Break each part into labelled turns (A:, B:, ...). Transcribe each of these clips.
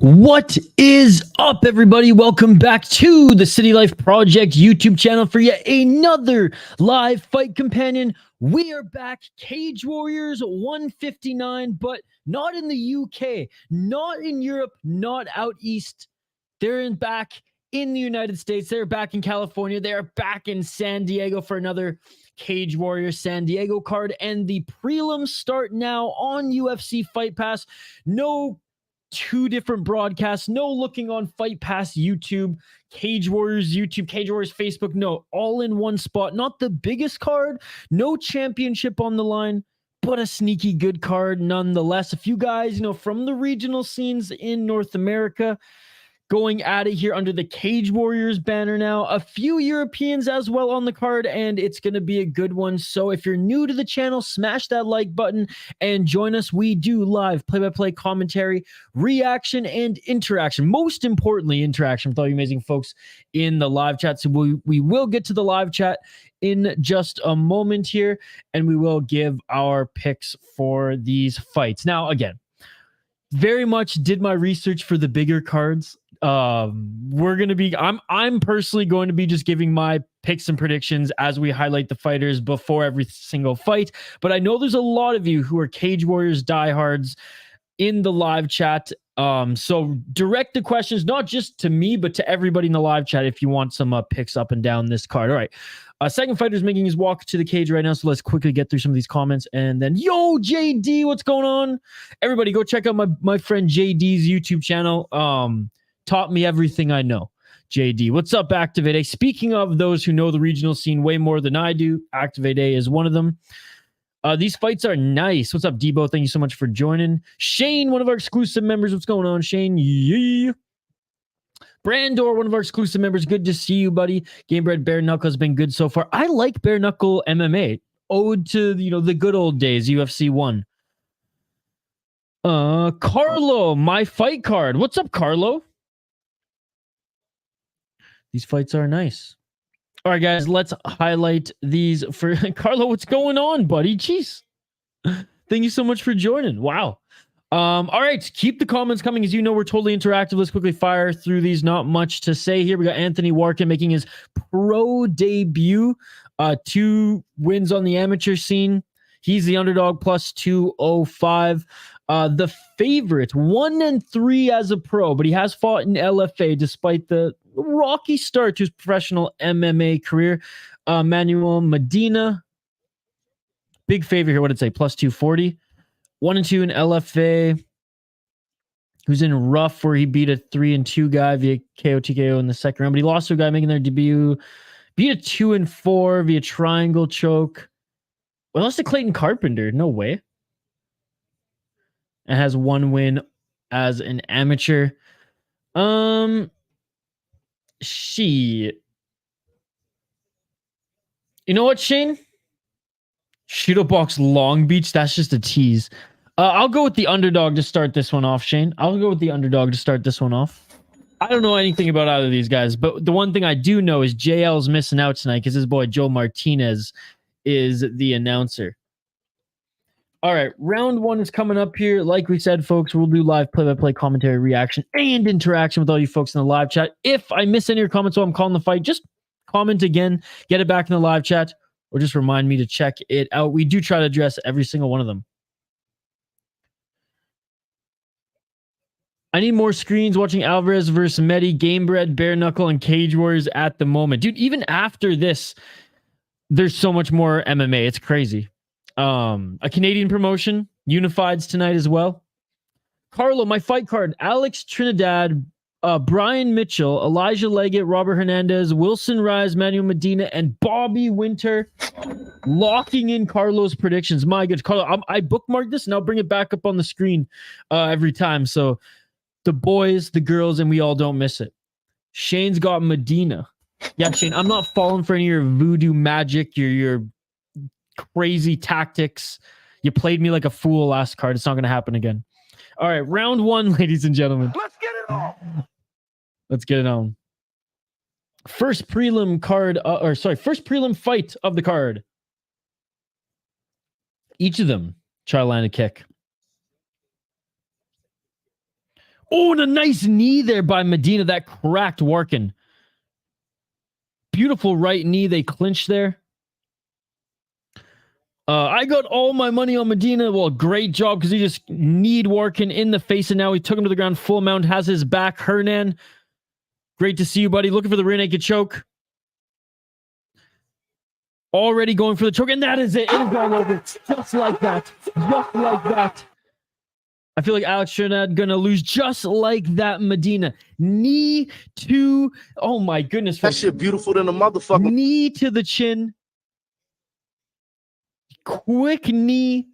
A: What is up, everybody? Welcome back to the City Life Project YouTube channel for yet another live fight companion. We are back, Cage Warriors 159, but not in the UK, not in Europe, not out east. They're back in the United States. They're back in California. They are back in San Diego for another Cage Warriors San Diego card, and the prelims start now on UFC Fight Pass. No two different broadcasts, no looking on Fight Pass YouTube, Cage Warriors YouTube, Cage Warriors Facebook, no, all in one spot. Not the biggest card, no championship on the line, but a sneaky good card nonetheless. A few guys, from the regional scenes in North America going at it here under the Cage Warriors banner now. A few Europeans as well on the card, and it's going to be a good one. So if you're new to the channel, smash that like button and join us. We do live play-by-play commentary, reaction, and interaction. Most importantly, interaction with all you amazing folks in the live chat. So we will get to the live chat in just a moment here, and we will give our picks for these fights. Now, again, very much did my research for the bigger cards. I'm personally going to be just giving my picks and predictions as we highlight the fighters before every single fight, but I know there's a lot of you who are Cage Warriors diehards in the live chat. So direct the questions not just to me but to everybody in the live chat if you want some picks up and down this card. All right, second fighter is making his walk to the cage right now, so let's quickly get through some of these comments. And then, yo, JD, what's going on? Everybody go check out my friend JD's YouTube channel. Taught me everything I know. JD, what's up, Activate A? Speaking of those who know the regional scene way more than I do, Activate A is one of them. These fights are nice. What's up, Debo? Thank you so much for joining. Shane, one of our exclusive members. What's going on, Shane? Yeah. Brandor, one of our exclusive members. Good to see you, buddy. Gamebred Bare Knuckle has been good so far. I like Bare Knuckle MMA. Ode to, the good old days, UFC 1. Carlo, my fight card. What's up, Carlo? These fights are nice. All right, guys, let's highlight these for Carlo. What's going on, buddy? Jeez. Thank you so much for joining. Wow. All right, keep the comments coming. As you know, we're totally interactive. Let's quickly fire through these. Not much to say here. We got Anthony Warken making his pro debut. 2 wins on the amateur scene. He's the underdog, plus 205. The favorite, 1-3 as a pro, but he has fought in LFA despite the rocky start to his professional MMA career. Manuel Medina, big favorite here. What did it say? Plus 240. 1-2 in LFA. Who's in rough where he beat a 3-2 guy via KO TKO in the second round, but he lost to a guy making their debut. Beat a 2-4 via triangle choke. Well, lost to Clayton Carpenter. No way. And has 1 win as an amateur. Shit. You know what, Shane? Shooto Box Long Beach. That's just a tease. I'll go with the underdog to start this one off, Shane. I'll go with the underdog to start this one off. I don't know anything about either of these guys, but the one thing I do know is JL's missing out tonight because his boy Joe Martinez is the announcer. All right, round 1 is coming up here. Like we said, folks, we'll do live play-by-play commentary, reaction, and interaction with all you folks in the live chat. If I miss any of your comments while I'm calling the fight, just comment again, get it back in the live chat, or just remind me to check it out. We do try to address every single one of them. I need more screens watching Alvarez versus Medi, Gamebred, Bare Knuckle, and Cage Warriors at the moment. Dude, even after this, there's so much more MMA. It's crazy. A Canadian promotion, Unified's tonight as well. Carlo, my fight card, Alex Trinidad, Brian Mitchell, Elijah Leggett, Robert Hernandez, Wilson Reis, Manuel Medina, and Bobby Winther. Locking in Carlo's predictions. My good, Carlo, I bookmarked this and I'll bring it back up on the screen every time. So the boys, the girls, and we all don't miss it. Shane's got Medina. Yeah, Shane, I'm not falling for any of your voodoo magic, your crazy tactics. You played me like a fool last card. It's not going to happen again. All right, round 1, ladies and gentlemen.
B: Let's get it on.
A: Let's get it on. First prelim card, first prelim fight of the card. Each of them try to land a kick. Oh, and a nice knee there by Medina that cracked Warken. Beautiful right knee. They clinched there. I got all my money on Medina. Well, great job because he just kneed Warken in the face, and now he took him to the ground full mount, has his back. Hernan, great to see you, buddy. Looking for the rear naked choke. Already going for the choke, and that is it. It is going over. Just like that. Just like that. I feel like Alex Trinidad gonna lose just like that. Medina. Knee to... Oh my goodness.
B: That shit beautiful than a motherfucker.
A: Knee to the chin. Quick knee.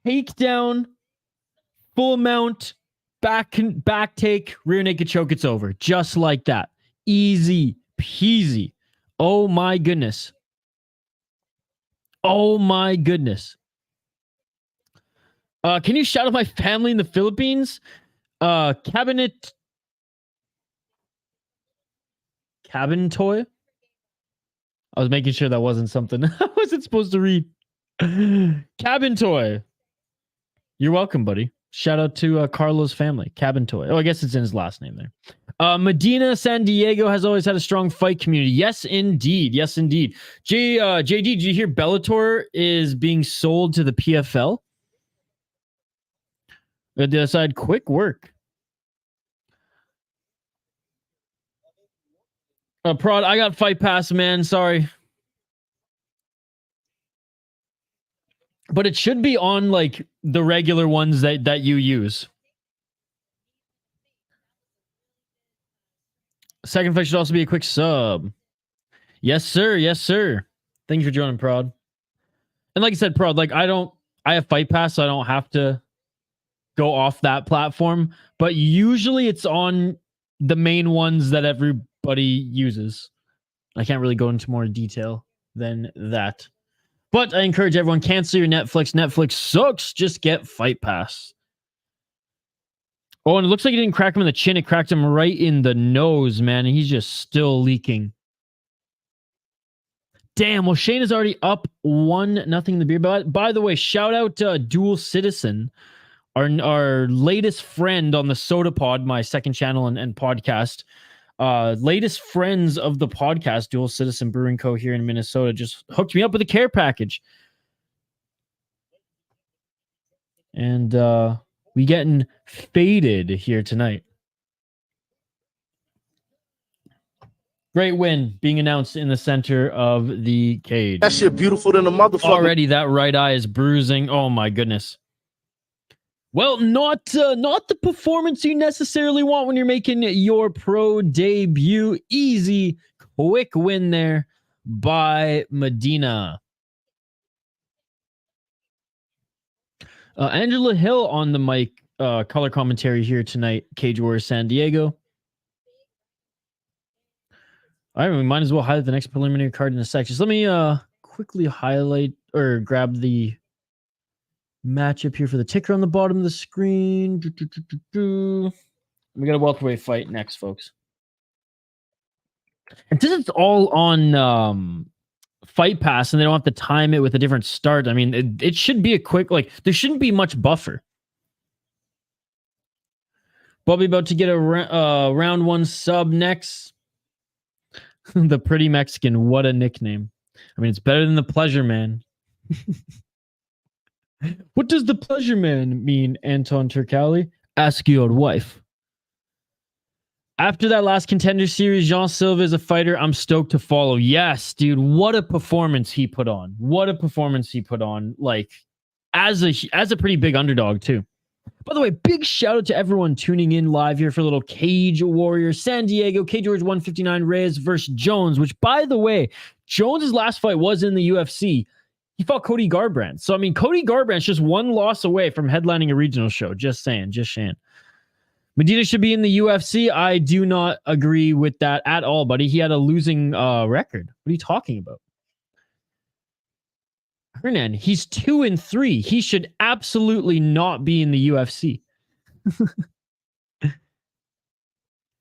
A: Takedown. Full mount. Back take. Rear naked choke. It's over. Just like that. Easy peasy. Oh my goodness. Oh my goodness. Can you shout out my family in the Philippines? Cabin toy? I was making sure that wasn't something I wasn't supposed to read. Cabin toy. You're welcome, buddy. Shout out to Carlo's family. Cabin toy. Oh, I guess it's in his last name there. Medina, San Diego has always had a strong fight community. Yes, indeed. Yes, indeed. JD, did you hear Bellator is being sold to the PFL? At the other side, quick work. Prod, I got Fight Pass, man. Sorry. But it should be on, like, the regular ones that you use. Second fight should also be a quick sub. Yes, sir. Yes, sir. Thanks for joining, Prod. And like I said, Prod, like, I have Fight Pass, so I don't have to go off that platform, but usually it's on the main ones that everybody uses. I can't really go into more detail than that, but I encourage everyone, cancel your Netflix. Netflix sucks. Just get Fight Pass. Oh, and it looks like it didn't crack him in the chin. It cracked him right in the nose, man, and he's just still leaking. Damn, well, Shane is already up 1-0 in the beer. By the way, shout out Dual Citizen, our latest friend on the Soda Pod, my second channel and podcast. Latest friends of the podcast, Dual Citizen Brewing Co. here in Minnesota, just hooked me up with a care package. And we getting faded here tonight. Great win being announced in the center of the cage.
B: That shit beautiful than a motherfucker.
A: Already that right eye is bruising. Oh my goodness. Well, not the performance you necessarily want when you're making your pro debut. Easy, quick win there by Medina. Angela Hill on the mic, color commentary here tonight. Cage Warriors San Diego. All right, we might as well highlight the next preliminary card in a sec. Just let me quickly highlight or grab the matchup here for the ticker on the bottom of the screen. We got a welterweight fight next, folks. And since it's all on Fight Pass and they don't have to time it with a different start, I mean, it should be a quick, like, there shouldn't be much buffer. Bobby about to get a round one sub next. The Pretty Mexican, what a nickname. I mean, it's better than the Pleasure Man. What does the Pleasure Man mean, Anton Turcali? Ask your wife. After that last Contender Series, Jean Silva is a fighter I'm stoked to follow. Yes, dude, what a performance he put on. What a performance he put on. Like, as a pretty big underdog, too. By the way, big shout out to everyone tuning in live here for a little Cage Warriors San Diego. Cage Warriors 159 Reis versus Jones, which, by the way, Jones's last fight was in the UFC. He fought Cody Garbrandt. So, I mean, Cody Garbrandt's just one loss away from headlining a regional show. Just saying. Just saying. Medina should be in the UFC. I do not agree with that at all, buddy. He had a losing record. What are you talking about? Hernan, he's 2-3. He should absolutely not be in the UFC. If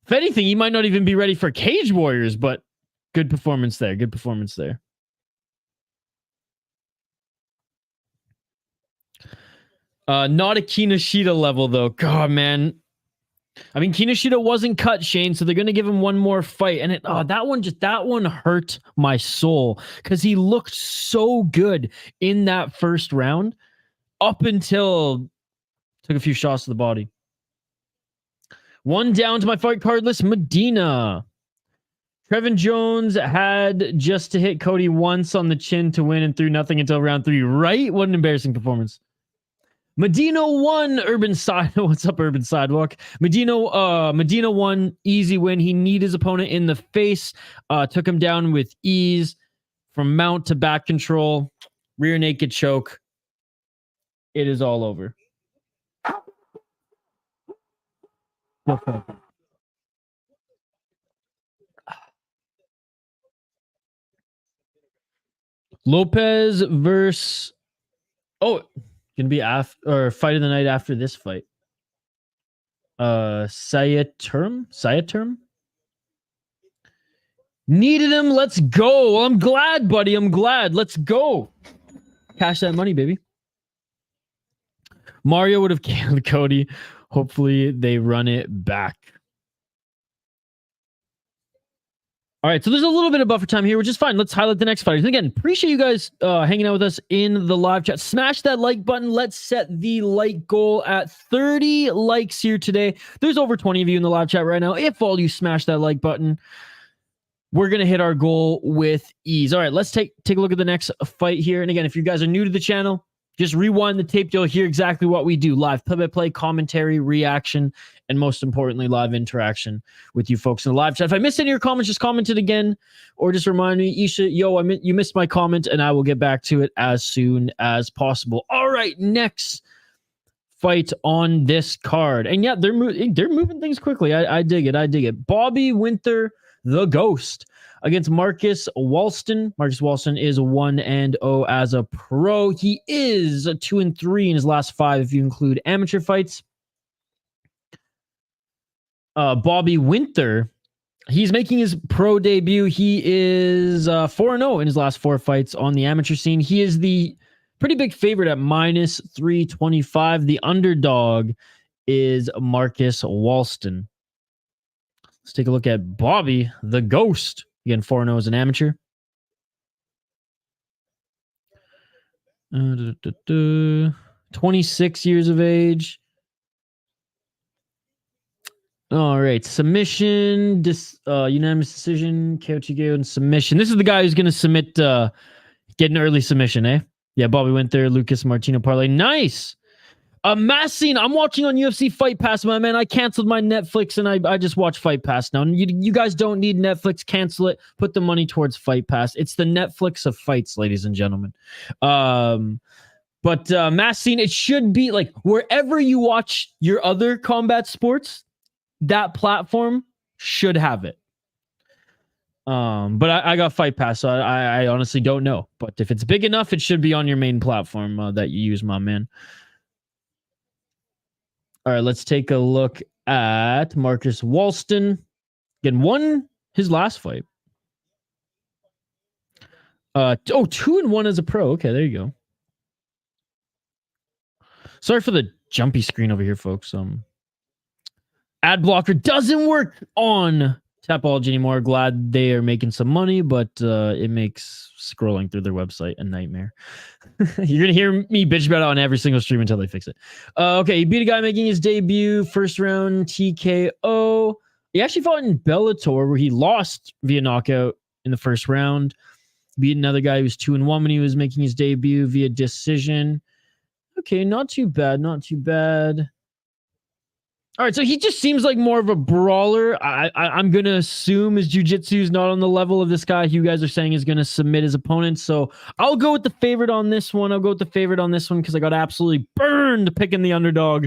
A: anything, he might not even be ready for Cage Warriors, but good performance there. Good performance there. Not a Kinoshita level, though. God, man. I mean, Kinoshita wasn't cut, Shane, so they're going to give him one more fight. And that one hurt my soul because he looked so good in that first round up until took a few shots to the body. One down to my fight card list, Medina. Trevin Jones had just to hit Cody once on the chin to win and threw nothing until round 3, right? What an embarrassing performance. Medina won. Urban Side. What's up, Urban Sidewalk? Medina won. Easy win. He kneed his opponent in the face. Took him down with ease from mount to back control. Rear naked choke. It is all over. Lopez versus gonna be fight of the night after this fight. Saeteurn. Needed him. Let's go. Well, I'm glad, buddy. I'm glad. Let's go. Cash that money, baby. Mario would have killed Cody. Hopefully they run it back. All right, so there's a little bit of buffer time here, which is fine. Let's highlight the next fighters. And again, appreciate you guys hanging out with us in the live chat. Smash that like button. Let's set the like goal at 30 likes here today. There's over 20 of you in the live chat right now. If all you smash that like button, we're going to hit our goal with ease. All right, let's take a look at the next fight here. And again, if you guys are new to the channel, just rewind the tape. You'll hear exactly what we do. Live play-by-play, commentary, reaction, and most importantly, live interaction with you folks in the live chat. If I missed any of your comments, just comment it again or just remind me, Isha, you missed my comment, and I will get back to it as soon as possible. All right, next fight on this card. And yeah, they're moving things quickly. I dig it. Bobby Winther, the Ghost, against Marcus Walston. Marcus Walston is 1-0 as a pro. He is 2-3 in his last 5 if you include amateur fights. Bobby Winther, he's making his pro debut. He is 4-0 in his last 4 fights on the amateur scene. He is the pretty big favorite at -325. The underdog is Marcus Walston. Let's take a look at Bobby, the Ghost. Again, 4-0 as an amateur. 26 years of age. All right. Submission, unanimous decision, KO and submission. This is the guy who's going to submit, get an early submission, eh? Yeah, Bobby Winther, Lucas Martino parlay. Nice. Massine, I'm watching on UFC Fight Pass, my man. I canceled my Netflix and I just watch Fight Pass now. And you guys don't need Netflix. Cancel it. Put the money towards Fight Pass. It's the Netflix of fights, ladies and gentlemen. But Massine, it should be like wherever you watch your other combat sports, that platform should have it. But I got Fight Pass, so I honestly don't know. But if it's big enough, it should be on your main platform that you use, my man. All right, let's take a look at Marcus Walston. Again, won his last fight. 2-1 as a pro. Okay, there you go. Sorry for the jumpy screen over here, folks. Ad blocker doesn't work on Tapology anymore. Glad they are making some money, but it makes scrolling through their website a nightmare. You're going to hear me bitch about it on every single stream until they fix it. Okay, he beat a guy making his debut, first round TKO. He actually fought in Bellator where he lost via knockout in the first round. Beat another guy who was 2-1 when he was making his debut via decision. Okay, not too bad, not too bad. All right, so he just seems like more of a brawler. I'm going to assume his jiu-jitsu is not on the level of this guy who you guys are saying is going to submit his opponent. So I'll go with the favorite on this one. Because I got absolutely burned picking the underdog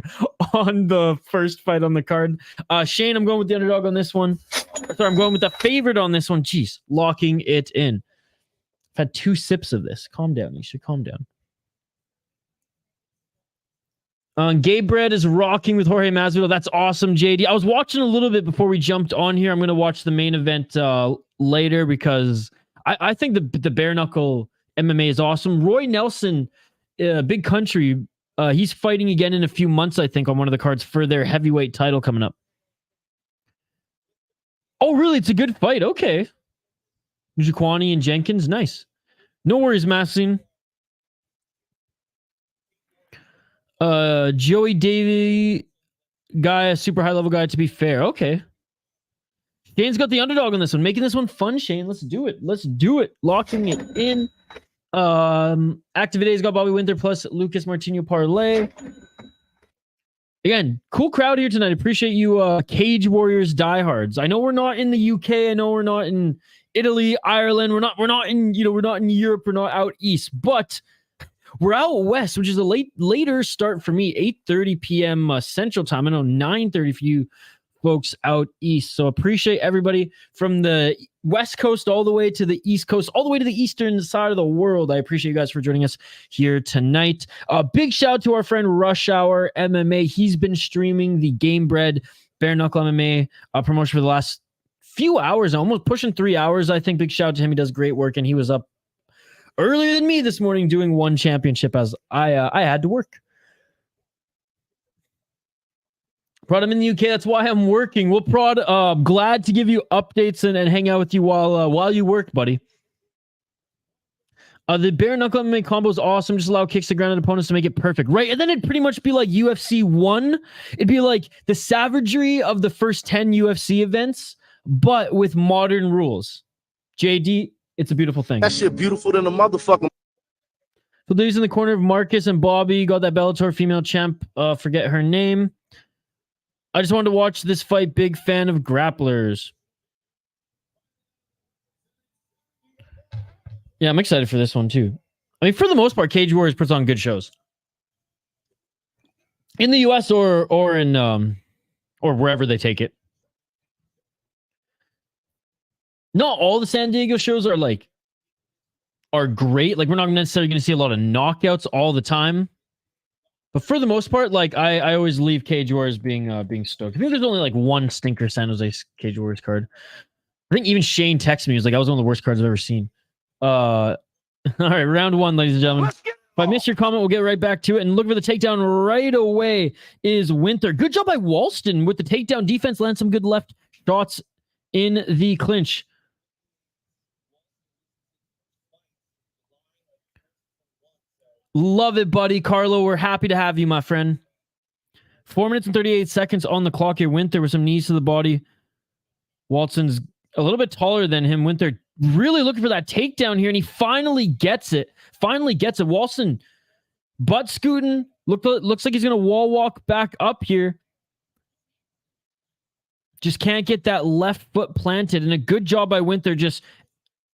A: on the first fight on the card. Shane, I'm going with the underdog on this one. Sorry, I'm going with the favorite on this one. Jeez, locking it in. I've had 2 sips of this. Calm down. You should calm down. Gay Bread is rocking with Jorge Masvidal. That's awesome, JD. I was watching a little bit before we jumped on here. I'm going to watch the main event later because I think the bare knuckle MMA is awesome. Roy Nelson, Big Country, he's fighting again in a few months, I think, on one of the cards for their heavyweight title coming up. Oh, really? It's a good fight. Okay. Sycuan and Jenkins. Nice. No worries, Massine. Joey Davey guy, a super high level guy, to be fair. Okay. Shane's got the underdog on this one, making this one fun. Shane, let's do it. Let's do it. Locking it in. Active Today's got Bobby Winther plus Lucas Martino parlay. Again, cool crowd here tonight. Appreciate you, Cage Warriors diehards. I know we're not in the UK. I know we're not in Italy, Ireland. We're not in Europe. We're not out east, but we're out west, which is a later start for me. 8:30 p.m. Central Time. I know 9:30 for you folks out east. So appreciate everybody from the West Coast all the way to the East Coast, all the way to the eastern side of the world. I appreciate you guys for joining us here tonight. Big shout out to our friend Rush Hour MMA. He's been streaming the Game Bread Bare Knuckle MMA promotion for the last few hours, almost pushing 3 hours. I think big shout out to him. He does great work, and he was up earlier than me this morning doing one championship as I had to work. Prod, I'm in the UK. That's why I'm working. Well, Prod, glad to give you updates and hang out with you while you work, buddy. The bare knuckle MMA combo is awesome. Just allow kicks to grounded opponents to make it perfect, right? And then it'd pretty much be like UFC 1. It'd be like the savagery of the first 10 UFC events, but with modern rules. JD, it's a beautiful thing.
B: That shit beautiful than a motherfucker.
A: So there's in the corner of Marcus and Bobby. Got that Bellator female champ. Forget her name. I just wanted to watch this fight. Big fan of grapplers. Yeah, I'm excited for this one too. I mean, for the most part, Cage Warriors puts on good shows. In the US or in or wherever they take it. Not all the San Diego shows are great. Like, we're not necessarily going to see a lot of knockouts all the time. But for the most part, like, I always leave Cage Warriors being stoked. I think there's only like one stinker San Jose Cage Warriors card. I think even Shane texted me. He was like, that was one of the worst cards I've ever seen. All right, round one, ladies and gentlemen. If I missed your comment, we'll get right back to it. And look for the takedown right away is Winther. Good job by Walston with the takedown defense. Land some good left shots in the clinch. Love it, buddy. Carlo, we're happy to have you, my friend. 4 minutes and 38 seconds on the clock here. Winther with some knees to the body. Walston's a little bit taller than him. Winther really looking for that takedown here, and he finally gets it. Walston butt scooting. Looks like he's going to wall walk back up here. Just can't get that left foot planted, and a good job by Winther, just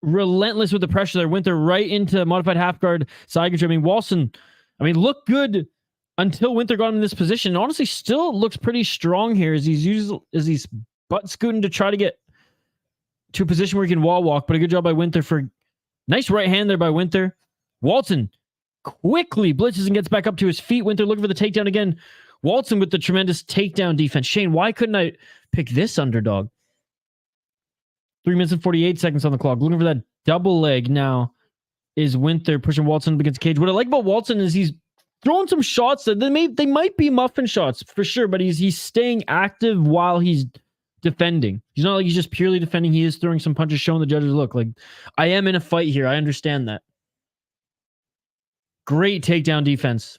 A: relentless with the pressure there. Winther right into modified half guard side control. I mean, Walston, looked good until Winther got him in this position. Honestly, still looks pretty strong here as he's butt scooting to try to get to a position where he can wall walk. But a good job by Winther for nice right hand there by Winther. Walston quickly blitzes and gets back up to his feet. Winther looking for the takedown again. Walston with the tremendous takedown defense. Shane, why couldn't I pick this underdog? 3 minutes and 48 seconds on the clock. Looking for that double leg now is Winther pushing Walston up against the cage. What I like about Walston is he's throwing some shots that they might be muffin shots for sure, but he's staying active while he's defending. He's not like he's just purely defending. He is throwing some punches, showing the judges, look, like, I am in a fight here. I understand that. Great takedown defense.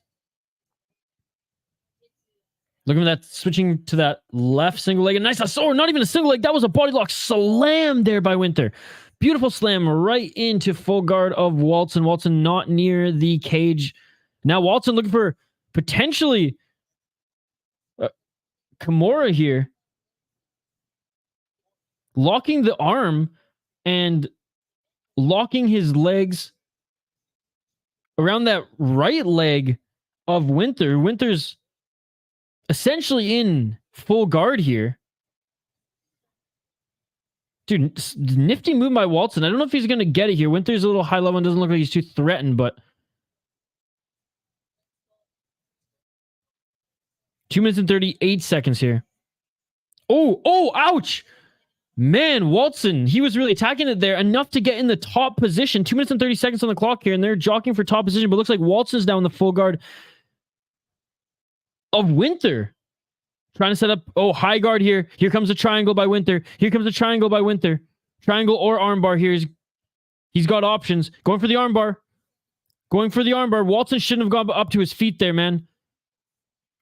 A: Looking at that, switching to that left single leg. And nice, not even a single leg. That was a body lock slam there by Winther. Beautiful slam right into full guard of Walston. Walston not near the cage. Now Walston looking for potentially Kimura here. Locking the arm and locking his legs around that right leg of Winther. Winther's essentially in full guard here. Dude, nifty move by Walston. I don't know if he's going to get it here. Winther's a little high level and doesn't look like he's too threatened, but 2 minutes and 38 seconds here. Oh, ouch. Man, Walston, he was really attacking it there enough to get in the top position. 2 minutes and 30 seconds on the clock here, and they're jockeying for top position, but looks like Walston's down in the full guard of Winther. Trying to set up. Oh, high guard here. Here comes a triangle by Winther. Here comes a triangle by Winther. Triangle or armbar here. He's got options. Going for the armbar. Going for the armbar. Walston shouldn't have gone up to his feet there, man.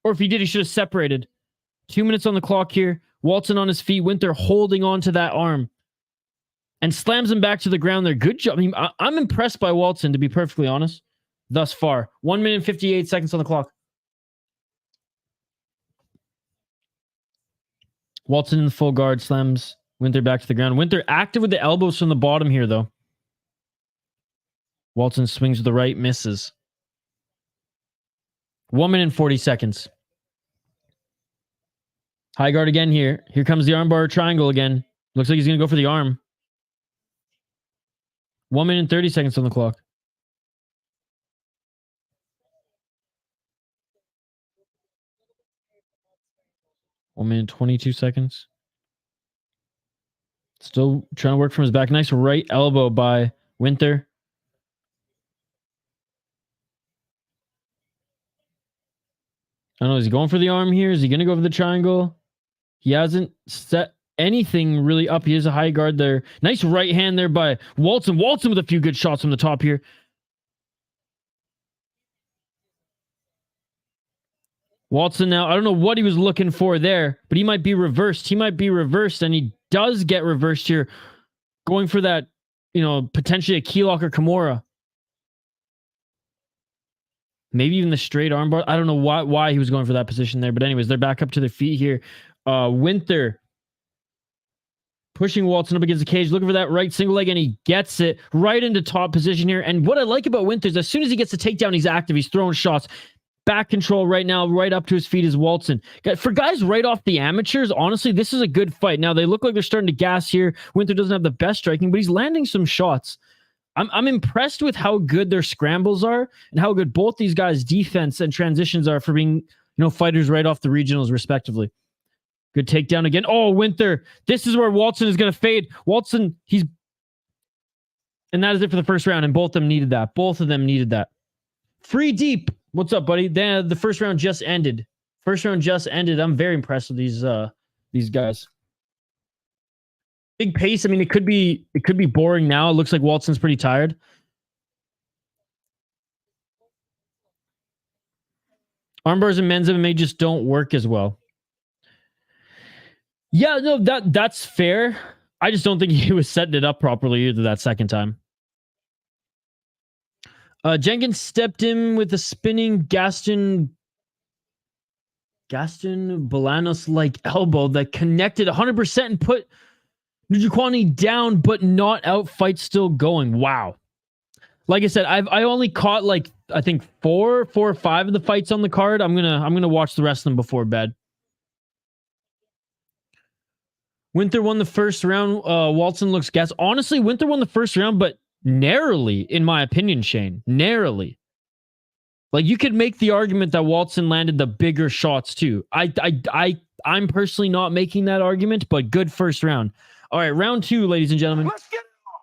A: Or if he did, he should have separated. 2 minutes on the clock here. Walston on his feet. Winther holding on to that arm. And slams him back to the ground there. Good job. I mean, I'm impressed by Walston, to be perfectly honest. Thus far. 1 minute and 58 seconds on the clock. Walston in the full guard. Slams Winther back to the ground. Winther active with the elbows from the bottom here, though. Walston swings with the right. Misses. 1 minute and 40 seconds. High guard again here. Here comes the armbar triangle again. Looks like he's going to go for the arm. 1 minute and 30 seconds on the clock. One minute, 22 seconds. Still trying to work from his back. Nice right elbow by Winther. I don't know. Is he going for the arm here? Is he going to go for the triangle? He hasn't set anything really up. He has a high guard there. Nice right hand there by Walston. Walston with a few good shots from the top here. Walston now, I don't know what he was looking for there, but he might be reversed. He might be reversed, and he does get reversed here. Going for that, potentially a key lock or Kimura. Maybe even the straight armbar. I don't know why he was going for that position there, but anyways, they're back up to their feet here. Winther pushing Walston up against the cage, looking for that right single leg, and he gets it right into top position here. And what I like about Winther is as soon as he gets the takedown, he's active. He's throwing shots. Back control right now, right up to his feet is Walston. For guys right off the amateurs, honestly, this is a good fight. Now, they look like they're starting to gas here. Winther doesn't have the best striking, but he's landing some shots. I'm impressed with how good their scrambles are and how good both these guys' defense and transitions are for being, fighters right off the regionals, respectively. Good takedown again. Oh, Winther. This is where Walston is going to fade. Walston, and that is it for the first round, and both of them needed that. Both of them needed that. Free deep. What's up, buddy? The first round just ended. I'm very impressed with these guys. Big pace. I mean, it could be boring now. It looks like Walston's pretty tired. Armbars and men's MMA just don't work as well. Yeah, no, that's fair. I just don't think he was setting it up properly either that second time. Jenkins stepped in with a spinning Gaston Bolanos-like elbow that connected 100% and put Njokuani down, but not out. Fight still going. Wow. Like I said, I only caught I think four or five of the fights on the card. I'm gonna watch the rest of them before bed. Winther won the first round. Walston looks gas. Honestly, Winther won the first round, but narrowly, in my opinion, Shane. Narrowly. You could make the argument that Walston landed the bigger shots too. I'm personally not making that argument, but good first round. All right, round two, ladies and gentlemen.
B: Let's get it on.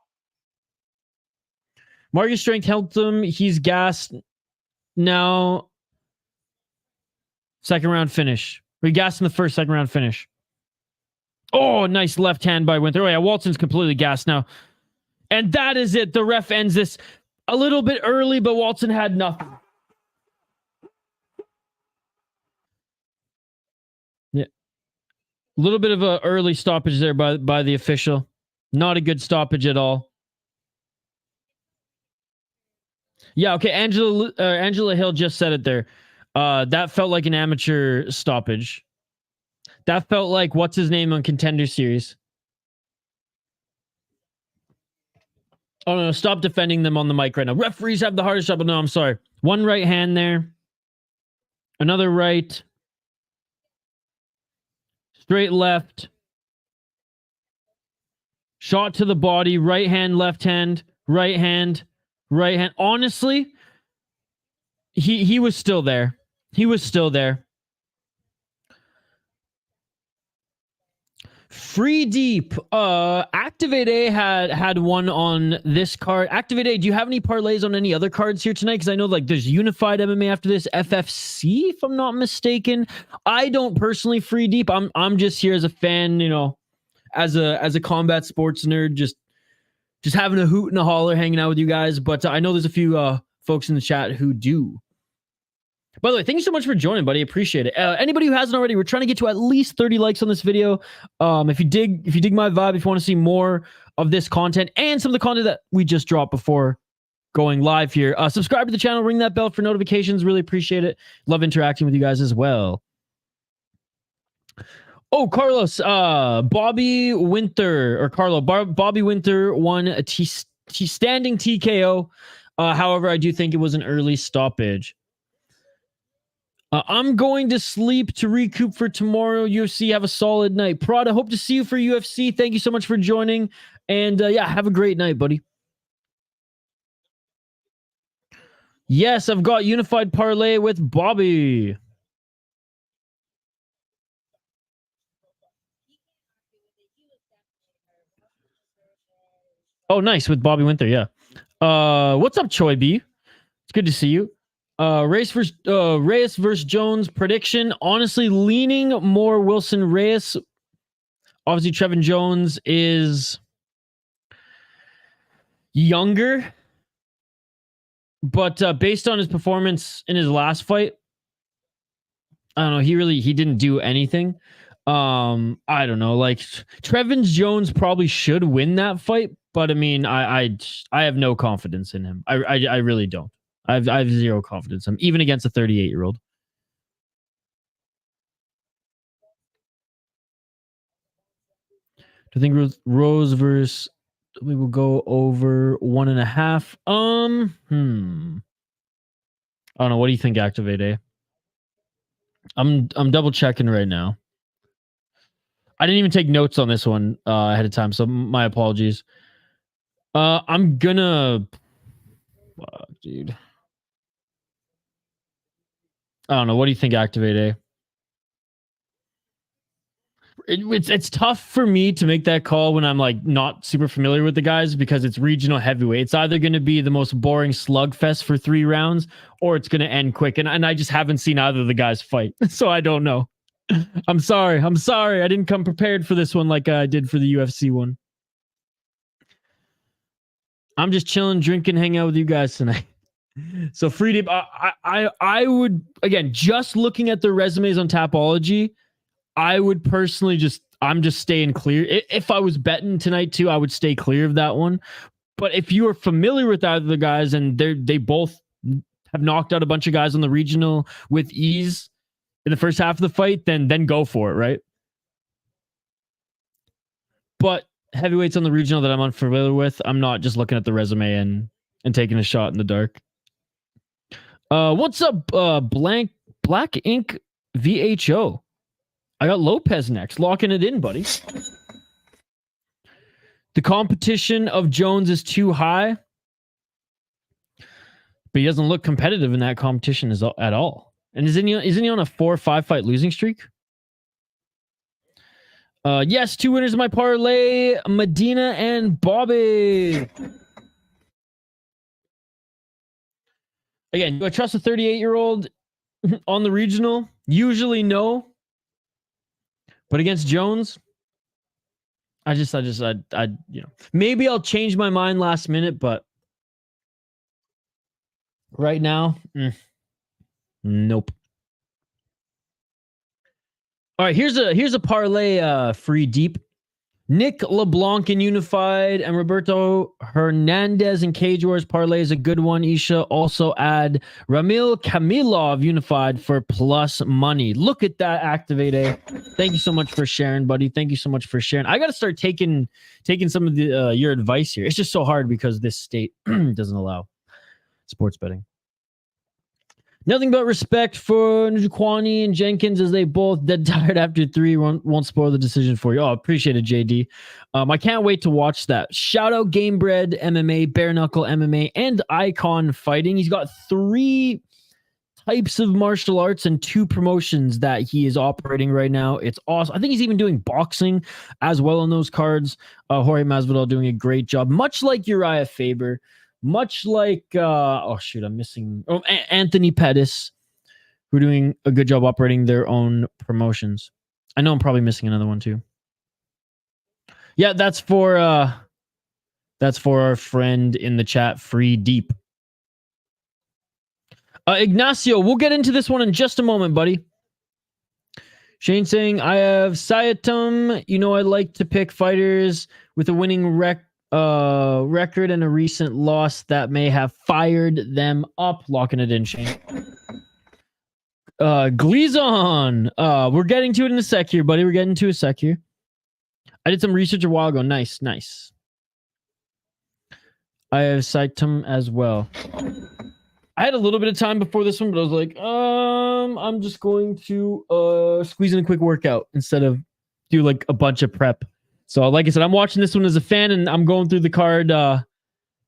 A: Marcus Strength helped him. He's gassed now. Second round finish. We gassed in the first, second round finish. Oh, nice left hand by Winther. Oh yeah, Walston's completely gassed now. And that is it. The ref ends this a little bit early, but Walston had nothing. Yeah. A little bit of an early stoppage there by the official. Not a good stoppage at all. Yeah, okay. Angela Hill just said it there. That felt like an amateur stoppage. That felt like what's his name on Contender Series. Oh no, stop defending them on the mic right now. Referees have the hardest job. No, I'm sorry. One right hand there. Another right. Straight left. Shot to the body. Right hand, left hand. Right hand. Right hand. Honestly, he was still there. He was still there. Free Deep. Activate A had one on this card. Activate A, do you have any parlays on any other cards here tonight? Because I know like there's Unified MMA after this, FFC, if I'm not mistaken. I don't personally Free Deep. I'm just here as a fan, you know, as a combat sports nerd, just having a hoot and a holler, hanging out with you guys. But I know there's a few folks in the chat who do. By the way, thank you so much for joining, buddy. Appreciate it. Anybody who hasn't already, we're trying to get to at least 30 likes on this video. If you dig my vibe, if you want to see more of this content and some of the content that we just dropped before going live here, subscribe to the channel, ring that bell for notifications. Really appreciate it. Love interacting with you guys as well. Oh, Carlos, Bobby Winther, or Carlo, Bobby Winther won a standing TKO. However, I do think it was an early stoppage. I'm going to sleep to recoup for tomorrow. UFC, have a solid night. Prada, hope to see you for UFC. Thank you so much for joining. And yeah, have a great night, buddy. Yes, I've got Unified Parlay with Bobby. Oh, nice, with Bobby Winther, yeah. What's up, Choi B? It's good to see you. Reis versus Jones prediction. Honestly, leaning more Wilson Reis. Obviously, Trevin Jones is younger, but based on his performance in his last fight, I don't know. He didn't do anything. I don't know. Like Trevin Jones probably should win that fight, but I mean, I have no confidence in him. I really don't. I have zero confidence in him, even against a 38-year-old. Do you think Rose versus we will go over 1.5? I don't know. What do you think, Activate A? I'm double checking right now. I didn't even take notes on this one ahead of time, so my apologies. I'm gonna, dude. I don't know. What do you think, Activate A? It's tough for me to make that call when I'm like not super familiar with the guys because it's regional heavyweight. It's either going to be the most boring slugfest for 3 rounds or it's going to end quick. And I just haven't seen either of the guys fight. So I don't know. I'm sorry. I didn't come prepared for this one like I did for the UFC one. I'm just chilling, drinking, hanging out with you guys tonight. So Free Deep, I would, again, just looking at the resumes on Tapology, I would personally I'm just staying clear. If I was betting tonight too, I would stay clear of that one. But if you are familiar with either of the guys and they both have knocked out a bunch of guys on the regional with ease in the first half of the fight, then go for it, right? But heavyweights on the regional that I'm unfamiliar with, I'm not just looking at the resume and taking a shot in the dark. What's up, Black Ink VHO? I got Lopez next. Locking it in, buddy. The competition of Jones is too high, but he doesn't look competitive in that competition at all. And isn't he on a 4 or 5 fight losing streak? Yes, 2 winners of my parlay, Medina and Bobby. Again, do I trust a 38-year-old on the regional? Usually no. But against Jones, I you know, maybe I'll change my mind last minute, but right now, nope. All right, here's a parlay Free Deep. Nick LeBlanc in Unified and Roberto Hernandez in Cage Wars parlay is a good one. Isha, also add Ramil Kamilov Unified for plus money. Look at that, Activate A. Thank you so much for sharing, buddy. Thank you so much for sharing. I got to start taking some of the your advice here. It's just so hard because this state doesn't allow sports betting. Nothing but respect for Njukwani and Jenkins as they both dead tired after 3. Won't spoil the decision for you. Oh, appreciate it, JD. I can't wait to watch that. Shout out Gamebred MMA, Bare Knuckle MMA, and Icon Fighting. He's got 3 types of martial arts and 2 promotions that he is operating right now. It's awesome. I think he's even doing boxing as well on those cards. Jorge Masvidal doing a great job, much like Uriah Faber, much like I'm missing Anthony Pettis, who are doing a good job operating their own promotions. I know I'm probably missing another one too. Yeah, that's for our friend in the chat, Free Deep. Ignacio, we'll get into this one in just a moment, buddy. Shane saying, I have Saeteurn. You know, I like to pick fighters with a winning record and a recent loss that may have fired them up. Locking it in, Shane. Gleason. We're getting to it in a sec here, buddy. We're getting to a sec here. I did some research a while ago. Nice, nice. I have Saeteurn as well. I had a little bit of time before this one, but I was like, I'm just going to squeeze in a quick workout instead of do like a bunch of prep. So like I said, I'm watching this one as a fan and I'm going through the card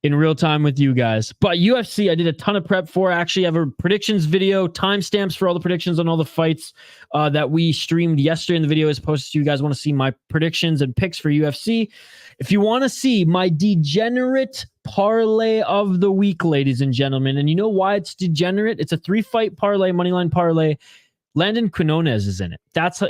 A: in real time with you guys. But UFC, I did a ton of prep for. I actually have a predictions video, timestamps for all the predictions on all the fights that we streamed yesterday. And the video is posted. So you guys want to see my predictions and picks for UFC. If you want to see my degenerate parlay of the week, ladies and gentlemen, and you know why it's degenerate? It's a 3-fight parlay, moneyline parlay. Landon Quinones is in it. That's how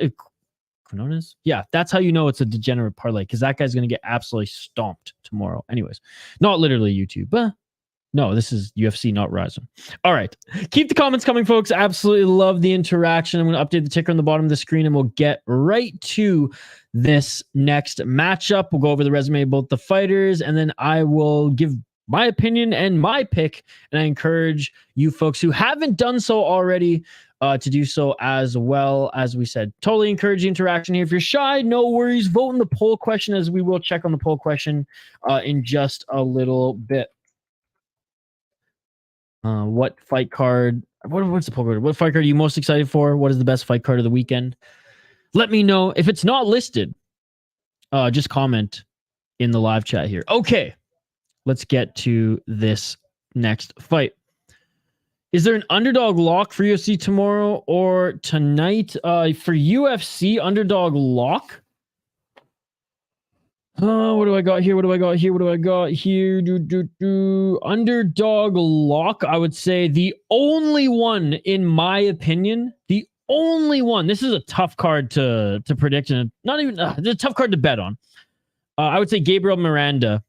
A: Quinones? Yeah, that's how you know it's a degenerate parlay, because that guy's going to get absolutely stomped tomorrow. Anyways, not literally YouTube, but no, this is UFC, not Ryzen. All right. Keep the comments coming, folks. Absolutely love the interaction. I'm going to update the ticker on the bottom of the screen, and we'll get right to this next matchup. We'll go over the resume of both the fighters, and then I will give my opinion and my pick, and I encourage you folks who haven't done so already to do so as well. As we said, totally encourage the interaction here. If you're shy, no worries. Vote in the poll question, as we will check on the poll question in just a little bit. What fight card? What's the poll card? What fight card are you most excited for? What is the best fight card of the weekend? Let me know. If it's not listed, just comment in the live chat here. Okay, let's get to this next fight. Is there an underdog lock for UFC tomorrow or tonight? For UFC, underdog lock. What do I got here? Underdog lock. I would say the only one, in my opinion, the only one. This is a tough card to predict, and not even it's a tough card to bet on. I would say Gabriel Miranda,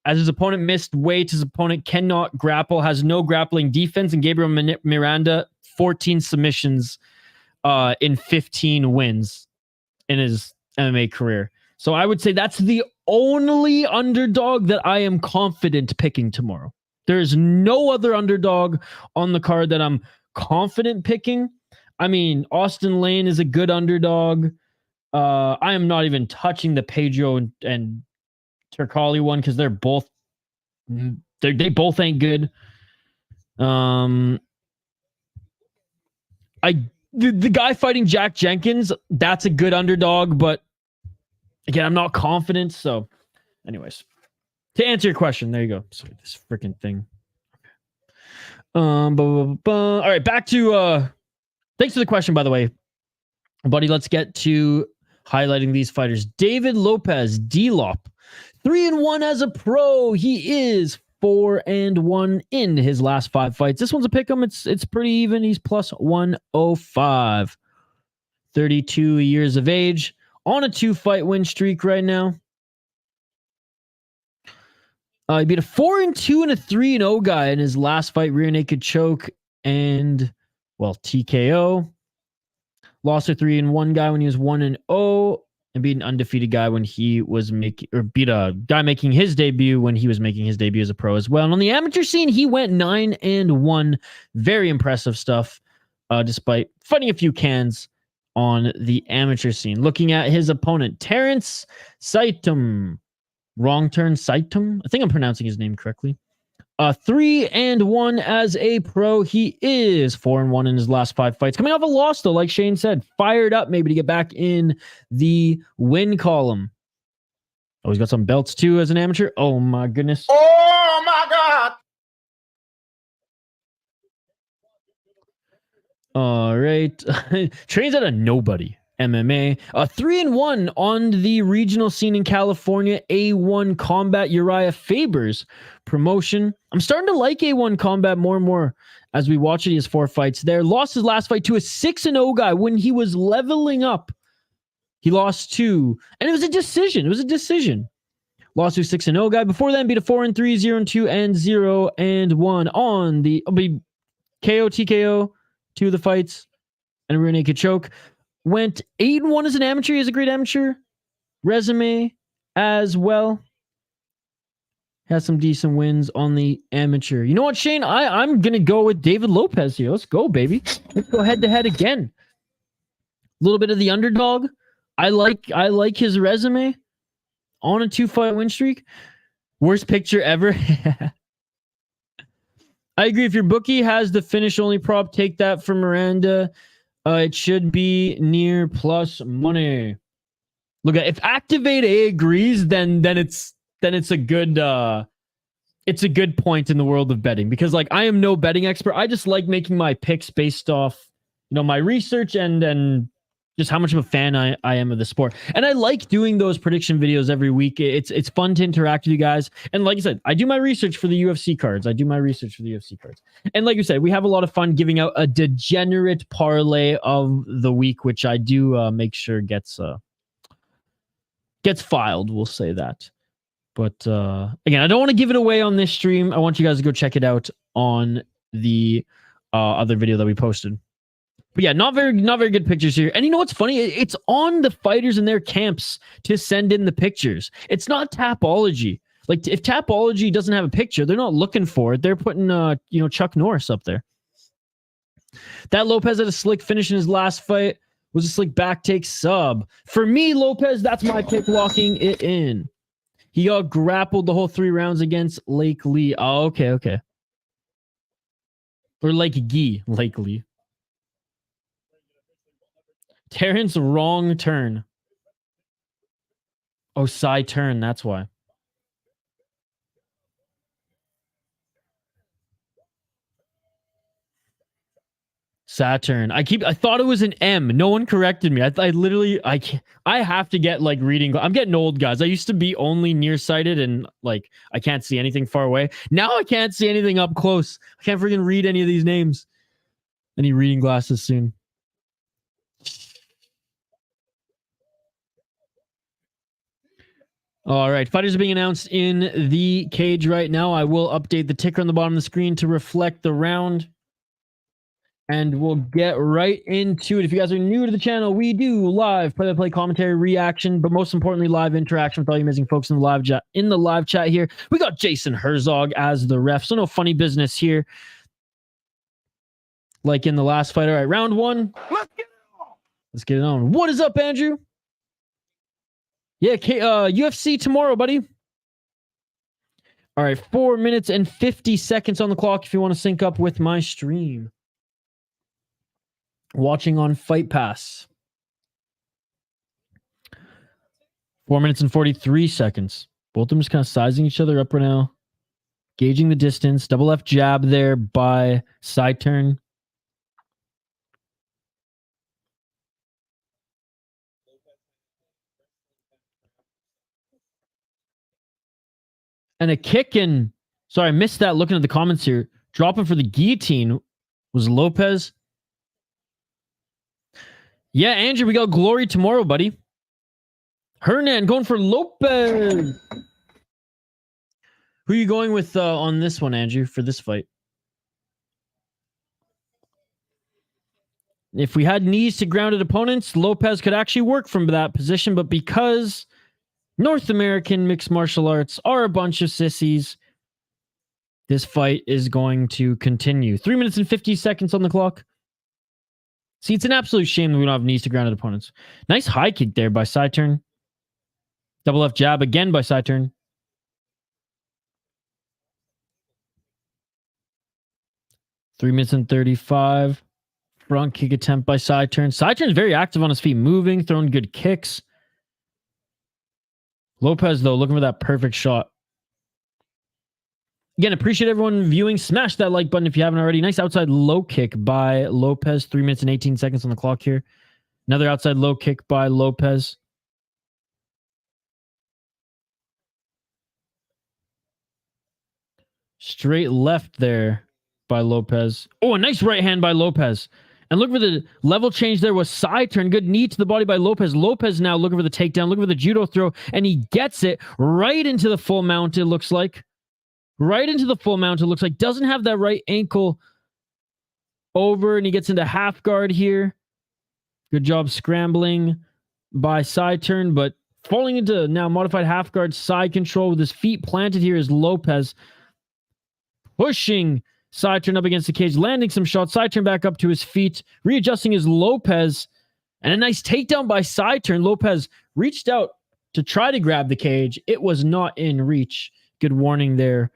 A: as his opponent missed weight, his opponent cannot grapple, has no grappling defense, and Gabriel Miranda 14 submissions in 15 wins in his MMA career. So I would say that's the only underdog that I am confident picking tomorrow. There's no other underdog on the card that I'm confident picking. I mean, Austin Lane is a good underdog. I am not even touching the Pedro and Turkali one, because they both ain't good. The guy fighting Jack Jenkins, that's a good underdog, but again, I'm not confident. So, anyways, to answer your question, there you go. Sorry, this freaking thing. All right, back to thanks for the question, by the way, buddy. Let's get to highlighting these fighters. David Lopez, D-Lop, 3-1 as a pro. He is 4-1 in his last 5 fights. This one's a pick 'em. It's pretty even. He's plus 105. 32 years of age, on a 2-fight win streak right now. He beat a 4-2 and a 3-0 guy in his last fight, rear naked choke and, well, TKO. Lost a 3-1 guy when he was 1-0, and beat an undefeated guy when he was beat a guy making his debut when he was making his debut as a pro as well. And on the amateur scene, he went 9-1. Very impressive stuff, despite fighting a few cans on the amateur scene. Looking at his opponent, Terrance Saeteurn. Wrong turn, Saeteurn. I think I'm pronouncing his name correctly. 3-1 as a pro. He is 4-1 in his last 5 fights. Coming off a loss, though, like Shane said, fired up maybe to get back in the win column. Oh, he's got some belts too as an amateur. Oh my goodness.
B: Oh my God.
A: All right. Trains out of nobody. MMA. 3-1 on the regional scene in California. A1 Combat Uriah Faber's promotion. I'm starting to like A1 Combat more and more as we watch it. He has 4 fights there. Lost his last fight to a 6-0 guy when he was leveling up. He lost 2. And it was a decision. Lost to a 6-0 guy. Before then, beat a 4-3, 0-2, and 0-1 on the KO, TKO, 2 of the fights, and a rear naked choke. Went 8-1 as an amateur. He has a great amateur resume as well. Has some decent wins on the amateur. You know what, Shane? I'm going to go with David Lopez here. Let's go, baby. Let's go head-to-head again. A little bit of the underdog. I like his resume. On a 2-fight win streak. Worst picture ever. I agree. If your bookie has the finish only prop, take that for Miranda. It should be near plus money. Look at if Activate A agrees, then it's a good point in the world of betting, because like I am no betting expert. I just like making my picks based off my research and just how much of a fan I am of the sport. And I like doing those prediction videos every week. It's fun to interact with you guys. And like I said, I do my research for the UFC cards. And like you said, we have a lot of fun giving out a degenerate parlay of the week, which I do make sure gets filed. We'll say that. But again, I don't want to give it away on this stream. I want you guys to go check it out on the other video that we posted. But yeah, not very good pictures here. And you know what's funny? It's on the fighters in their camps to send in the pictures. It's not Tapology. Like if Tapology doesn't have a picture, they're not looking for it. They're putting Chuck Norris up there. That Lopez had a slick finish in his last fight. Was a slick back take sub. For me, Lopez, that's my pick, locking it in. He got grappled the whole 3 rounds against Lake Lee. Oh, okay. Or Lake Lee. Terrance wrong turn. Oh, Saeteurn, that's why. Saeteurn. I thought it was an M. No one corrected me. I have to get like reading. I'm getting old, guys. I used to be only nearsighted and like I can't see anything far away. Now I can't see anything up close. I can't freaking read any of these names. I need reading glasses soon. All right, fighters are being announced in the cage right now. I will update the ticker on the bottom of the screen to reflect the round. And we'll get right into it. If you guys are new to the channel, we do live play-by-play commentary, reaction, but most importantly, live interaction with all you amazing folks in the live chat here. We got Jason Herzog as the ref, so no funny business here. Like in the last fight. All right, round 1. Let's get it on. What is up, Andrew? Yeah, UFC tomorrow, buddy. All right, 4 minutes and 50 seconds on the clock if you want to sync up with my stream. Watching on Fight Pass. 4 minutes and 43 seconds. Both of them just kind of sizing each other up right now. Gauging the distance. Double left jab there by Saeteurn. And a kick and... Sorry, I missed that looking at the comments here. Dropping for the guillotine was Lopez. Yeah, Andrew, we got Glory tomorrow, buddy. Hernandez going for Lopez. Who are you going with on this one, Andrew, for this fight? If we had knees to grounded opponents, Lopez could actually work from that position, but because North American mixed martial arts are a bunch of sissies, this fight is going to continue. 3 minutes and 50 seconds on the clock. See, it's an absolute shame that we don't have knees to grounded opponents. Nice high kick there by Saeteurn. Double left jab again by Saeteurn. Three minutes and 35. Front kick attempt by Saeteurn. Saeteurn's very active on his feet, moving, throwing good kicks. Lopez, though, looking for that perfect shot. Again, appreciate everyone viewing. Smash that like button if you haven't already. Nice outside low kick by Lopez. 3 minutes and 18 seconds on the clock here. Another outside low kick by Lopez. Straight left there by Lopez. Oh, a nice right hand by Lopez. And look for the level change there was Saeteurn. Good knee to the body by Lopez. Lopez now looking for the takedown, looking for the judo throw, and he gets it right into the full mount, it looks like. Right into the full mount, it looks like. Doesn't have that right ankle over, and he gets into half guard here. Good job scrambling by Saeteurn, but falling into now modified half guard side control with his feet planted here is Lopez. Pushing Saeteurn up against the cage, landing some shots. Saeteurn back up to his feet, readjusting his Lopez, and a nice takedown by Saeteurn. Lopez reached out to try to grab the cage. It was not in reach. Good warning there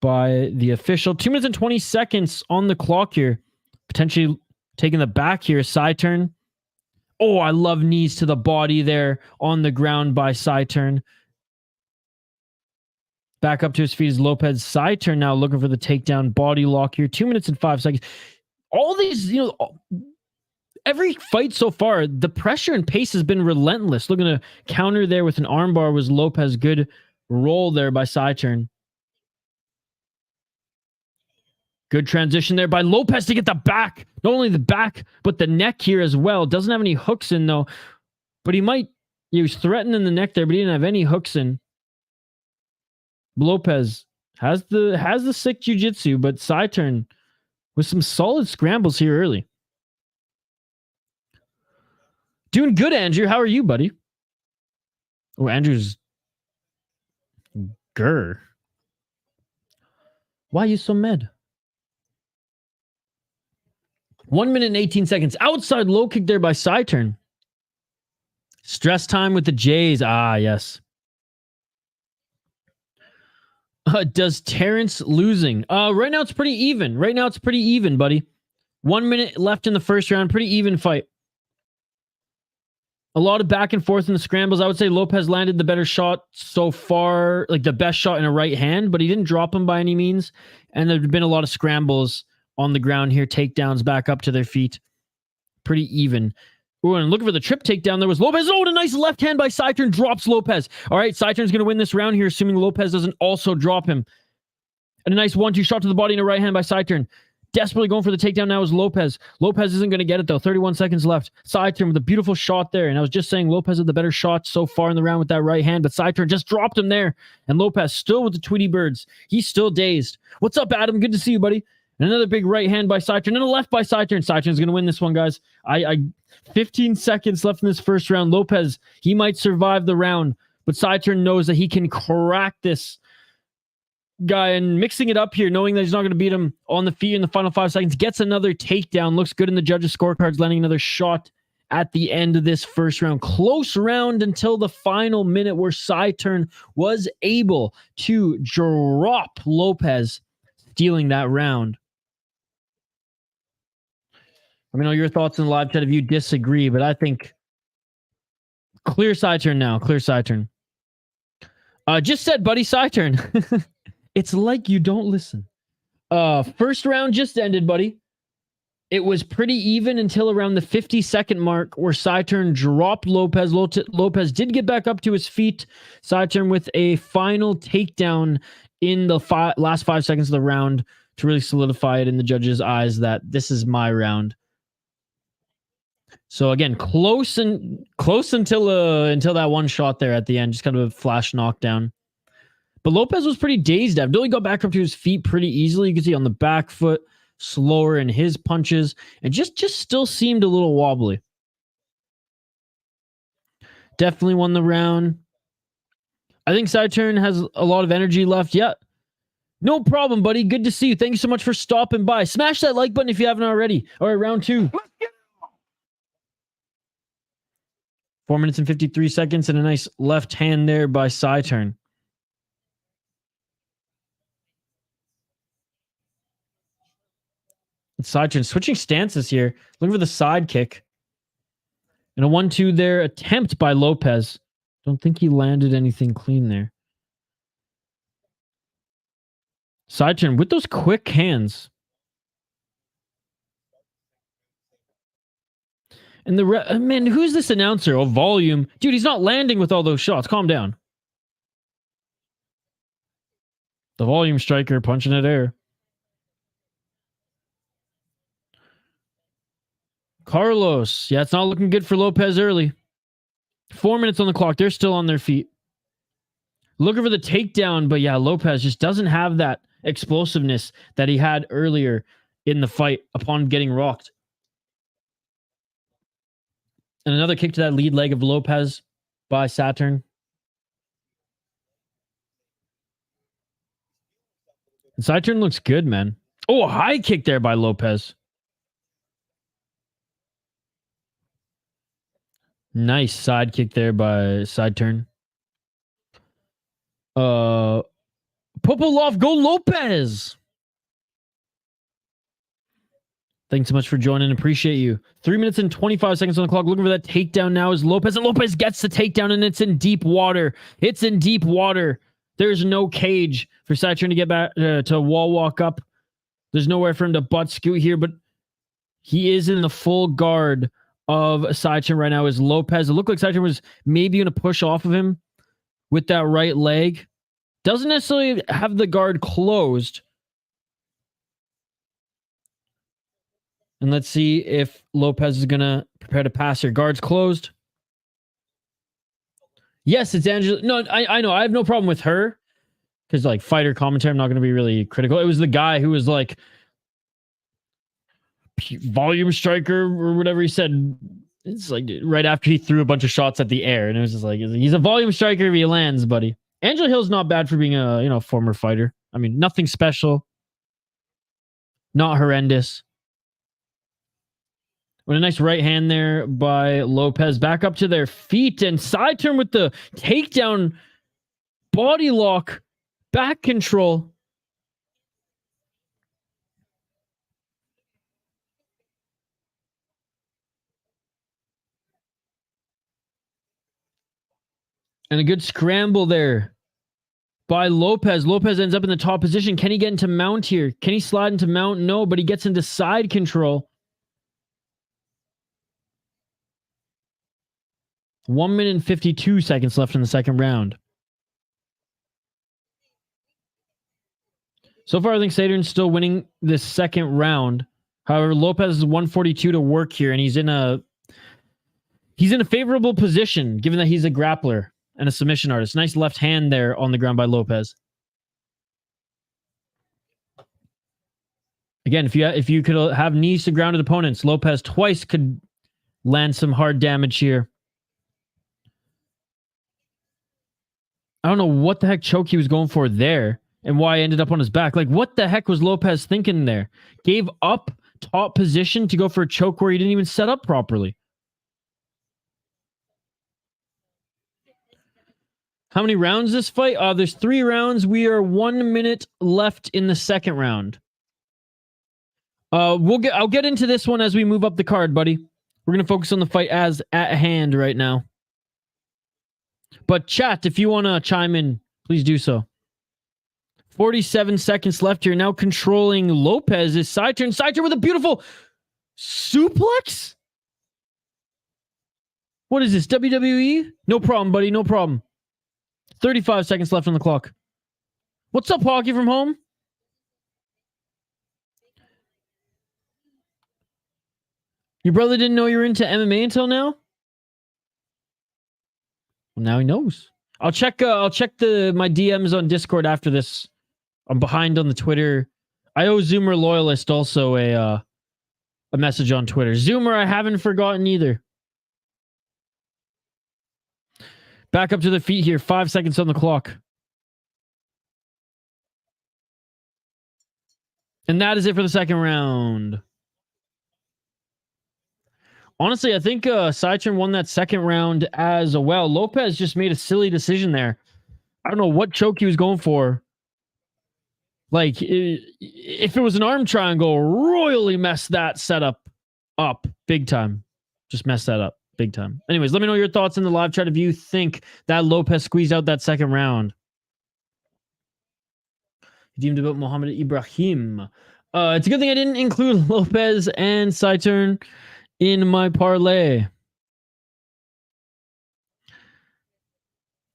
A: by the official. 2 minutes and 20 seconds on the clock here. Potentially taking the back here. Saeteurn. Oh, I love knees to the body there on the ground by Saeteurn. Back up to his feet is Lopez. Saeteurn now looking for the takedown body lock here. 2 minutes and 5 seconds. All these, every fight so far, the pressure and pace has been relentless. Looking to counter there with an armbar was Lopez. Good roll there by Saeteurn. Good transition there by Lopez to get the back. Not only the back, but the neck here as well. Doesn't have any hooks in though. But he was threatening the neck there, but he didn't have any hooks in. Lopez has the sick jiu-jitsu, but Saeteurn with some solid scrambles here early. Doing good, Andrew. How are you, buddy? Oh, Andrew's grr. Why are you so mad? 1 minute and 18 seconds. Outside low kick there by Saeteurn. Stress time with the Jays. Ah, yes. Does Terrance losing? Right now it's pretty even. Right now it's pretty even, buddy. 1 minute left in the first round. Pretty even fight. A lot of back and forth in the scrambles. I would say Lopez landed the better shot so far, like the best shot in a right hand, but he didn't drop him by any means. And there've been a lot of scrambles on the ground here. Takedowns back up to their feet. Pretty even. Ooh, and looking for the trip takedown. There was Lopez. Oh, and a nice left hand by Saeteurn. Drops Lopez. All right, Saeteurn's going to win this round here, assuming Lopez doesn't also drop him. And a nice 1-2 shot to the body and a right hand by Saeteurn. Desperately going for the takedown now is Lopez. Lopez isn't going to get it, though. 31 seconds left. Saeteurn with a beautiful shot there. And I was just saying Lopez had the better shot so far in the round with that right hand, but Saeteurn just dropped him there. And Lopez still with the Tweety Birds. He's still dazed. What's up, Adam? Good to see you, buddy. And another big right hand by Saeteurn. And a left by Saeteurn. Saeteurn's going to win this one, guys. 15 seconds left in this first round. Lopez, he might survive the round, but Saeteurn knows that he can crack this guy, and mixing it up here, knowing that he's not going to beat him on the feet in the final 5 seconds, gets another takedown. Looks good in the judges' scorecards, landing another shot at the end of this first round. Close round until the final minute where Saeteurn was able to drop Lopez, stealing that round. Let me know your thoughts in the live chat if you disagree, but I think clear Saeteurn now. Clear Saeteurn. Just said, buddy, Saeteurn. It's like you don't listen. First round just ended, buddy. It was pretty even until around the 50-second mark where Saeteurn dropped Lopez. Lopez did get back up to his feet. Saeteurn with a final takedown in the last 5 seconds of the round to really solidify it in the judges' eyes that this is my round. So again, close until that one shot there at the end, just kind of a flash knockdown. But Lopez was pretty dazed. Abdullah got back up to his feet pretty easily. You can see on the back foot, slower in his punches, and just still seemed a little wobbly. Definitely won the round. I think Saeteurn has a lot of energy left. Yeah. No problem, buddy. Good to see you. Thank you so much for stopping by. Smash that like button if you haven't already. All right, round two. 4 minutes and 53 seconds and a nice left hand there by Saeteurn. Saeteurn switching stances here. Looking for the side kick. And a 1-2 there attempt by Lopez. Don't think he landed anything clean there. Saeteurn with those quick hands. And man, who's this announcer? Oh, volume. Dude, he's not landing with all those shots. Calm down. The volume striker punching at air. Carlos. Yeah, it's not looking good for Lopez early. 4 minutes on the clock. They're still on their feet. Looking for the takedown, but yeah, Lopez just doesn't have that explosiveness that he had earlier in the fight upon getting rocked. And another kick to that lead leg of Lopez by Saeteurn. And Saeteurn looks good, man. Oh, a high kick there by Lopez. Nice side kick there by Saeteurn. Popolov, go Lopez! Thanks so much for joining. Appreciate you. 3 minutes and 25 seconds on the clock. Looking for that takedown now is Lopez. And Lopez gets the takedown, and it's in deep water. It's in deep water. There's no cage for Saeteurn to get back to wall walk up. There's nowhere for him to butt scoot here, but he is in the full guard of Saeteurn right now is Lopez. It looked like Saeteurn was maybe going to push off of him with that right leg. Doesn't necessarily have the guard closed. And let's see if Lopez is going to prepare to pass here. Guard's closed. Yes, it's Angela. No, I know. I have no problem with her. Because, like, fighter commentary, I'm not going to be really critical. It was the guy who was, like, volume striker or whatever he said. It's like right after he threw a bunch of shots at the air. And it was just like, he's a volume striker if he lands, buddy. Angela Hill's not bad for being a, former fighter. I mean, nothing special. Not horrendous. With a nice right hand there by Lopez. Back up to their feet. And Saeteurn with the takedown. Body lock. Back control. And a good scramble there by Lopez. Lopez ends up in the top position. Can he get into mount here? Can he slide into mount? No, but he gets into side control. 1 minute and 52 seconds left in the second round. So far, I think Saeteurn's still winning this second round. However, Lopez is 142 to work here, and he's in a favorable position, given that he's a grappler and a submission artist. Nice left hand there on the ground by Lopez. Again, if you could have knees to grounded opponents, Lopez twice could land some hard damage here. I don't know what the heck choke he was going for there and why he ended up on his back. Like, what the heck was Lopez thinking there? Gave up top position to go for a choke where he didn't even set up properly. How many rounds this fight? There's 3 rounds. We are 1 minute left in the second round. I'll get into this one as we move up the card, buddy. We're going to focus on the fight as at hand right now. But chat, if you want to chime in, please do so. 47 seconds left here. Now controlling Lopez is Saeteurn. Saeteurn with a beautiful suplex? What is this, WWE? No problem, buddy. No problem. 35 seconds left on the clock. What's up, Hockey from home? Your brother didn't know you were into MMA until now? Well, now he knows. I'll check my DMs on Discord after this. I'm behind on the Twitter. I owe Zoomer Loyalist also a message on Twitter. Zoomer, I haven't forgotten either. Back up to the feet here. 5 seconds on the clock. And that is it for the second round. Honestly, I think Saeteurn won that second round as well. Lopez just made a silly decision there. I don't know what choke he was going for. Like, if it was an arm triangle, royally messed that setup up big time. Just messed that up big time. Anyways, let me know your thoughts in the live chat if you think that Lopez squeezed out that second round. Deemed about Mohammed Ibrahim. It's a good thing I didn't include Lopez and Saeteurn in my parlay.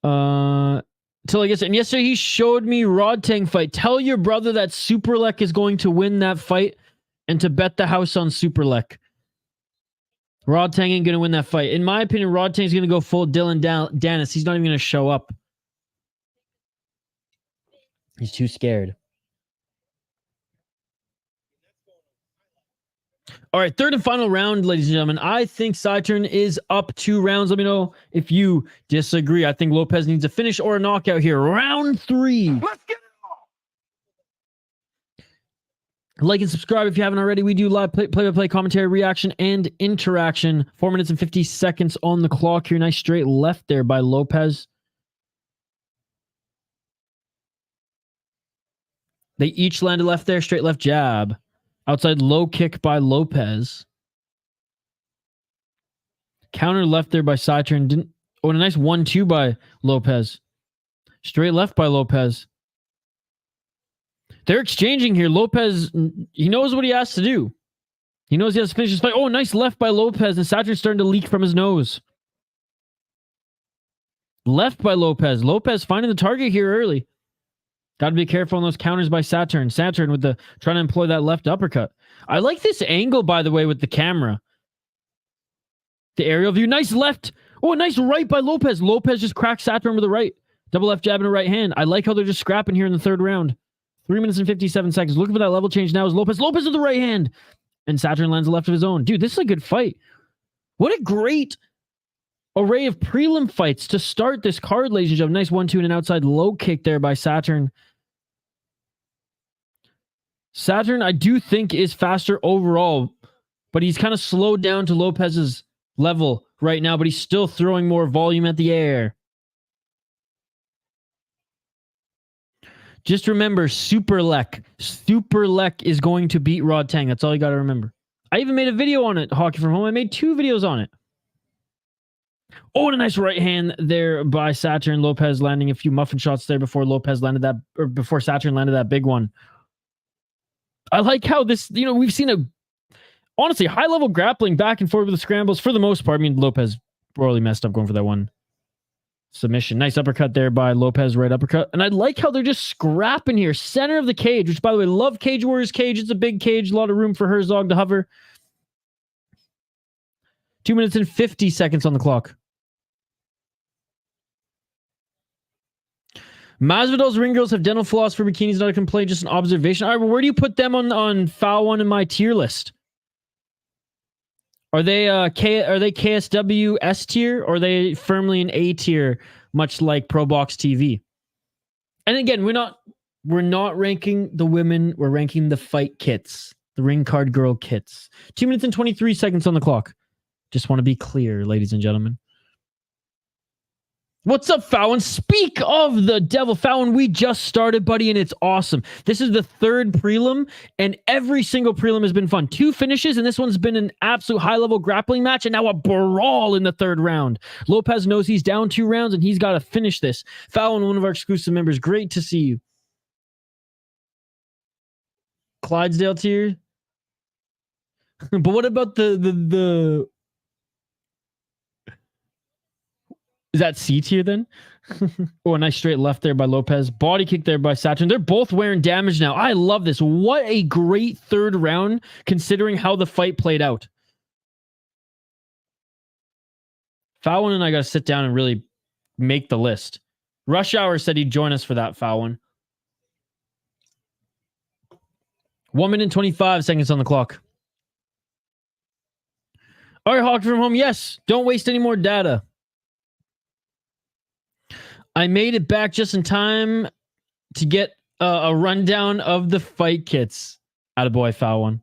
A: So like I said, and yesterday he showed me Rodtang fight. Tell your brother that Superlek is going to win that fight and to bet the house on Superlek. Rodtang ain't going to win that fight. In my opinion, Rodtang's going to go full Dylan Dennis. He's not even going to show up. He's too scared. All right, third and final round, ladies and gentlemen. I think Saeteurn is up 2 rounds. Let me know if you disagree. I think Lopez needs a finish or a knockout here. Round 3.
B: Let's get it on.
A: Like and subscribe if you haven't already. We do live play-by-play commentary, reaction, and interaction. 4 minutes and 50 seconds on the clock here. Nice straight left there by Lopez. They each landed left there. Straight left jab. Outside low kick by Lopez. Counter left there by Saeteurn. Oh, and a nice 1-2 by Lopez. Straight left by Lopez. They're exchanging here. Lopez, he knows what he has to do. He knows he has to finish his fight. Oh, nice left by Lopez. And Saeteurn's starting to leak from his nose. Left by Lopez. Lopez finding the target here early. Got to be careful on those counters by Saeteurn. Saeteurn with the trying to employ that left uppercut. I like this angle, by the way, with the camera. The aerial view. Nice left. Oh, nice right by Lopez. Lopez just cracked Saeteurn with a right. Double left jab and a right hand. I like how they're just scrapping here in the third round. 3 minutes and 57 seconds. Looking for that level change now is Lopez. Lopez with the right hand. And Saeteurn lands a left of his own. Dude, this is a good fight. What a great array of prelim fights to start this card, ladies and gentlemen. Nice 1-2 and an outside low kick there by Saeteurn. Saeteurn, I do think, is faster overall, but he's kind of slowed down to Lopez's level right now, but he's still throwing more volume at the air. Just remember, Superlek. Superlek is going to beat Rodtang. That's all you got to remember. I even made a video on it, Hockey From Home. I made 2 videos on it. Oh, and a nice right hand there by Saeteurn. Lopez landing a few muffin shots there before Lopez landed that, or before Saeteurn landed that big one. I like how this, we've seen honestly, high-level grappling back and forth with the scrambles for the most part. I mean, Lopez royally messed up going for that one submission. Nice uppercut there by Lopez, right uppercut. And I like how they're just scrapping here. Center of the cage, which, by the way, love Cage Warriors cage. It's a big cage, a lot of room for Herzog to hover. 2 minutes and 50 seconds on the clock. Masvidal's ring girls have dental floss for bikinis, not a complaint, just an observation. All right, well, where do you put them on foul one in my tier list? Are they KSW S tier, or are they firmly in A tier, much like Pro Box TV? And again, we're not ranking the women, we're ranking the fight kits, the ring card girl kits. 2 minutes and 23 seconds on the clock. Just want to be clear, ladies and gentlemen. What's up, Fallon? Speak of the devil, Fallon, we just started, buddy, and it's awesome. This is the 3rd prelim, and every single prelim has been fun. 2 finishes, and this one's been an absolute high-level grappling match, and now a brawl in the 3rd round. Lopez knows he's down 2 rounds, and he's got to finish this. Fallon, one of our exclusive members, great to see you. Clydesdale tier? But what about the is that C tier then? Oh, a nice straight left there by Lopez. Body kick there by Saeteurn. They're both wearing damage now. I love this. What a great 3rd round considering how the fight played out. Fallon and I got to sit down and really make the list. Rush Hour said he'd join us for that, Fallon. 1 minute and 25 seconds on the clock. All right, Hockey From Home. Yes, don't waste any more data. I made it back just in time to get a rundown of the fight kits. Attaboy, foul one.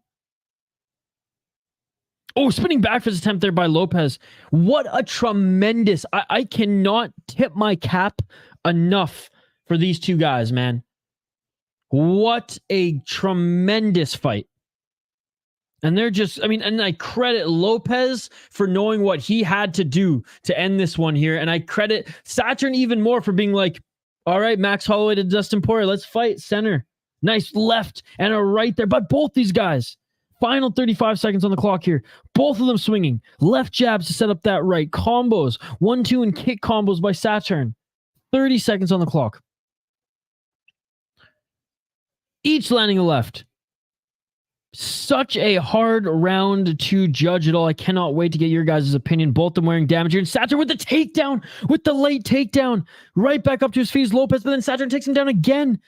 A: Oh, spinning back for his attempt there by Lopez. What a tremendous... I cannot tip my cap enough for these 2 guys, man. What a tremendous fight. And they're just, and I credit Lopez for knowing what he had to do to end this one here. And I credit Saeteurn even more for being like, all right, Max Holloway to Dustin Poirier, let's fight center. Nice left and a right there. But both these guys, final 35 seconds on the clock here. Both of them swinging. Left jabs to set up that right. Combos. 1-2 and kick combos by Saeteurn. 30 seconds on the clock. Each landing a left. Such a hard round to judge it all. I cannot wait to get your guys' opinion. Both of them wearing damage here. And Saeteurn with the takedown. With the late takedown. Right back up to his feet. Lopez, but then Saeteurn takes him down again.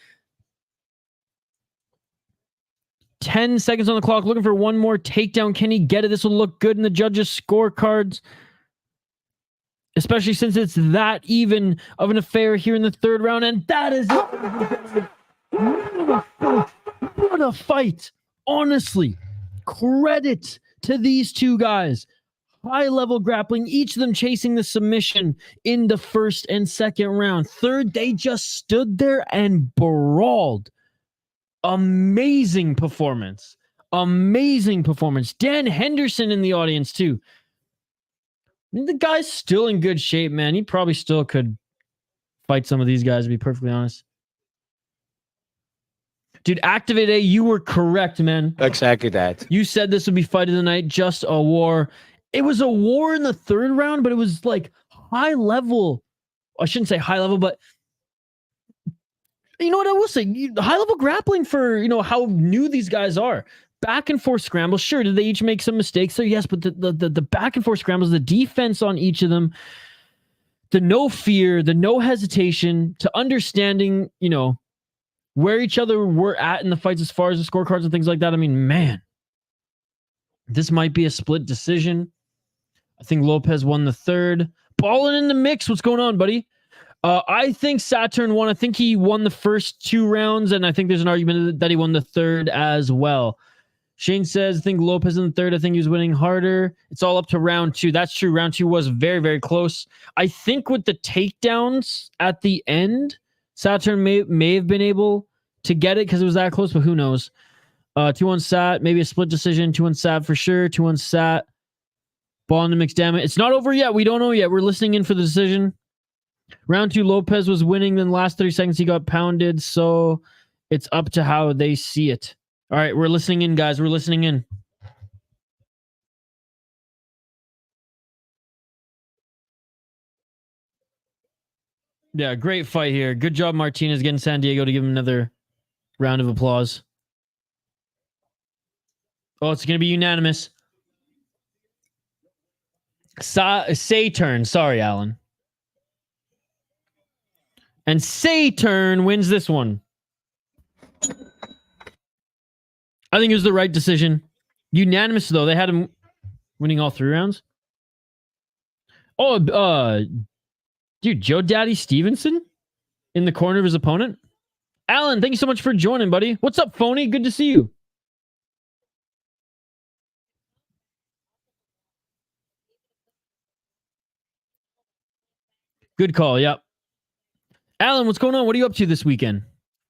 A: 10 seconds on the clock. Looking for one more takedown. Can he get it? This will look good in the judges' scorecards. Especially since it's that even of an affair here in the third round. And that is it. What a fight. Honestly, credit to these two guys. High-level grappling, each of them chasing the submission in the first and second round. Third, they just stood there and brawled. Amazing performance. Amazing performance. Dan Henderson in the audience, too. The guy's still in good shape, man. He probably still could fight some of these guys, to be perfectly honest. Dude, Activate A, you were correct, man.
C: Exactly that.
A: You said this would be fight of the night, just a war. It was a war in the third round, but it was like high level. I shouldn't say high level, but you know what I will say? High level grappling for, you know, how new these guys are. Back and forth scrambles. Sure, did they each make some mistakes? So yes, but the back and forth scrambles, the defense on each of them, the no fear, the no hesitation, to understanding, you know, where each other were at in the fights as far as the scorecards and things like that. I mean, man, this might be a split decision. I think Lopez won the third. Balling in the mix. What's going on, buddy? I think Saeteurn won. I think he won the first two rounds, and I think there's an argument that he won the third as well. Shane says, I think Lopez in the third. I think he was winning harder. It's all up to round two. That's true. Round two was very, very close. I think with the takedowns at the end, Saeteurn may have been able to get it because it was that close, but who knows? 2-1 Sat, maybe a split decision. 2-1 Sat for sure. 2-1 Sat. Ball in the mix, damn it. It's not over yet. We don't know yet. We're listening in for the decision. Round two, Lopez was winning. Then last 30 seconds, he got pounded. So it's up to how they see it. All right, we're listening in, guys. We're listening in. Yeah, great fight here. Good job, Martinez, getting San Diego to give him another round of applause. Oh, it's going to be unanimous. Saeteurn. Sorry, Alan. And Saeteurn wins this one. I think it was the right decision. Unanimous, though. They had him winning all three rounds. Oh, dude, Joe Daddy Stevenson in the corner of his opponent. Alan, thank you so much for joining, buddy. What's up, Phony? Good to see you. Good call, yep. Alan, what's going on? What are you up to this weekend?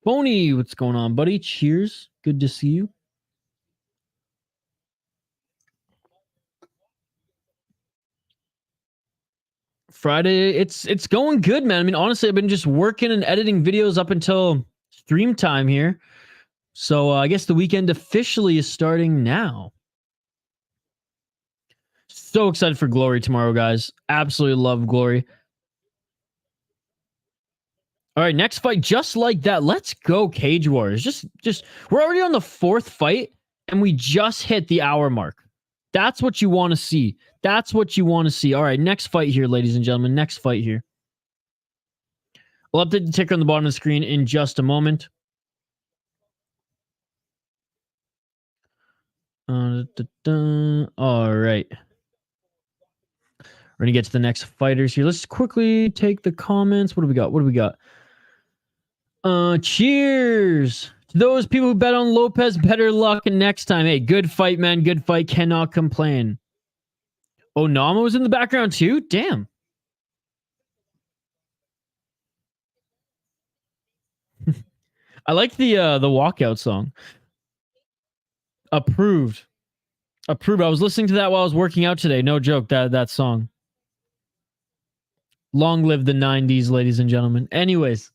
A: Phony, what's going on, buddy? Cheers. Good to see you. Friday, it's going good, man. I mean, honestly, I've been just working and editing videos up until stream time here. So I guess the weekend officially is starting now. So excited for Glory tomorrow, guys. Absolutely love Glory. All right, next fight, just like that. Let's go, Cage Warriors. Just we're already on the fourth fight, and we just hit the hour mark. That's what you want to see. That's what you want to see. All right, next fight here, ladies and gentlemen. Next fight here. We'll update the ticker on the bottom of the screen in just a moment. All right. We're going to get to the next fighters here. Let's quickly take the comments. What do we got? What do we got? Cheers to those people who bet on Lopez. Better luck next time. Hey, good fight, man. Good fight. Cannot complain. Oh, Nama was in the background too? Damn. I like the walkout song. Approved. Approved. I was listening to that while I was working out today. No joke, that song. Long live the 90s, ladies and gentlemen. Anyways.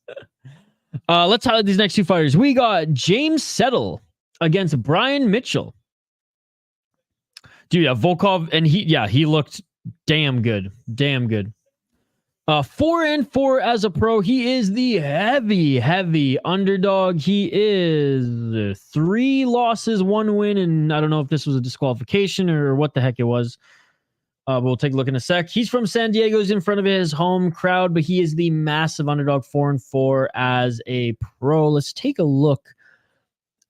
A: Let's highlight these next two fighters. We got James Settle against Brian Mitchell. Dude, Volkov, and he looked damn good. Damn good. 4-4 as a pro. He is the heavy underdog. He is 3 losses, 1 win, and I don't know if this was a disqualification or what the heck it was. But we'll take a look in a sec. He's from San Diego. He's in front of his home crowd, but he is the massive underdog 4-4 as a pro. Let's take a look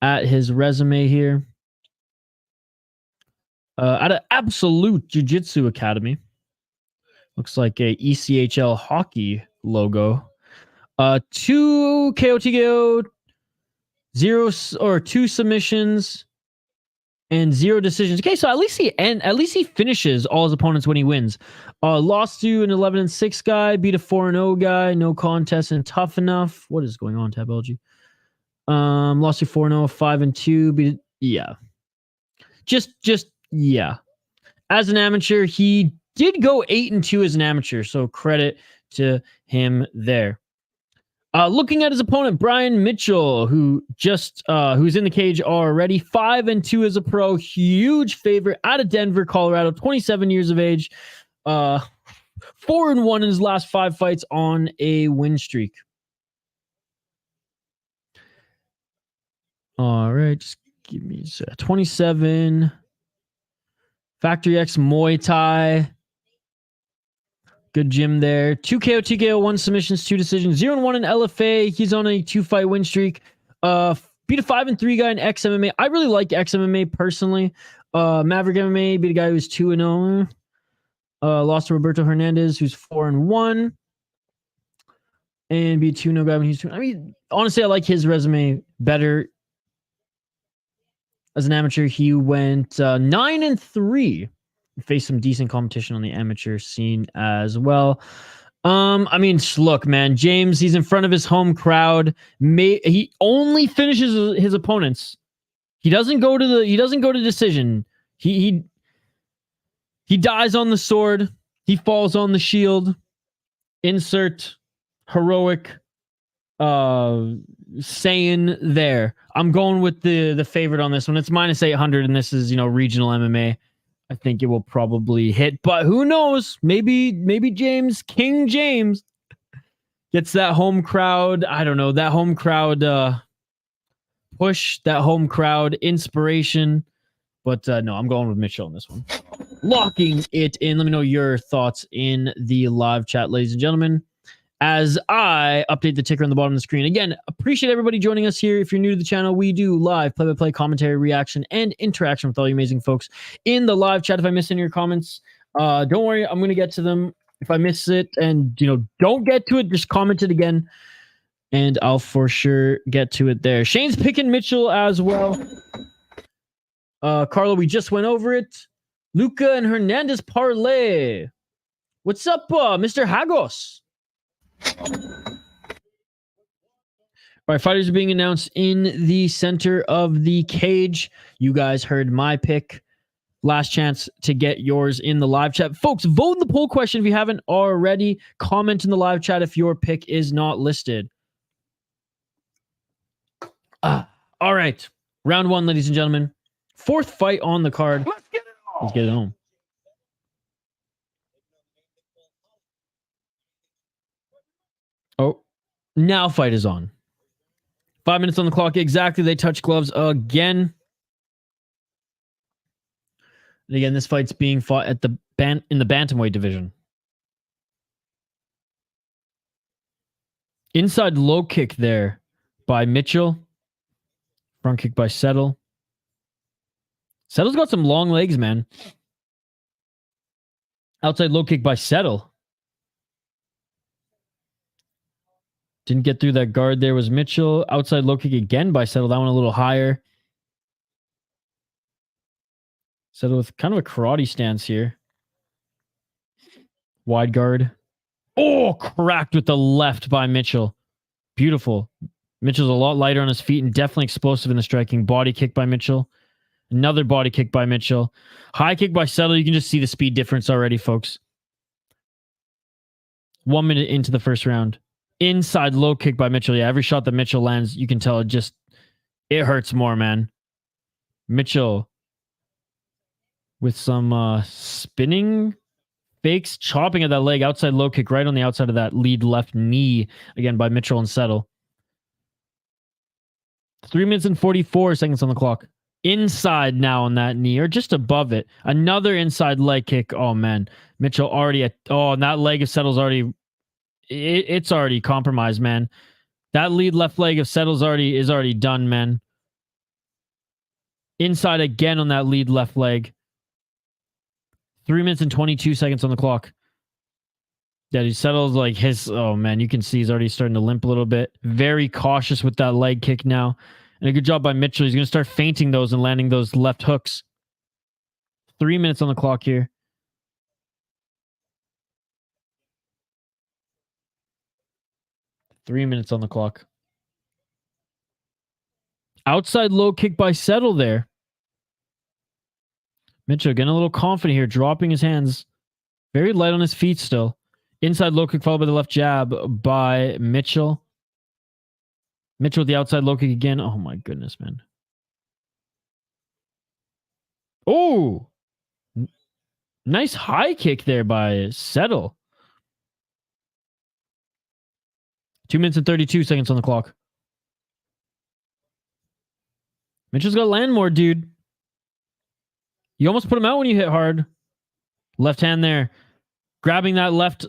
A: at his resume here. At an Absolute Jiu-Jitsu Academy. Looks like a ECHL hockey logo. 2 KO, 2 submissions, and 0 decisions. Okay, so at least he finishes all his opponents when he wins. Lost to an 11-6 guy, beat a 4-0 guy, no contest, and tough enough. What is going on, Tabology? Lost to 4-0, 5-2, beat yeah. Just yeah. As an amateur, he did go 8-2 as an amateur, so credit to him there. Looking at his opponent, Brian Mitchell, who's in the cage already, 5-2 as a pro, huge favorite out of Denver, Colorado, 27 years of age, 4-1 in his last 5 fights on a win streak. All right, just give me 27. Factory X Muay Thai. Good gym there. 2 KO, TKO, 1 submissions, 2 decisions, 0-1 in LFA. He's on a 2-fight win streak. Beat a 5-3 guy in XMMA. I really like XMMA personally. Maverick MMA beat a guy who's 2-0. Lost to Roberto Hernandez, who's 4-1. And beat 2-0 guy when he's 2. I mean, honestly, I like his resume better. As an amateur, he went 9-3. Faced some decent competition on the amateur scene as well. I mean, look, man, James, he's in front of his home crowd. He only finishes his opponents. He doesn't go to decision. He dies on the sword. He falls on the shield. Insert heroic saying there. I'm going with the favorite on this one. It's -800, and this is, regional MMA. I think it will probably hit, but who knows? Maybe King James gets that home crowd. I don't know, that home crowd push, that home crowd inspiration. But no, I'm going with Mitchell on this one. Locking it in. Let me know your thoughts in the live chat, ladies and gentlemen, as I update the ticker on the bottom of the screen. Again, appreciate everybody joining us here. If you're new to the channel, we do live play-by-play commentary, reaction, and interaction with all you amazing folks in the live chat. If I miss any of your comments, don't worry, I'm going to get to them. If I miss it and, don't get to it, just comment it again, and I'll for sure get to it there. Shane's picking Mitchell as well. Carlo, we just went over it. Luca and Hernandez parlay. What's up, Mr. Hagos? All right, fighters are being announced in the center of the cage. You guys heard my pick. Last chance to get yours in the live chat. Folks, vote in the poll question if you haven't already. Comment in the live chat if your pick is not listed. All right, round 1, ladies and gentlemen. 4th fight on the card. Let's get it home. Oh, now fight is on. 5 minutes on the clock exactly. They touch gloves again. And again, this fight's being fought at in the Bantamweight division. Inside low kick there by Mitchell. Front kick by Settle. Settle's got some long legs, man. Outside low kick by Settle. Didn't get through that guard there was Mitchell. Outside low kick again by Settle. That one a little higher. Settle with kind of a karate stance here. Wide guard. Oh, cracked with the left by Mitchell. Beautiful. Mitchell's a lot lighter on his feet and definitely explosive in the striking. Body kick by Mitchell. Another body kick by Mitchell. High kick by Settle. You can just see the speed difference already, folks. 1 minute into the first round. Inside low kick by Mitchell. Yeah, every shot that Mitchell lands, you can tell it hurts more, man. Mitchell with some spinning fakes, chopping at that leg, outside low kick right on the outside of that lead left knee, again by Mitchell and Settle. 3 minutes and 44 seconds on the clock. Inside now on that knee, or just above it. Another inside leg kick. Oh, man. Mitchell already and that leg of Settle's already... It's already compromised, man. That lead left leg of Settle's is already done, man. Inside again on that lead left leg. 3 minutes and 22 seconds on the clock. Yeah, he Settles like his... Oh, man, you can see he's already starting to limp a little bit. Very cautious with that leg kick now. And a good job by Mitchell. He's going to start feinting those and landing those left hooks. 3 minutes on the clock here. Three minutes on the clock. Outside low kick by Settle there. Mitchell getting a little confident here, dropping his hands. Very light on his feet still. Inside low kick followed by the left jab by Mitchell. Mitchell with the outside low kick again. Oh my goodness, man. Oh! Nice high kick there by Settle. 2 minutes and 32 seconds on the clock. Mitchell's got to land more, dude. You almost put him out when you hit hard. Left hand there. Grabbing that left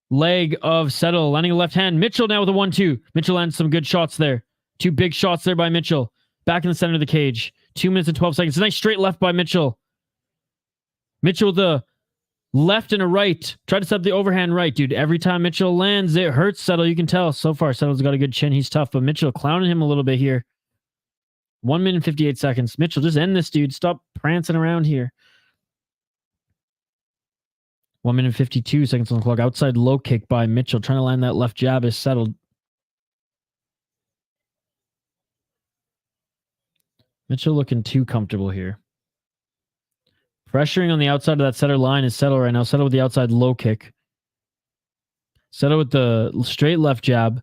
A: leg of Settle. Landing a left hand. Mitchell now with a 1-2. Mitchell lands some good shots there. Two big shots there by Mitchell. Back in the center of the cage. 2 minutes and 12 seconds. A nice straight left by Mitchell. Mitchell with the left and a right. Try to set up the overhand right, dude. Every time Mitchell lands, it hurts Settle. You can tell. So far, Settle's got a good chin. He's tough, but Mitchell clowning him a little bit here. 1 minute and 58 seconds. Mitchell, just end this, dude. Stop prancing around here. 1 minute and 52 seconds on the clock. Outside low kick by Mitchell. Trying to land that left jab is Settled. Mitchell looking too comfortable here. Pressuring on the outside of that center line is Settle right now. Settle with the outside low kick. Settle with the straight left jab.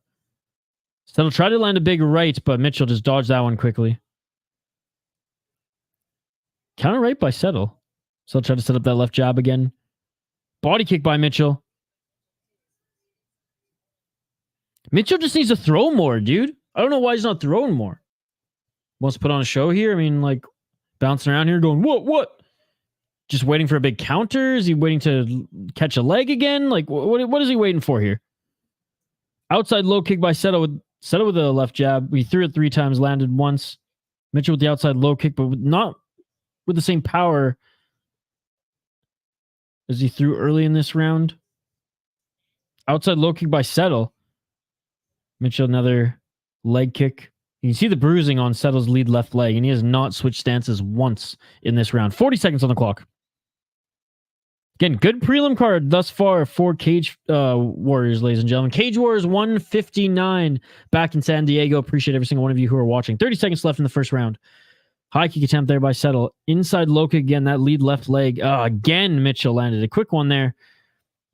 A: Settle tried to land a big right, but Mitchell just dodged that one quickly. Counter right by Settle. Settle tried to set up that left jab again. Body kick by Mitchell. Mitchell just needs to throw more, dude. I don't know why he's not throwing more. Wants to put on a show here? I mean, like, bouncing around here going, what? Just waiting for a big counter? Is he waiting to catch a leg again? Like, what is he waiting for here? Outside low kick by Settle with the left jab. He threw it 3 times, landed once. Mitchell with the outside low kick, but not with the same power as he threw early in this round. Outside low kick by Settle. Mitchell, another leg kick. You can see the bruising on Settle's lead left leg, and he has not switched stances once in this round. 40 seconds on the clock. Again, good prelim card thus far for Cage Warriors, ladies and gentlemen. Cage Warriors 159 back in San Diego. Appreciate every single one of you who are watching. 30 seconds left in the first round. High kick attempt there by Settle. Inside low kick again, that lead left leg. Again, Mitchell landed a quick one there.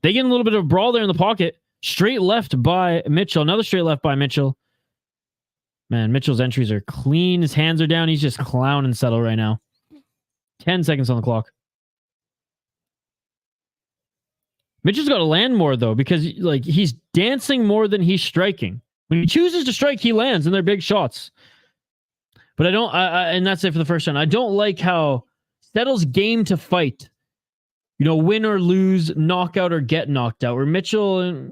A: They get a little bit of a brawl there in the pocket. Straight left by Mitchell. Another straight left by Mitchell. Man, Mitchell's entries are clean. His hands are down. He's just clowning Settle right now. 10 seconds on the clock. Mitchell's got to land more, though, because like he's dancing more than he's striking. When he chooses to strike, he lands, and they're big shots. But and that's it for the first round. I don't like how Settle's game to fight, win or lose, knock out or get knocked out. Where Mitchell,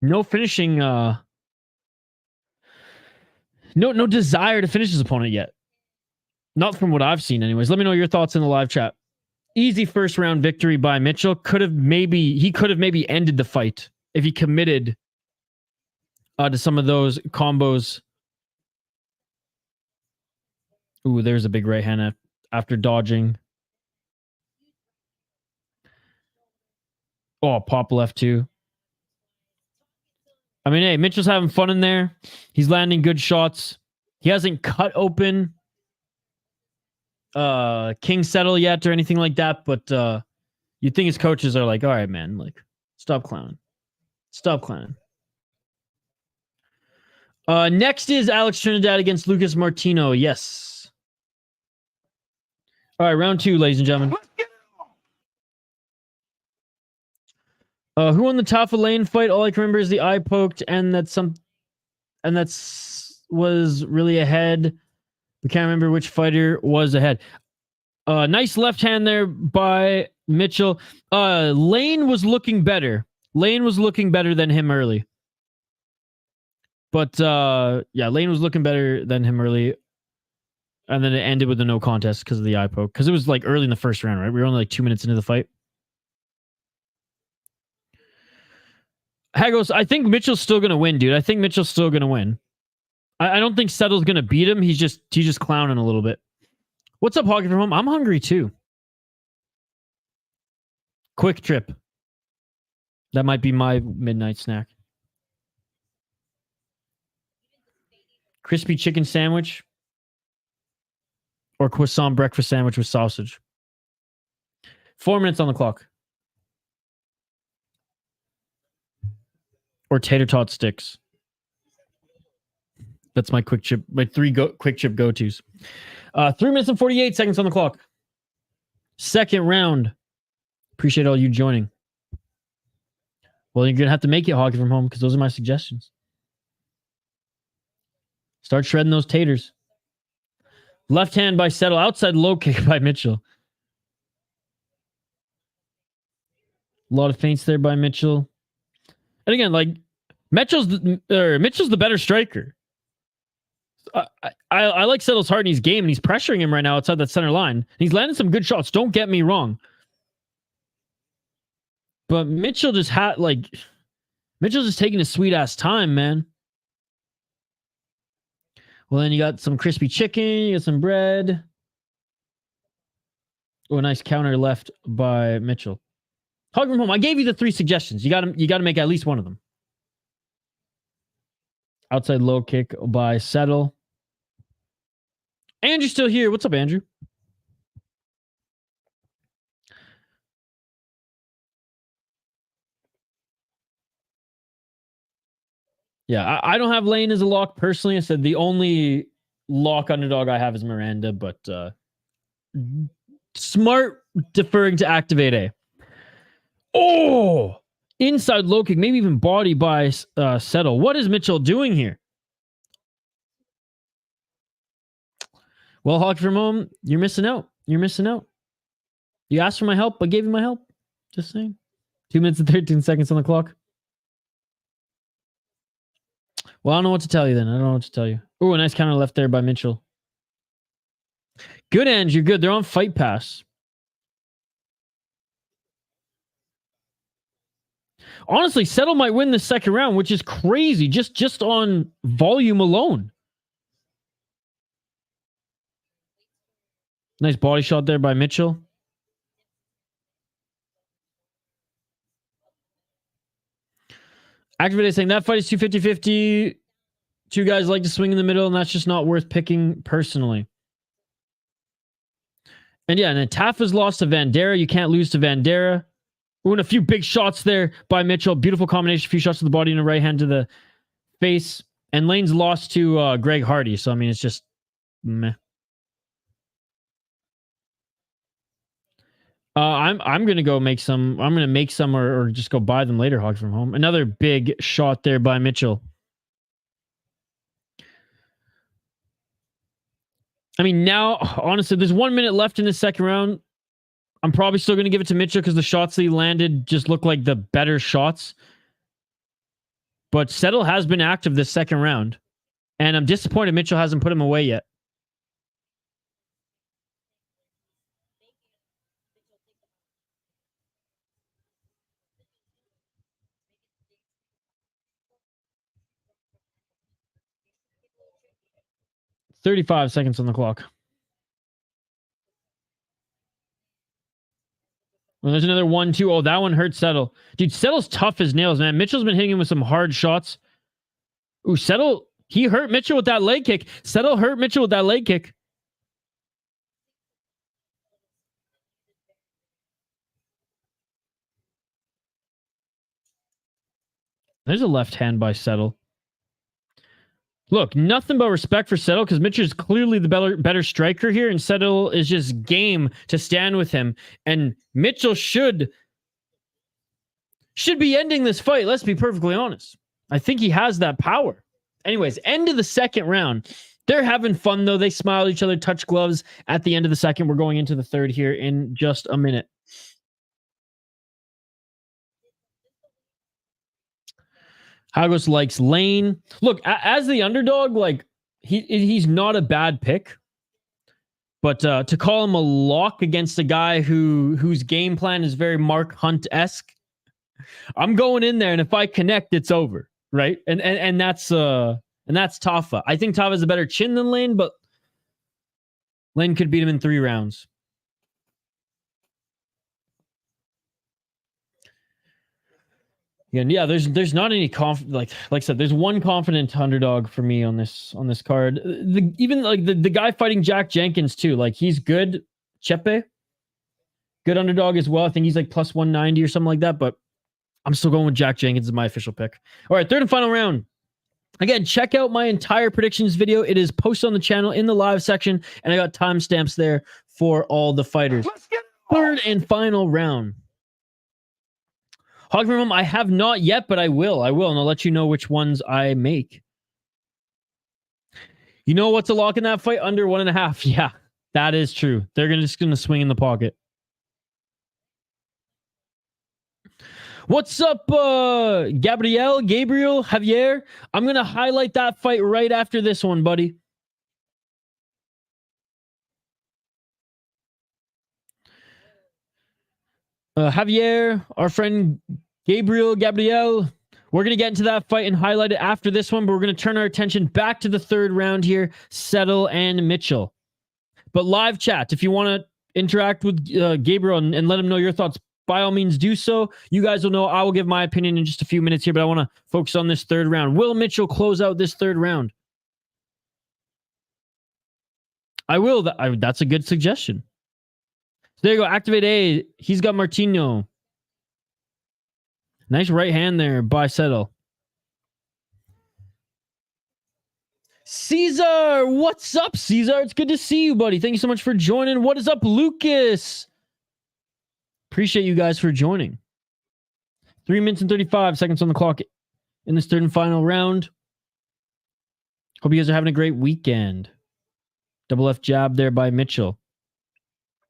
A: no finishing, no desire to finish his opponent yet. Not from what I've seen, anyways. Let me know your thoughts in the live chat. Easy first round victory by Mitchell. He could have maybe ended the fight if he committed to some of those combos. Ooh, there's a big right hand after dodging. Oh, pop left too. I mean, hey, Mitchell's having fun in there. He's landing good shots. He hasn't cut open King Settle yet or anything like that, but you'd think his coaches are like, all right, man, like Stop clowning. Stop clowning. Next is Alex Trinidad against Lucas Martino. Yes. All right, round 2, ladies and gentlemen. Who won the Tafa Lane fight? All I can remember is the eye poked, and was really ahead. We can't remember which fighter was ahead. Nice left hand there by Mitchell. Lane was looking better. Lane was looking better than him early. But yeah, Lane was looking better than him early. And then it ended with a no contest because of the eye poke. Because it was like early in the first round, right? We were only like 2 minutes into the fight. Hagos, I think Mitchell's still going to win, dude. I think Mitchell's still going to win. I don't think Settle's going to beat him. He's just clowning a little bit. What's up, Hockey from Home? I'm hungry too. Quick Trip. That might be my midnight snack. Crispy chicken sandwich. Or croissant breakfast sandwich with sausage. 4 minutes on the clock. Or tater tot sticks. That's my quick chip, my quick chip go-tos. 3 minutes and 48 seconds on the clock. Second round. Appreciate all you joining. Well, you're going to have to make it, Hockey from Home, because those are my suggestions. Start shredding those taters. Left hand by Settle. Outside low kick by Mitchell. A lot of feints there by Mitchell. And again, like, Mitchell's the better striker. I like Settle's heart in his game, and he's pressuring him right now outside that center line. He's landing some good shots. Don't get me wrong. But Mitchell just Mitchell's just taking his sweet ass time, man. Well, then you got some crispy chicken, you got some bread. Oh, a nice counter left by Mitchell. Hug from Home. I gave you the 3 suggestions. You got to make at least one of them. Outside low kick by Settle. Andrew's still here. What's up, Andrew? Yeah, I don't have Lane as a lock personally. I said the only lock underdog I have is Miranda, but smart deferring to activate A. Oh! Inside low kick, maybe even body by Settle. What is Mitchell doing here? Well, Hockey from Home, you're missing out. You're missing out. You asked for my help, I gave you my help. Just saying. 2 minutes and 13 seconds on the clock. Well, I don't know what to tell you then. I don't know what to tell you. Oh, a nice counter left there by Mitchell. Good, Andrew. Good. They're on Fight Pass. Honestly, Settle might win the second round, which is crazy. Just on volume alone. Nice body shot there by Mitchell. Activate saying that fight is 250-50. 2 guys like to swing in the middle, and that's just not worth picking personally. And yeah, and then Tafa's lost to Vandera. You can't lose to Vandera. Ooh, and a few big shots there by Mitchell. Beautiful combination. A few shots to the body and a right hand to the face. And Lane's lost to Greg Hardy. So, I mean, it's just meh. I'm gonna go make some. I'm gonna make some or just go buy them later. Hockey from Home. Another big shot there by Mitchell. I mean, now honestly, there's 1 minute left in the second round. I'm probably still gonna give it to Mitchell because the shots that he landed just look like the better shots. But Settle has been active this second round, and I'm disappointed Mitchell hasn't put him away yet. $35 seconds on the clock. Well, there's another 1-2. Oh, that one hurt Settle. Dude, Settle's tough as nails, man. Mitchell's been hitting him with some hard shots. Ooh, Settle, he hurt Mitchell with that leg kick. Settle hurt Mitchell with that leg kick. There's a left hand by Settle. Look, nothing but respect for Settle because Mitch is clearly the better striker here, and Settle is just game to stand with him. And Mitchell should be ending this fight. Let's be perfectly honest. I think he has that power. Anyways, end of the second round. They're having fun, though. They smile at each other, touch gloves at the end of the second. We're going into the third here in just a minute. Hagos likes Lane. Look, as the underdog, like he's not a bad pick. But to call him a lock against a guy whose game plan is very Mark Hunt-esque, I'm going in there, and if I connect, it's over, right? And that's Tafa. I think Tafa has a better chin than Lane, but Lane could beat him in 3 rounds. Yeah, there's not any like I said, there's one confident underdog for me on this card. Even the guy fighting Jack Jenkins too, like he's good. Chepe, good underdog as well. I think he's like plus 190 or something like that. But I'm still going with Jack Jenkins as my official pick. All right, third and final round. Again, check out my entire predictions video. It is posted on the channel in the live section, and I got timestamps there for all the fighters. Third and final round. Hog from home, I have not yet, but I will, and I'll let you know which ones I make. You know what's a lock in that fight? Under 1.5. Yeah, that is true. They're just gonna swing in the pocket. What's up, Gabriel, Javier? I'm gonna highlight that fight right after this one, buddy. Javier, our friend Gabriel, we're going to get into that fight and highlight it after this one, but we're going to turn our attention back to the third round here, Settle and Mitchell. But live chat, if you want to interact with Gabriel and let him know your thoughts, by all means do so. You guys will know I will give my opinion in just a few minutes here, but I want to focus on this third round. Will Mitchell close out this third round? I will. That's a good suggestion. There you go. Activate A. He's got Martino. Nice right hand there by Settle. Caesar. What's up, Caesar? It's good to see you, buddy. Thank you so much for joining. What is up, Lucas? Appreciate you guys for joining. 3 minutes and 35 seconds on the clock in this third and final round. Hope you guys are having a great weekend. Double F jab there by Mitchell.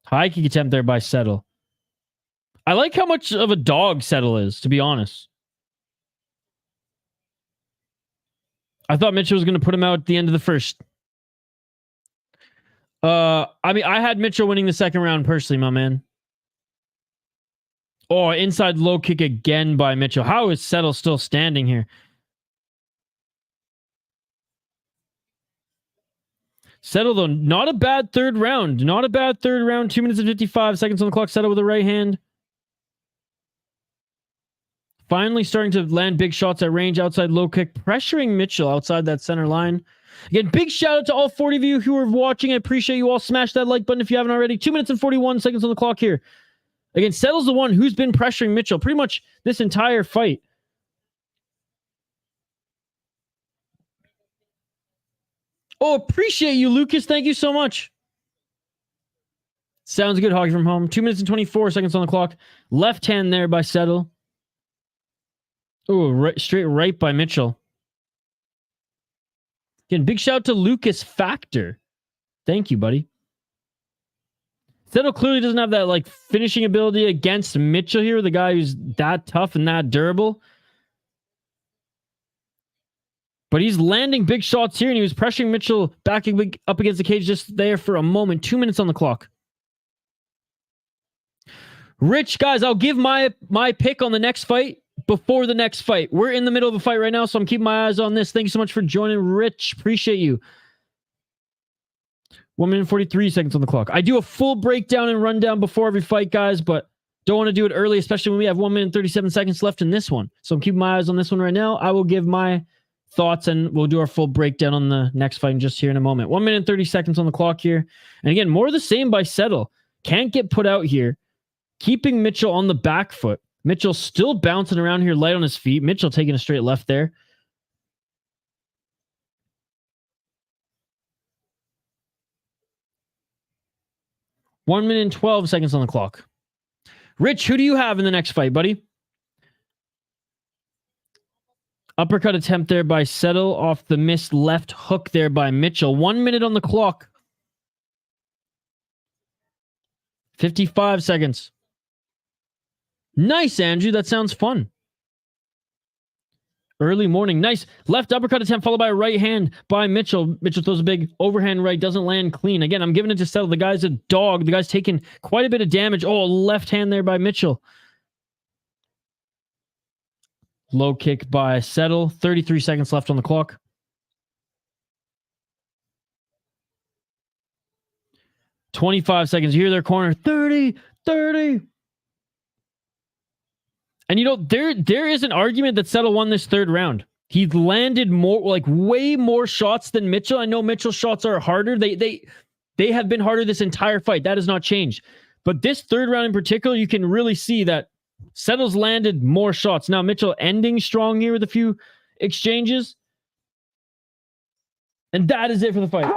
A: High kick attempt there by Settle. I like how much of a dog Settle is, to be honest. I thought Mitchell was going to put him out at the end of the first. I mean, I had Mitchell winning the second round personally, my man. Oh, inside low kick again by Mitchell. How is Settle still standing here? Settle, though, not a bad third round. Not a bad third round. 2 minutes and 55 seconds on the clock. Settle with the right hand. Finally starting to land big shots at range. Outside low kick. Pressuring Mitchell outside that center line. Again, big shout out to all 40 of you who are watching. I appreciate you all. Smash that like button if you haven't already. 2 minutes and 41 seconds on the clock here. Again, Settle's the one who's been pressuring Mitchell pretty much this entire fight. Oh, appreciate you, Lucas. Thank you so much. Sounds good, Hoggy from home. 2 minutes and 24 seconds on the clock. Left hand there by Settle. Oh, right, straight right by Mitchell. Again, big shout out to Lucas Factor. Thank you, buddy. Settle clearly doesn't have that like finishing ability against Mitchell here, the guy who's that tough and that durable. But he's landing big shots here, and he was pressuring Mitchell back up against the cage just there for a moment. 2 minutes on the clock. Rich, guys, I'll give my pick on the next fight before the next fight. We're in the middle of a fight right now, so I'm keeping my eyes on this. Thank you so much for joining, Rich. Appreciate you. 1 minute and 43 seconds on the clock. I do a full breakdown and rundown before every fight, guys, but don't want to do it early, especially when we have 1 minute and 37 seconds left in this one. So I'm keeping my eyes on this one right now. I will give my thoughts, and we'll do our full breakdown on the next fight just here in a moment. 1 minute and 30 seconds on the clock here. And again, more of the same by Settle. Can't get put out here. Keeping Mitchell on the back foot. Mitchell still bouncing around here light on his feet. Mitchell taking a straight left there. One minute and 12 seconds on the clock. Rich, who do you have in the next fight, buddy? Uppercut attempt there by Settle off the missed left hook there by Mitchell. 1 minute on the clock. 55 seconds. Nice, Andrew. That sounds fun. Early morning. Nice. Left uppercut attempt followed by a right hand by Mitchell. Mitchell throws a big overhand right. Doesn't land clean. Again, I'm giving it to Settle. The guy's a dog. The guy's taking quite a bit of damage. Oh, left hand there by Mitchell. Low kick by Settle. 33 seconds left on the clock. $25 seconds. You hear their corner. 30. And you know, there is an argument that Settle won this third round. He landed more, like way more shots than Mitchell. I know Mitchell's shots are harder. They have been harder this entire fight. That has not changed. But this third round in particular, you can really see that Settle's landed more shots. Now, Mitchell ending strong here with a few exchanges. And that is it for the fight.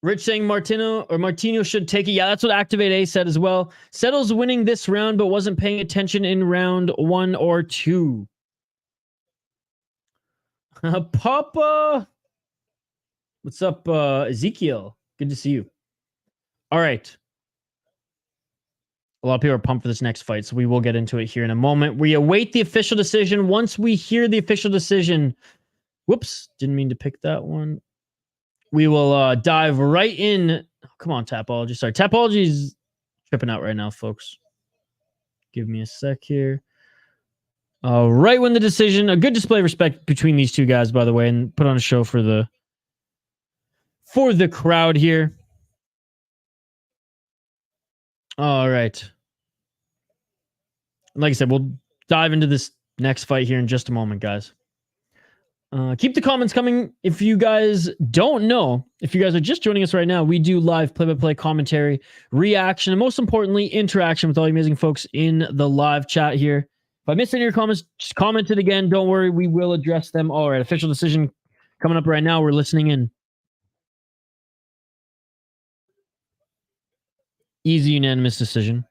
A: Rich saying Martino should take it. Yeah, that's what Activate A said as well. Settle's winning this round, but wasn't paying attention in round 1 or 2. Papa. What's up, Ezekiel? Good to see you. All right. A lot of people are pumped for this next fight, so we will get into it here in a moment. We await the official decision. Once we hear the official decision... Whoops. Didn't mean to pick that one. We will dive right in. Oh, come on, Tapology. Sorry, Tapology's tripping out right now, folks. Give me a sec here. Right when the decision, a good display of respect between these two guys, by the way, and put on a show for the crowd here. All right. Like I said, we'll dive into this next fight here in just a moment, guys. Keep the comments coming. If you guys don't know, if you guys are just joining us right now, we do live play-by-play commentary, reaction, and most importantly, interaction with all you amazing folks in the live chat here. If I missed any of your comments, just comment it again. Don't worry, we will address them. All right, official decision coming up right now. We're listening in. Easy unanimous decision.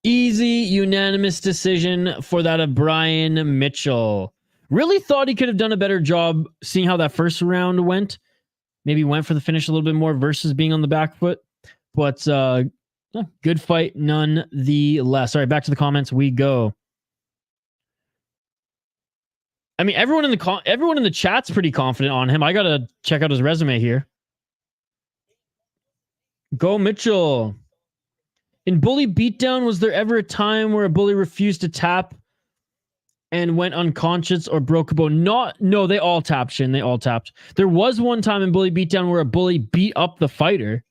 A: Easy unanimous decision for that of Brian Mitchell. Really thought he could have done a better job seeing how that first round went. Maybe went for the finish a little bit more versus being on the back foot. But good fight nonetheless. All right, back to the comments we go. I mean, everyone in the chat's pretty confident on him. I got to check out his resume here. Go Mitchell. In bully beatdown, was there ever a time where a bully refused to tap and went unconscious or broke a bone? No, they all tapped, Shin. They all tapped. There was one time in bully beatdown where a bully beat up the fighter,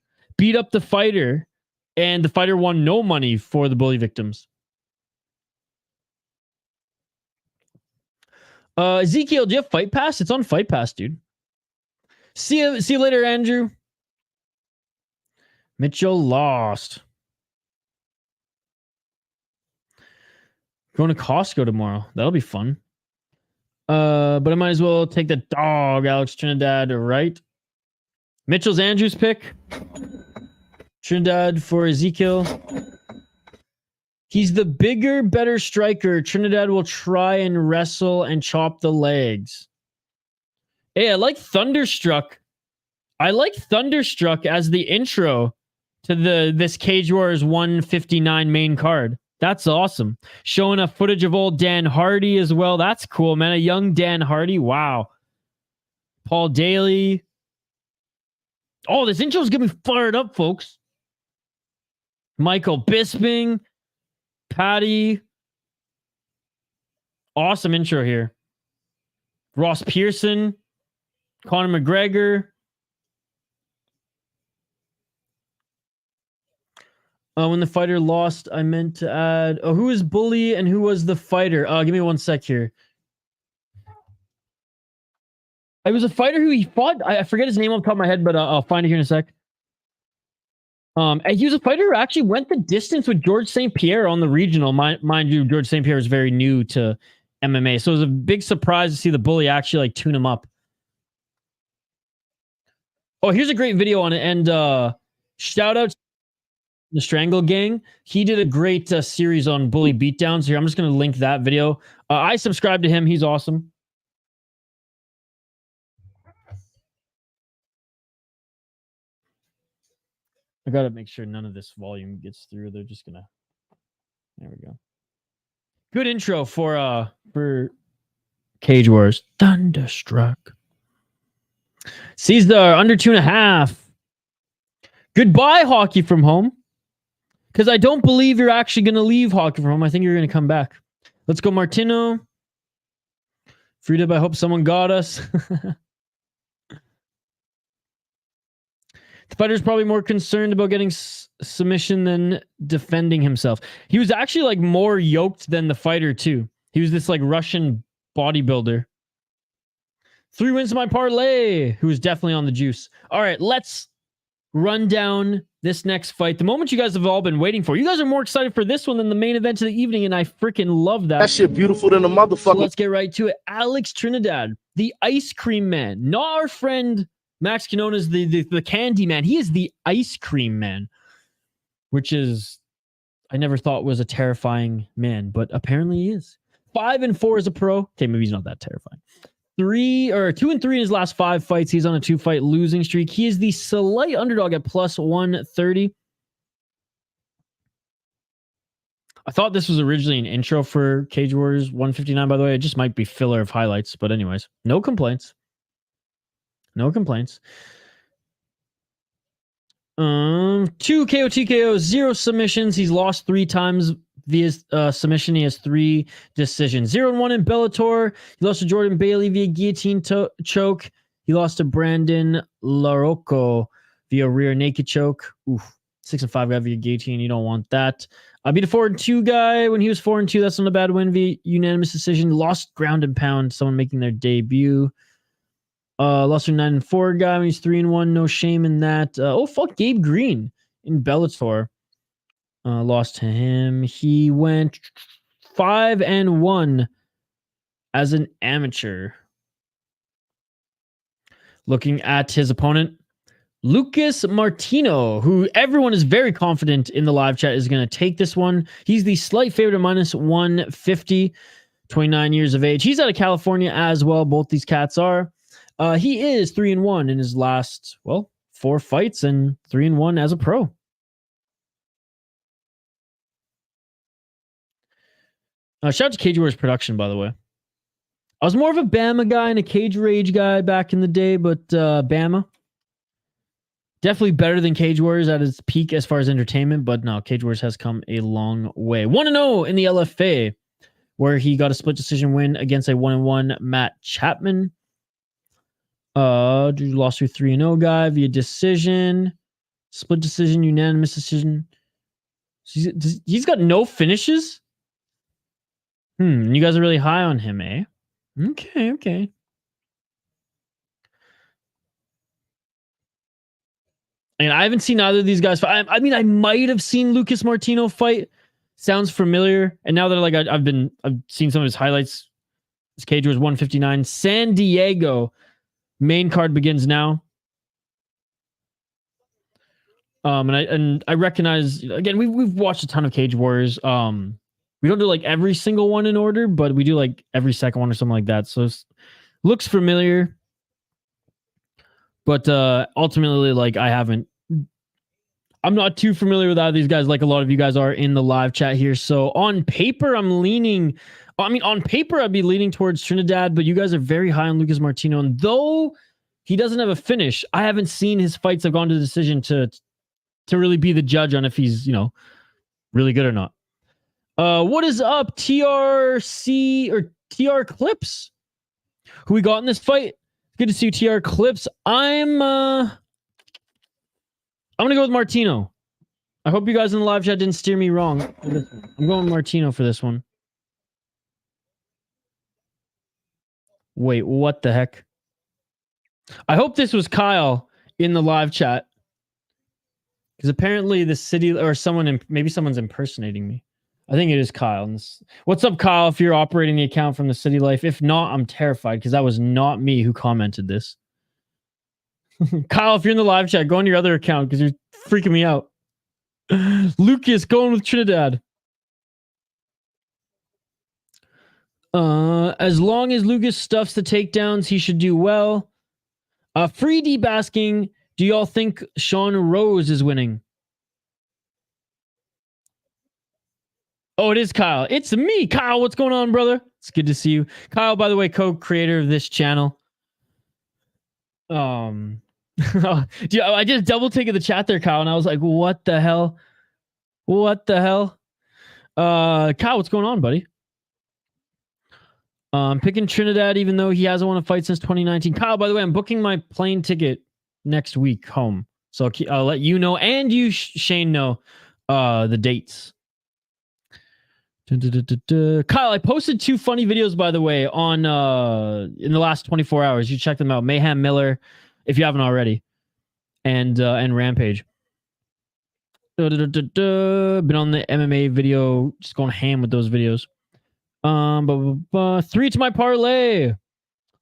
A: and the fighter won no money for the bully victims. Ezekiel, do you have Fight Pass? It's on Fight Pass, dude. See you later, Andrew. Mitchell lost. Going to Costco tomorrow. That'll be fun. But I might as well take the dog, Alex Trinidad, right? Mitchell's Andrew's pick. Trinidad for Ezekiel. He's the bigger, better striker. Trinidad will try and wrestle and chop the legs. Hey, I like Thunderstruck. As the intro to this Cage Warriors 159 main card. That's awesome. Showing a footage of old Dan Hardy as well. That's cool, man. A young Dan Hardy. Wow. Paul Daly. Oh, this intro is getting me fired up, folks. Michael Bisping. Patty. Awesome intro here. Ross Pearson. Conor McGregor. When the fighter lost, I meant to add... Oh, who is bully and who was the fighter? Give me one sec here. It was a fighter who he fought. I forget his name off the top of my head, but I'll find it here in a sec. And he was a fighter who actually went the distance with George St. Pierre on the regional. Mind you, George St. Pierre is very new to MMA, so it was a big surprise to see the bully actually like tune him up. Oh, here's a great video on it, and shout out to the Strangle Gang. He did a great series on bully beatdowns. Here, I'm just going to link that video. I subscribe to him. He's awesome. I gotta make sure none of this volume gets through. They're just gonna. There we go. Good intro for Cage Wars. Thunderstruck. Caesar under 2.5. Goodbye, hockey from home. Because I don't believe you're actually gonna leave hockey from home. I think you're gonna come back. Let's go, Martino. Freedom. I hope someone got us. The fighter's probably more concerned about getting submission than defending himself. He was actually like more yoked than the fighter too. He was this like Russian bodybuilder. 3 wins to my parlay, who was definitely on the juice. All right, let's run down this next fight. The moment you guys have all been waiting for. You guys are more excited for this one than the main event of the evening, and I freaking love that.
B: That shit beautiful than a motherfucker.
A: So let's get right to it. Alex Trinidad, the ice cream man, not our friend Max Canona is the candy man. He is the ice cream man, which is, I never thought was a terrifying man, but apparently he is. 5-4 as a pro. Okay, maybe he's not that terrifying. 2-3 in his last 5 fights. He's on a 2-fight losing streak. He is the slight underdog at plus 130. I thought this was originally an intro for Cage Warriors 159, by the way. It just might be filler of highlights, but anyways, no complaints. No complaints. 2 KO, TKO, 0 submissions. He's lost 3 times via submission. He has 3 decisions. 0-1 in Bellator. He lost to Jordan Bailey via guillotine choke. He lost to Brandon LaRocco via rear naked choke. Oof. 6-5 guy via guillotine. You don't want that. Beat a 4-2 guy when he was 4-2. That's not a bad win via unanimous decision. Lost ground and pound. Someone making their debut. Lost to 9-4 guy when he's 3-1. No shame in that. Gabe Green in Bellator. Lost to him. He went 5-1 as an amateur. Looking at his opponent, Lucas Martino, who everyone is very confident in the live chat is going to take this one. He's the slight favorite at minus 150, 29 years of age. He's out of California as well. Both these cats are. He is 3-1 in his last, 4 fights and 3-1 as a pro. Shout out to Cage Warriors Production, by the way. I was more of a Bama guy and a Cage Rage guy back in the day, but Bama definitely better than Cage Warriors at its peak as far as entertainment. But no, Cage Warriors has come a long way. 1-0 in the LFA, where he got a split decision win against a 1-1 Matt Chapman. Lost to 3-0 guy via decision, split decision, unanimous decision. He's got no finishes. You guys are really high on him, eh? Okay. And I haven't seen either of these guys fight. I mean, I might have seen Lucas Martino fight. Sounds familiar. And now that I've seen some of his highlights. His Cage was 159. San Diego. Main card begins now. And I recognize, again, we've watched a ton of Cage Warriors. We don't do like every single one in order, but we do like every second one or something like that. So it looks familiar. But ultimately, like I'm not too familiar with either of these guys like a lot of you guys are in the live chat here. So on paper, on paper, I'd be leaning towards Trinidad, but you guys are very high on Lucas Martino. And though he doesn't have a finish, I haven't seen his fights have gone to the decision to really be the judge on if he's, really good or not. What is up, TRC or TR Clips? Who we got in this fight? Good to see you, TR Clips. I'm gonna go with Martino. I hope you guys in the live chat didn't steer me wrong. I'm going with Martino for this one. Wait, what the heck? I hope this was Kyle in the live chat. Because apparently the city or maybe someone's impersonating me. I think it is Kyle. What's up, Kyle? If you're operating the account from the City Life. If not, I'm terrified because that was not me who commented this. Kyle, if you're in the live chat, go on your other account because you're freaking me out. Lucas going with Trinidad. As long as Lucas stuffs the takedowns, he should do well. Free D basking. Do y'all think Sean Rose is winning? Oh, it is Kyle. It's me, Kyle. What's going on, brother? It's good to see you. Kyle, by the way, co-creator of this channel. I just double-ticked the chat there, Kyle, and I was like, what the hell? What the hell? Kyle, what's going on, buddy? Picking Trinidad, even though he hasn't won a fight since 2019. Kyle, by the way, I'm booking my plane ticket next week home. So I'll let you know, and you, Shane, know the dates. Kyle, I posted 2 funny videos, by the way, on in the last 24 hours. You check them out. Mayhem Miller, if you haven't already, and Rampage. Been on the MMA video, just going ham with those videos. 3 to my parlay.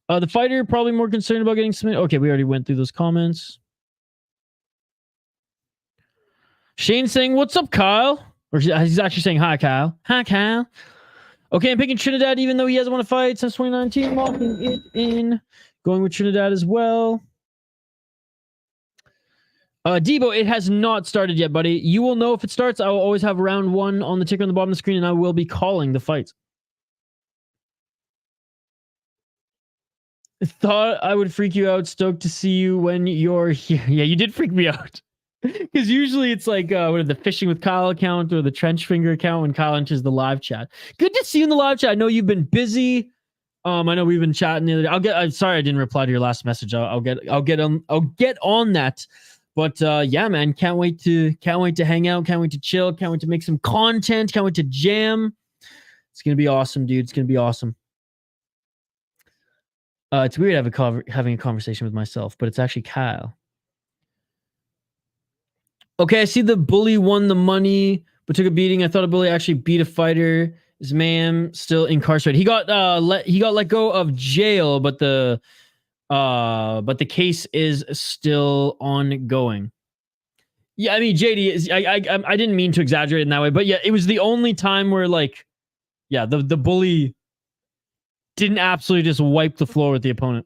A: The fighter probably more concerned about getting submitted. Okay, we already went through those comments. Shane saying, "What's up, Kyle?" Or he's actually saying, "Hi, Kyle." Hi, Kyle. Okay, I'm picking Trinidad, even though he hasn't won a fight since 2019. Locking it in. Going with Trinidad as well. Debo, it has not started yet, buddy. You will know if it starts. I will always have round 1 on the ticker on the bottom of the screen, and I will be calling the fights. Thought I would freak you out. Stoked to see you when you're here. Yeah, you did freak me out. Because usually it's like the Fishing with Kyle account or the Trench Finger account when Kyle enters the live chat. Good to see you in the live chat. I know you've been busy. I know we've been chatting the other day. I'm sorry I didn't reply to your last message. I'll get on that. But yeah, man, can't wait to hang out. Can't wait to chill. Can't wait to make some content. Can't wait to jam. It's gonna be awesome, dude. It's gonna be awesome. It's weird having a conversation with myself, but it's actually Kyle. Okay, I see the bully won the money, but took a beating. I thought a bully actually beat a fighter. Is man still incarcerated? He got let go of jail, but the case is still ongoing. Yeah, I mean, JD, I didn't mean to exaggerate in that way, but yeah, it was the only time where the bully didn't absolutely just wipe the floor with the opponent.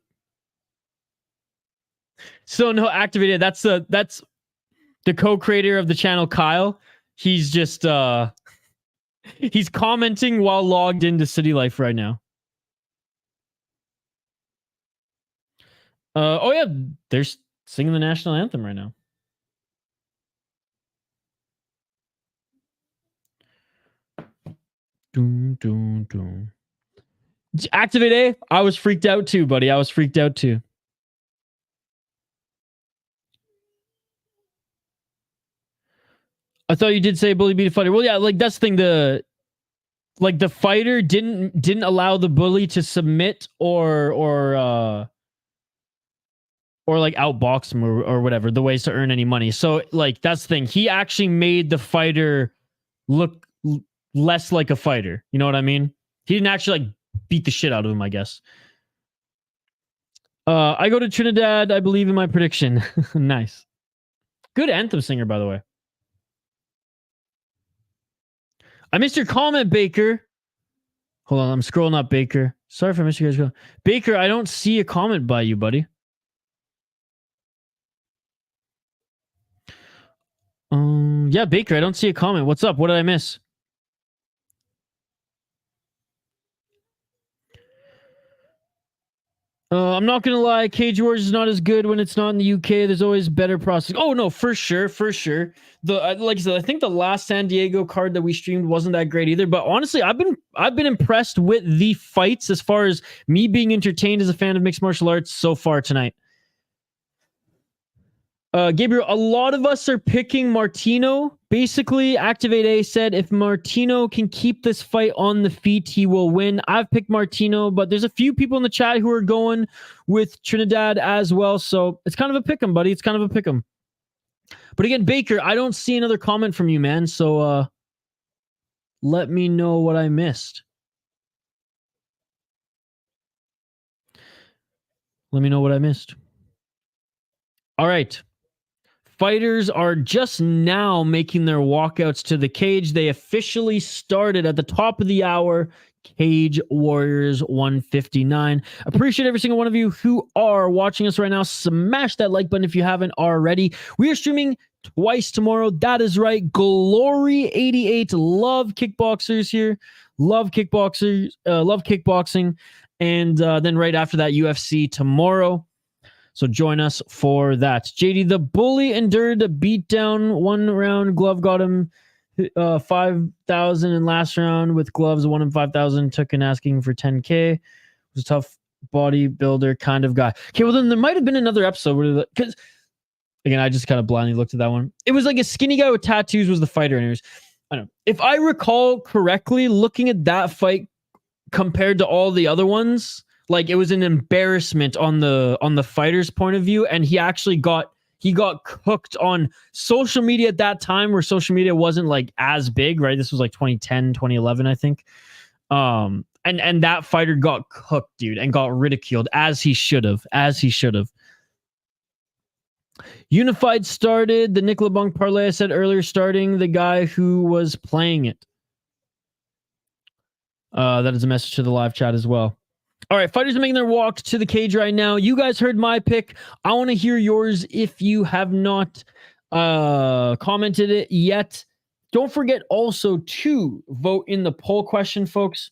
A: So no, activated. That's the co-creator of the channel, Kyle. He's just he's commenting while logged into City Life right now. Oh yeah, they're singing the national anthem right now. Doom, doom, doom. Activate A. I was freaked out too, buddy. I was freaked out too. I thought you did say bully beat a fighter. Well, yeah, like that's the thing. The fighter didn't allow the bully to submit or like outbox him or whatever, the ways to earn any money. So like that's the thing. He actually made the fighter look less like a fighter. You know what I mean? He didn't actually like beat the shit out of him, I guess. I go to Trinidad. I believe in my prediction. Nice. Good anthem singer, by the way. I missed your comment, Baker. Hold on, I'm scrolling up, Baker. Sorry if I missed you guys. Baker, I don't see a comment by you, buddy. Yeah, Baker, I don't see a comment. What's up? What did I miss? I'm not gonna lie, Cage Warriors is not as good when it's not in the UK. There's always better prospects. Oh no, for sure. The like I said, I think the last San Diego card that we streamed wasn't that great either. But honestly, I've been impressed with the fights as far as me being entertained as a fan of mixed martial arts so far tonight. Gabriel, a lot of us are picking Martino. Basically, Activate A said if Martino can keep this fight on the feet, he will win. I've picked Martino, but there's a few people in the chat who are going with Trinidad as well. So it's kind of a pick 'em, buddy. It's kind of a pick 'em. But again, Baker, I don't see another comment from you, man. So let me know what I missed. Let me know what I missed. All right. Fighters are just now making their walkouts to the cage. They officially started at the top of the hour. Cage Warriors 159. Appreciate every single one of you who are watching us right now. Smash that like button if you haven't already. We are streaming twice tomorrow. That is right. Glory 88. Love kickboxers here. Love kickboxers. Love kickboxing. And then right after that, UFC tomorrow. So join us for that. JD, the bully endured a beatdown. 1 round glove got him 5,000 in last round with gloves. 1 in 5,000 took an asking for 10K. Was a tough bodybuilder kind of guy. Okay, well then there might have been another episode where, because again, I just kind of blindly looked at that one. It was like a skinny guy with tattoos was the fighter. And it was, I don't know. If I recall correctly, looking at that fight compared to all the other ones, like it was an embarrassment on the fighter's point of view, and he got cooked on social media at that time, where social media wasn't like as big, right? This was like 2010, 2011, I think. And that fighter got cooked, dude, and got ridiculed as he should have. Unified started the Nick LeBlanc parlay I said earlier, starting the guy who was playing it. That is a message to the live chat as well. All right, fighters are making their walk to the cage right now. You guys heard my pick. I want to hear yours if you have not commented it yet. Don't forget also to vote in the poll question, folks.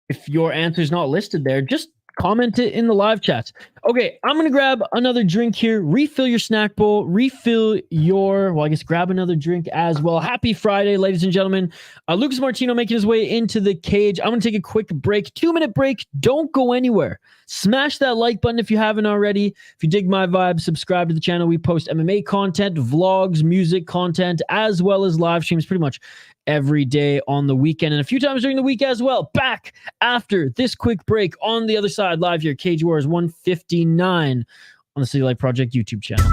A: If your answer is not listed there, just comment it in the live chats. Okay, I'm going to grab another drink here. Refill your snack bowl. Refill your, well, I guess grab another drink as well. Happy Friday, ladies and gentlemen. Lucas Martino making his way into the cage. I'm going to take a quick break. 2-minute break. Don't go anywhere. Smash that like button if you haven't already. If you dig my vibe, subscribe to the channel. We post MMA content, vlogs, music content, as well as live streams pretty much every day on the weekend and a few times during the week as well. Back after this quick break on the other side, live here, Cage Warriors 159 on the City Life Project YouTube channel.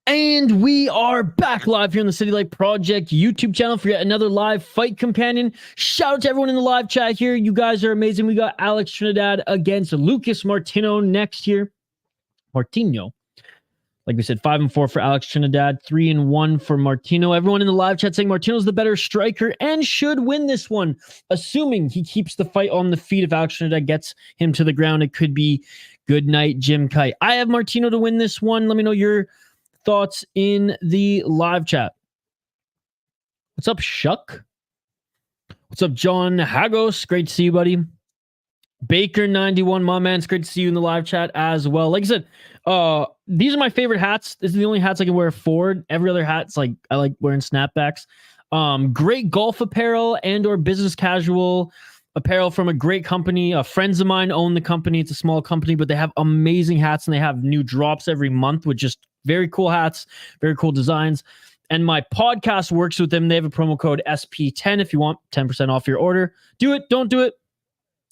A: And we are back live here on the City Life Project YouTube channel for yet another live fight companion. Shout out to everyone in the live chat here. You guys are amazing. We got Alex Trinidad against Lucas Martino next here. Martino. Like we said, 5-4 for Alex Trinidad, 3-1 for Martino. Everyone in the live chat saying Martino's the better striker and should win this one, assuming he keeps the fight on the feet. If Alex Trinidad gets him to the ground, it could be good night, Jim Kite. I have Martino to win this one. Let me know your thoughts in the live chat. What's up, Shuck? What's up, John Hagos? Great to see you, buddy. Baker91, my man, it's great to see you in the live chat as well. Like I said, these are my favorite hats. This is the only hats I can wear forward. Every other hat's like, I like wearing snapbacks. Great golf apparel and or business casual apparel from a great company. Friends of mine own the company. It's a small company, but they have amazing hats and they have new drops every month with just very cool hats, very cool designs. And my podcast works with them. They have a promo code SP10 if you want 10% off your order. Do it. Don't do it.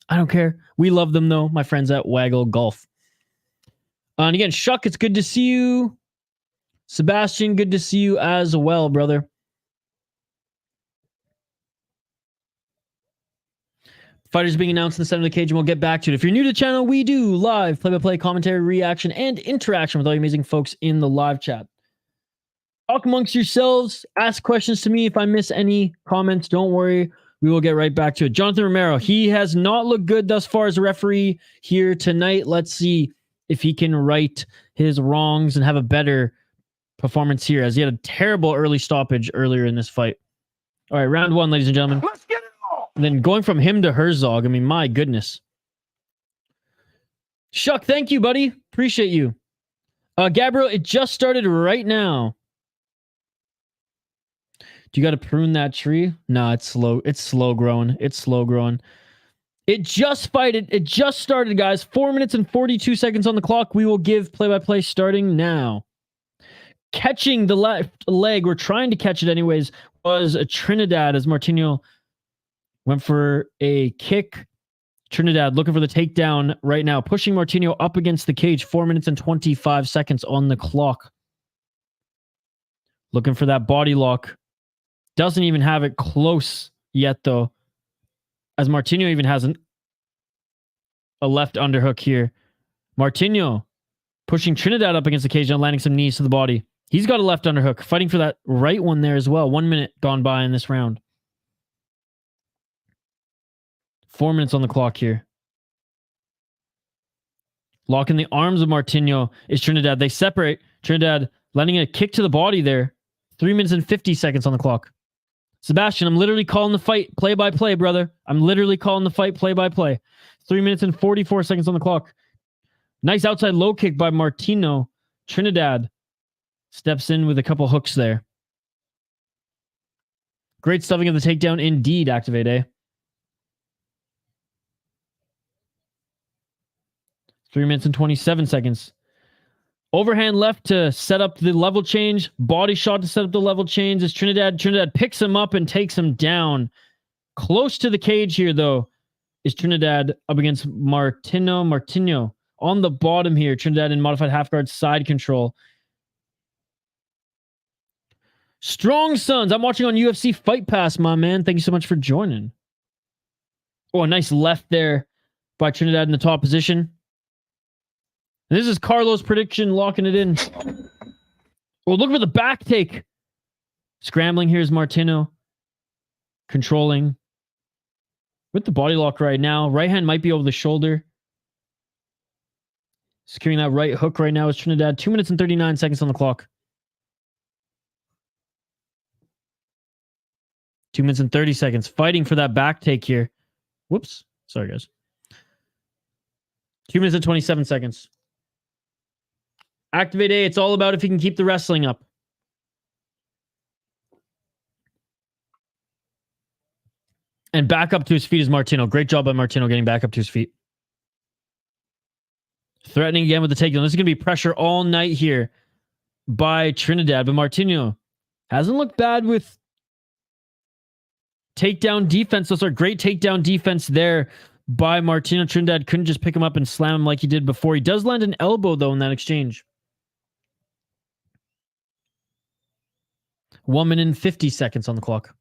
A: I don't care. We love them, though. My friends at Waggle Golf. And again, Shuck, it's good to see you. Sebastian, good to see you as well, brother. Fighters being announced in the center of the cage, and we'll get back to it. If you're new to the channel, we do live play-by-play commentary, reaction, and interaction with all you amazing folks in the live chat. Talk amongst yourselves. Ask questions to me. If I miss any comments, don't worry. We will get right back to it. Jonathan Romero, he has not looked good thus far as a referee here tonight. Let's see if he can right his wrongs and have a better performance here, as he had a terrible early stoppage earlier in this fight. All right, round one, ladies and gentlemen.
B: Let's get it on.
A: And then going from him to Herzog, I mean, my goodness. Shuck, thank you, buddy. Appreciate you. Gabriel, it just started right now. Do you got to prune that tree? No, it's slow. It's slow growing. It's slow growing. It just started, guys. 4 minutes and 42 seconds on the clock. We will give play-by-play starting now. Catching the left leg, we're trying to catch it anyways, was a Trinidad as Martino went for a kick. Trinidad looking for the takedown right now, pushing Martino up against the cage. 4 minutes and 25 seconds on the clock. Looking for that body lock. Doesn't even have it close yet, though, as Martino even has a left underhook here. Martino pushing Trinidad up against the cage and landing some knees to the body. He's got a left underhook, fighting for that right one there as well. 1 minute gone by in this round. 4 minutes on the clock here. Locking the arms of Martino is Trinidad. They separate. Trinidad landing a kick to the body there. 3 minutes and 50 seconds on the clock. Sebastian, I'm literally calling the fight play-by-play, brother. I'm literally calling the fight play-by-play. 3 minutes and 44 seconds on the clock. Nice outside low kick by Martino. Trinidad steps in with a couple hooks there. Great stuffing of the takedown indeed, Activate A. 3 minutes and 27 seconds. Overhand left to set up the level change. Body shot to set up the level change as Trinidad picks him up and takes him down. Close to the cage here, though, is Trinidad up against Martino. Martino on the bottom here. Trinidad in modified half guard side control. Strong Sons. I'm watching on UFC Fight Pass, my man. Thank you so much for joining. Oh, a nice left there by Trinidad in the top position. And this is Carlos' prediction, locking it in. Oh, look for the back take. Scrambling here is Martino. Controlling. With the body lock right now. Right hand might be over the shoulder. Securing that right hook right now is Trinidad. 2 minutes and 39 seconds on the clock. 2 minutes and 30 seconds. Fighting for that back take here. Whoops. Sorry, guys. 2 minutes and 27 seconds. Activate A. It's all about if he can keep the wrestling up. And back up to his feet is Martino. Great job by Martino getting back up to his feet. Threatening again with the takedown. This is going to be pressure all night here by Trinidad. But Martino hasn't looked bad with takedown defense. Those are great takedown defense there by Martino. Trinidad couldn't just pick him up and slam him like he did before. He does land an elbow, though, in that exchange. 1 minute and 50 seconds on the clock.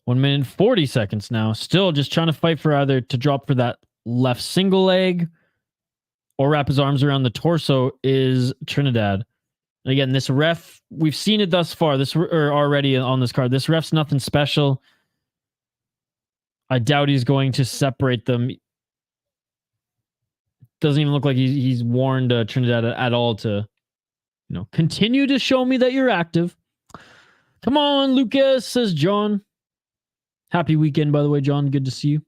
A: One minute and 40 seconds now. Still just trying to fight for either to drop for that left single leg or wrap his arms around the torso is Trinidad. And again, this ref, we've seen it thus far. Or already on this card. This ref's nothing special. I doubt he's going to separate them. Doesn't even look like he's warned Trinidad at all to, continue to show me that you're active. Come on, Lucas, says John. Happy weekend, by the way, John. Good to see you.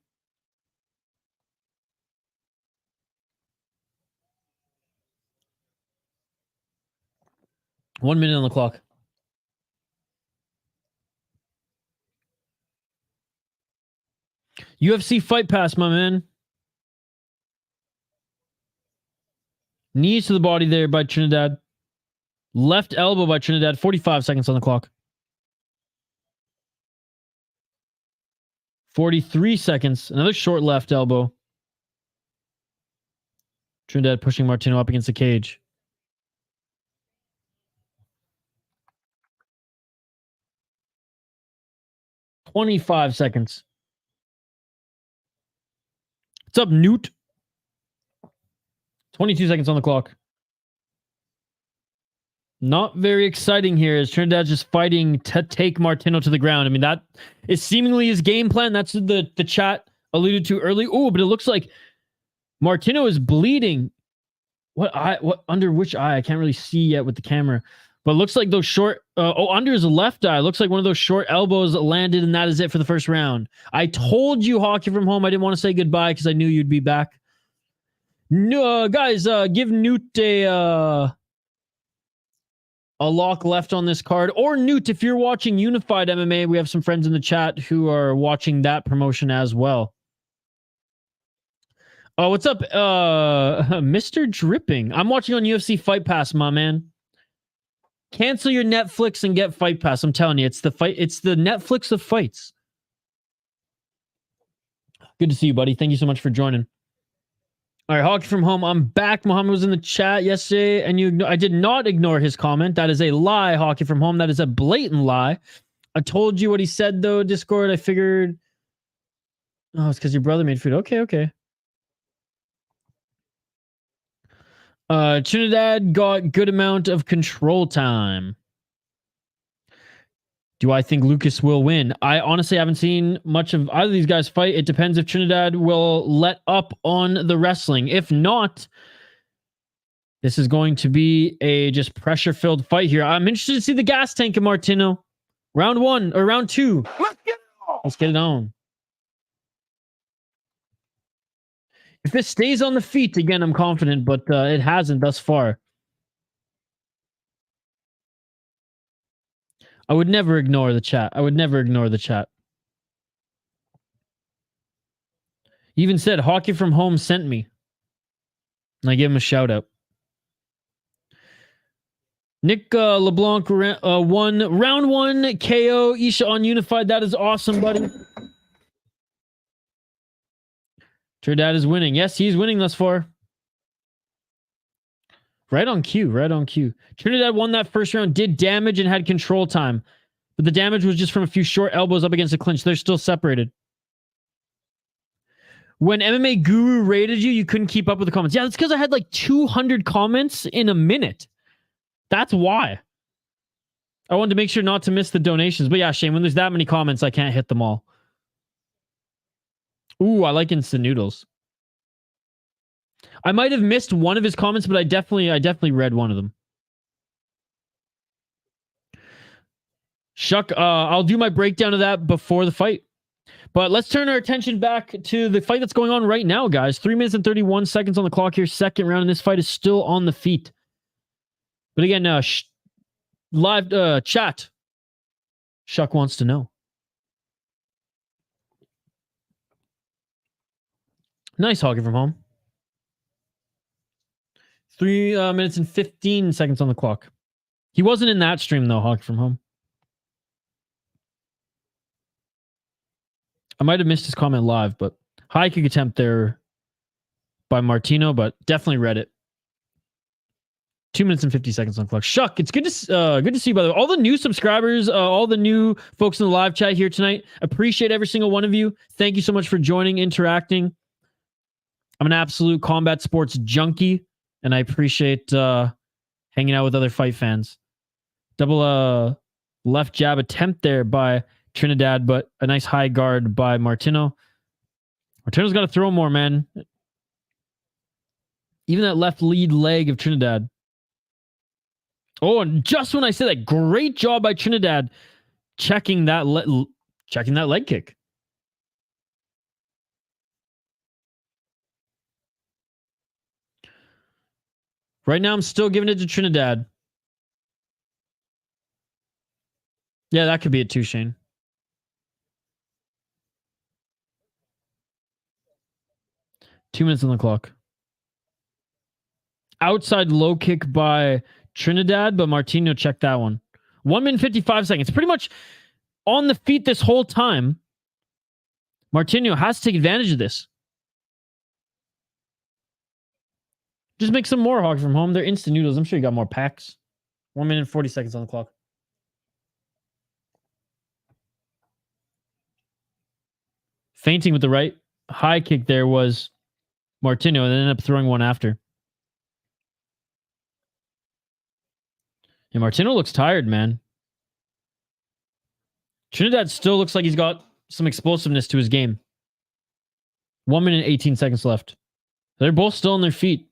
A: One minute on the clock. UFC Fight Pass, my man. Knees to the body there by Trinidad. Left elbow by Trinidad. 45 seconds on the clock. 43 seconds. Another short left elbow. Trinidad pushing Martino up against the cage. "25 seconds. What's up, Newt? 22 seconds on the clock. Not very exciting here as Trinidad's just fighting to take Martino to the ground. I mean, that is seemingly his game plan. That's the chat alluded to early. Oh, but it looks like Martino is bleeding. What under which eye? I can't really see yet with the camera. But it looks like those short... under his left eye. Looks like one of those short elbows landed, and that is it for the first round. I told you, Hockey from Home, I didn't want to say goodbye because I knew you'd be back. No, guys, give Newt a lock left on this card. Or Newt, if you're watching Unified MMA, we have some friends in the chat who are watching that promotion as well. Oh, what's up, Mr. Dripping? I'm watching on UFC Fight Pass, my man. Cancel your Netflix and get Fight Pass. I'm telling you, it's the Netflix of fights. Good to see you, buddy. Thank you so much for joining. All right, Hockey from Home. I'm back. Muhammad was in the chat yesterday, and I did not ignore his comment. That is a lie, Hockey from Home. That is a blatant lie. I told you what he said, though, Discord. I figured... Oh, it's because your brother made food. Okay. Trinidad got good amount of control time. Do I think Lucas will win? I honestly haven't seen much of either of these guys fight. It depends if Trinidad will let up on the wrestling. If not, this is going to be a just pressure-filled fight here. I'm interested to see the gas tank of Martino. Round 1 or round 2. Let's get it on. If this stays on the feet, again, I'm confident, but it hasn't thus far. I would never ignore the chat. He even said, Hockey from Home sent me. And I gave him a shout out. Nick LeBlanc won round 1 KO. Isha on Unified. That is awesome, buddy. Trinidad is winning. Yes, he's winning thus far. Right on cue. Trinidad won that first round, did damage, and had control time. But the damage was just from a few short elbows up against the clinch. They're still separated. When MMA Guru rated you, you couldn't keep up with the comments. Yeah, that's because I had like 200 comments in a minute. That's why. I wanted to make sure not to miss the donations. But yeah, Shane, when there's that many comments, I can't hit them all. Ooh, I like instant noodles. I might have missed one of his comments, but I definitely read one of them. Shuck, I'll do my breakdown of that before the fight. But let's turn our attention back to the fight that's going on right now, guys. 3 minutes and 31 seconds on the clock here. Second round, and this fight is still on the feet. But again, live chat. Shuck wants to know. Nice Hockey from Home. 3 minutes and 15 seconds on the clock. He wasn't in that stream, though, Hockey from Home. I might have missed his comment live, but high kick attempt there by Martino, but definitely read it. 2 minutes and 50 seconds on clock. Shuck, it's good to see you, by the way. All the new subscribers, all the new folks in the live chat here tonight. Appreciate every single one of you. Thank you so much for joining, interacting. I'm an absolute combat sports junkie, and I appreciate hanging out with other fight fans. Double left jab attempt there by Trinidad, but a nice high guard by Martino. Martino's got to throw more, man. Even that left lead leg of Trinidad. Oh, and just when I said that, great job by Trinidad checking that leg kick. Right now, I'm still giving it to Trinidad. Yeah, that could be it too, Shane. Two minutes on the clock. Outside low kick by Trinidad, but Martino checked that one. 1 minute 55 seconds. Pretty much on the feet this whole time. Martino has to take advantage of this. Just make some more hockey from home. They're instant noodles. I'm sure you got more packs. 1 minute 40 seconds on the clock. Feinting with the right. High kick there was Martino, and then ended up throwing one after. Yeah, Martino looks tired, man. Trinidad still looks like he's got some explosiveness to his game. 1 minute 18 seconds left. They're both still on their feet.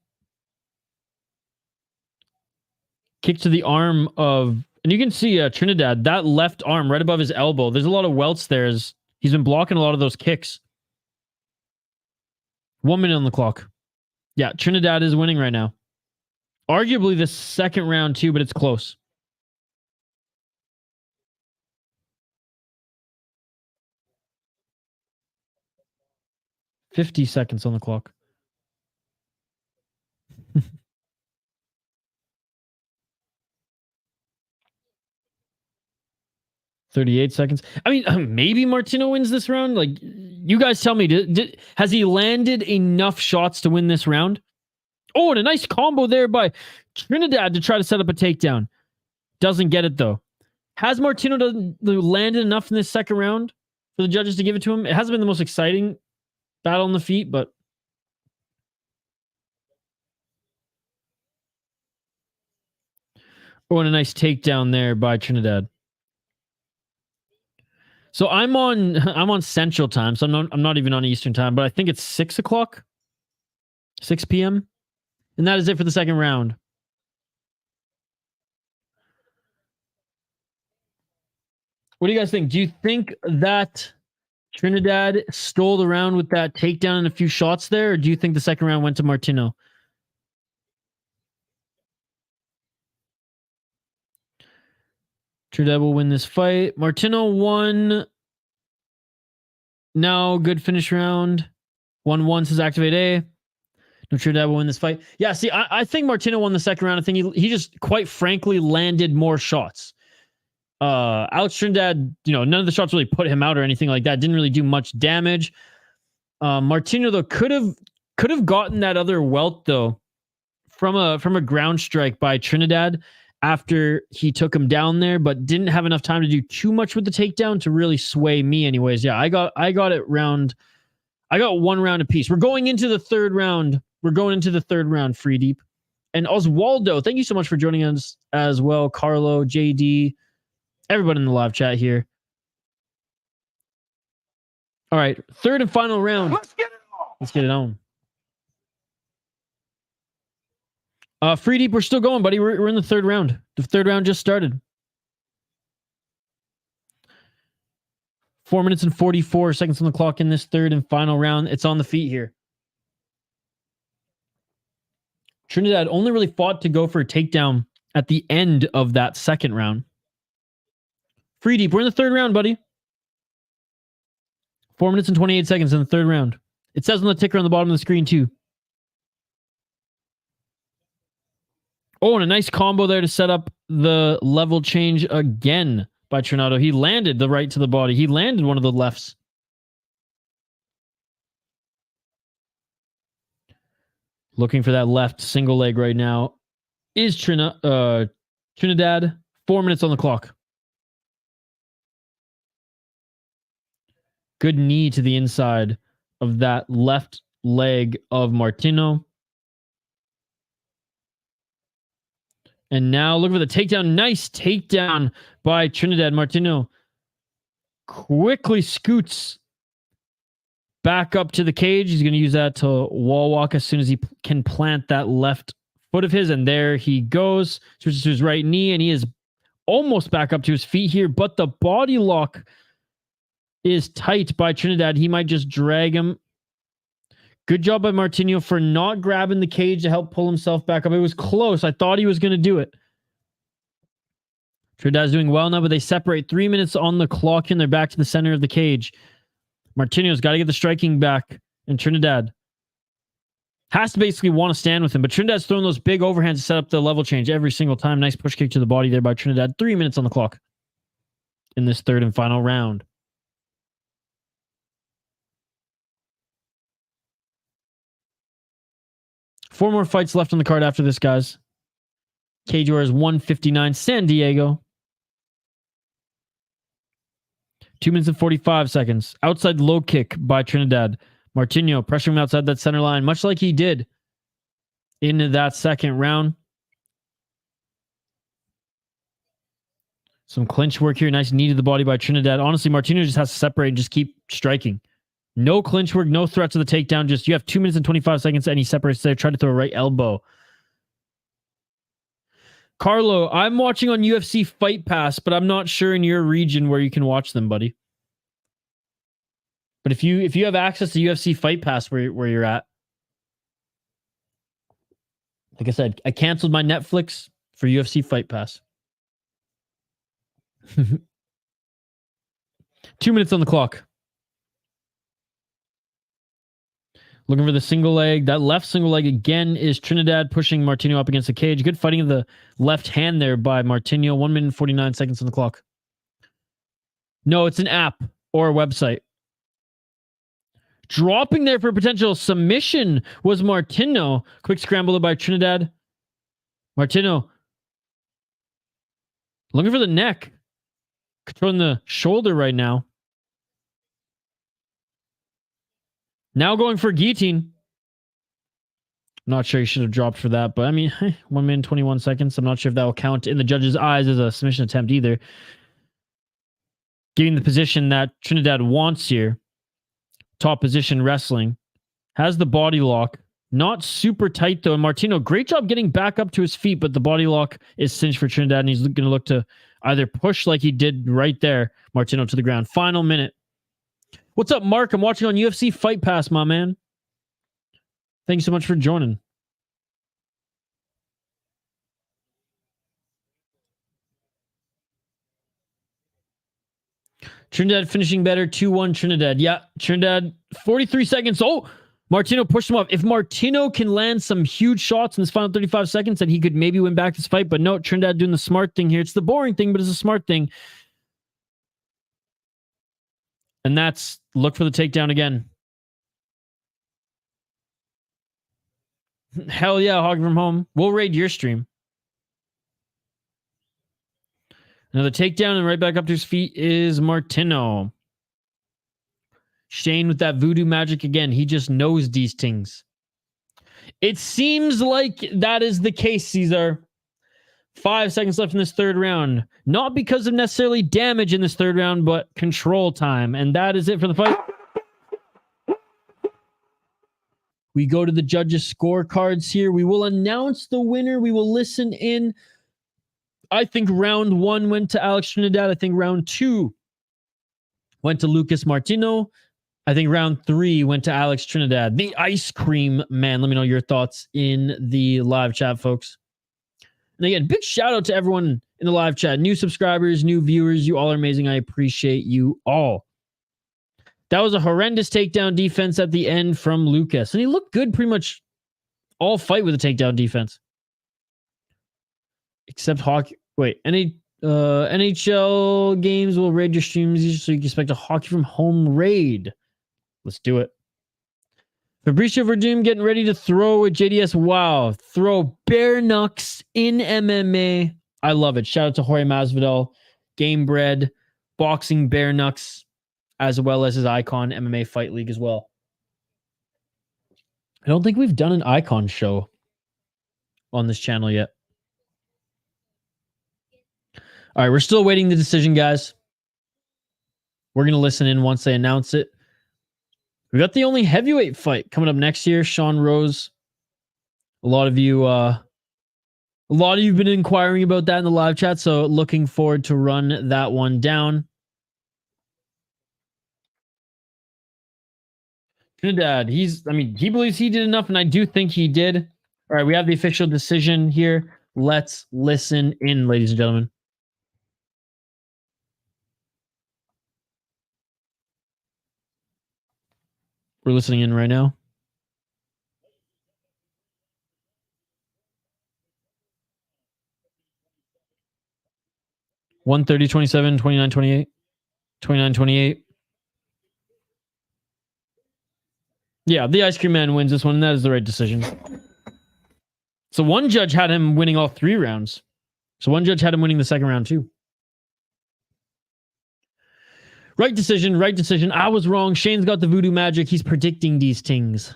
A: Kick to the arm of... And you can see Trinidad, that left arm right above his elbow. There's a lot of welts there. He's been blocking a lot of those kicks. 1 minute on the clock. Yeah, Trinidad is winning right now. Arguably the second round too, but it's close. $50 seconds on the clock. $38 seconds. I mean, maybe Martino wins this round. Like, you guys tell me, has he landed enough shots to win this round? Oh, and a nice combo there by Trinidad to try to set up a takedown. Doesn't get it, though. Has Martino landed enough in this second round for the judges to give it to him? It hasn't been the most exciting battle on the feet, but... Oh, and a nice takedown there by Trinidad. So I'm on Central Time, so I'm not even on Eastern Time, but I think it's 6 o'clock, 6 p.m. And that is it for the second round. What do you guys think? Do you think that Trinidad stole the round with that takedown and a few shots there, or do you think the second round went to Martino? Trinidad will win this fight. Martino won. No, good finish round. 1-1 says activate A. No, Trinidad will win this fight. Yeah, see, I think Martino won the second round. I think he just, quite frankly, landed more shots. Alex Trinidad, none of the shots really put him out or anything like that. Didn't really do much damage. Martino, though, could have gotten that other welt, though, from a ground strike by Trinidad after he took him down there, but didn't have enough time to do too much with the takedown to really sway me anyways. Yeah, I got one round apiece. We're going into the third round. Free deep. And Oswaldo, thank you so much for joining us as well. Carlo, JD, everybody in the live chat here. All right, third and final round. Let's get it on. Free deep, we're still going, buddy. We're in the third round. The third round just started. 4 minutes and 44 seconds on the clock in this third and final round. It's on the feet here. Trinidad only really fought to go for a takedown at the end of that second round. Free deep, we're in the third round, buddy. 4 minutes and 28 seconds in the third round. It says on the ticker on the bottom of the screen, too. Oh, and a nice combo there to set up the level change again by Trinidad. He landed the right to the body. He landed one of the lefts. Looking for that left single leg right now. is Trinidad. 4 minutes on the clock. Good knee to the inside of that left leg of Martino. And now look for the takedown. Nice takedown by Trinidad. Martino quickly scoots back up to the cage. He's going to use that to wall walk as soon as he can plant that left foot of his. And there he goes. Switches to his right knee, and he is almost back up to his feet here. But the body lock is tight by Trinidad. He might just drag him. Good job by Martino for not grabbing the cage to help pull himself back up. It was close. I thought he was going to do it. Trinidad's doing well now, but they separate. 3 minutes on the clock, and they're back to the center of the cage. Martino's got to get the striking back, and Trinidad has to basically want to stand with him, but Trinidad's throwing those big overhands to set up the level change every single time. Nice push kick to the body there by Trinidad. 3 minutes on the clock in this third and final round. Four more fights left on the card after this, guys. Cage Warriors 159, San Diego. 2 minutes and 45 seconds. Outside low kick by Trinidad. Martino pressuring him outside that center line, much like he did into that second round. Some clinch work here. Nice knee to the body by Trinidad. Honestly, Martino just has to separate and just keep striking. No clinch work, no threat to the takedown. Just you have 2 minutes and 25 seconds, and he separates there. Try to throw a right elbow. Carlo, I'm watching on UFC Fight Pass, but I'm not sure in your region where you can watch them, buddy. But if you have access to UFC Fight Pass where you're at, like I said, I canceled my Netflix for UFC Fight Pass. 2 minutes on the clock. Looking for the single leg. That left single leg again is Trinidad pushing Martino up against the cage. Good fighting of the left hand there by Martino. 1 minute and 49 seconds on the clock. No, it's an app or a website. Dropping there for a potential submission was Martino. Quick scramble by Trinidad. Martino looking for the neck. Controlling the shoulder right now. Now going for guillotine. Not sure he should have dropped for that, but I mean, 1 minute, 21 seconds. I'm not sure if that will count in the judge's eyes as a submission attempt either. Getting the position that Trinidad wants here. Top position wrestling. Has the body lock. Not super tight though. And Martino, great job getting back up to his feet, but the body lock is cinched for Trinidad, and he's going to look to either push like he did right there, Martino to the ground. Final minute. What's up, Mark? I'm watching on UFC Fight Pass, my man. Thank you so much for joining. Trinidad finishing better. 2-1 Trinidad. Yeah, Trinidad, 43 seconds. Oh, Martino pushed him off. If Martino can land some huge shots in this final 35 seconds, then he could maybe win back this fight. But no, Trinidad doing the smart thing here. It's the boring thing, but it's a smart thing. And that's look for the takedown again. Hell yeah, Hog from home. We'll raid your stream. Another takedown, and right back up to his feet is Martino. Shane with that voodoo magic again. He just knows these things. It seems like that is the case, Caesar. 5 seconds left in this third round. Not because of necessarily damage in this third round, but control time. And that is it for the fight. We go to the judges' scorecards here. We will announce the winner. We will listen in. I think round 1 went to Alex Trinidad. I think round 2 went to Lucas Martino. I think round 3 went to Alex Trinidad. The ice cream man. Let me know your thoughts in the live chat, folks. And again, big shout out to everyone in the live chat. New subscribers, new viewers. You all are amazing. I appreciate you all. That was a horrendous takedown defense at the end from Lucas. And he looked good pretty much all fight with a takedown defense. Except hockey. Wait, NHL games will raid your streams so you can expect a hockey from home raid. Let's do it. Fabricio Verdum getting ready to throw with JDS. Wow. Throw bare knucks in MMA. I love it. Shout out to Jorge Masvidal, Game Bread, Boxing Bare Knucks, as well as his Icon MMA Fight League as well. I don't think we've done an Icon show on this channel yet. All right, we're still waiting the decision, guys. We're going to listen in once they announce it. We got the only heavyweight fight coming up next year, Sean Rose. A lot of you have been inquiring about that in the live chat, so looking forward to run that one down. Trinidad, he believes he did enough, and I do think he did. All right, we have the official decision here. Let's listen in, ladies and gentlemen. We're listening in right now. $130, 27, 29, 28, 29, 28. Yeah, the Ice Cream Man wins this one, and that is the right decision. So one judge had him winning all 3 rounds. So one judge had him winning the second round too. Right decision, right decision. I was wrong. Shane's got the voodoo magic. He's predicting these things.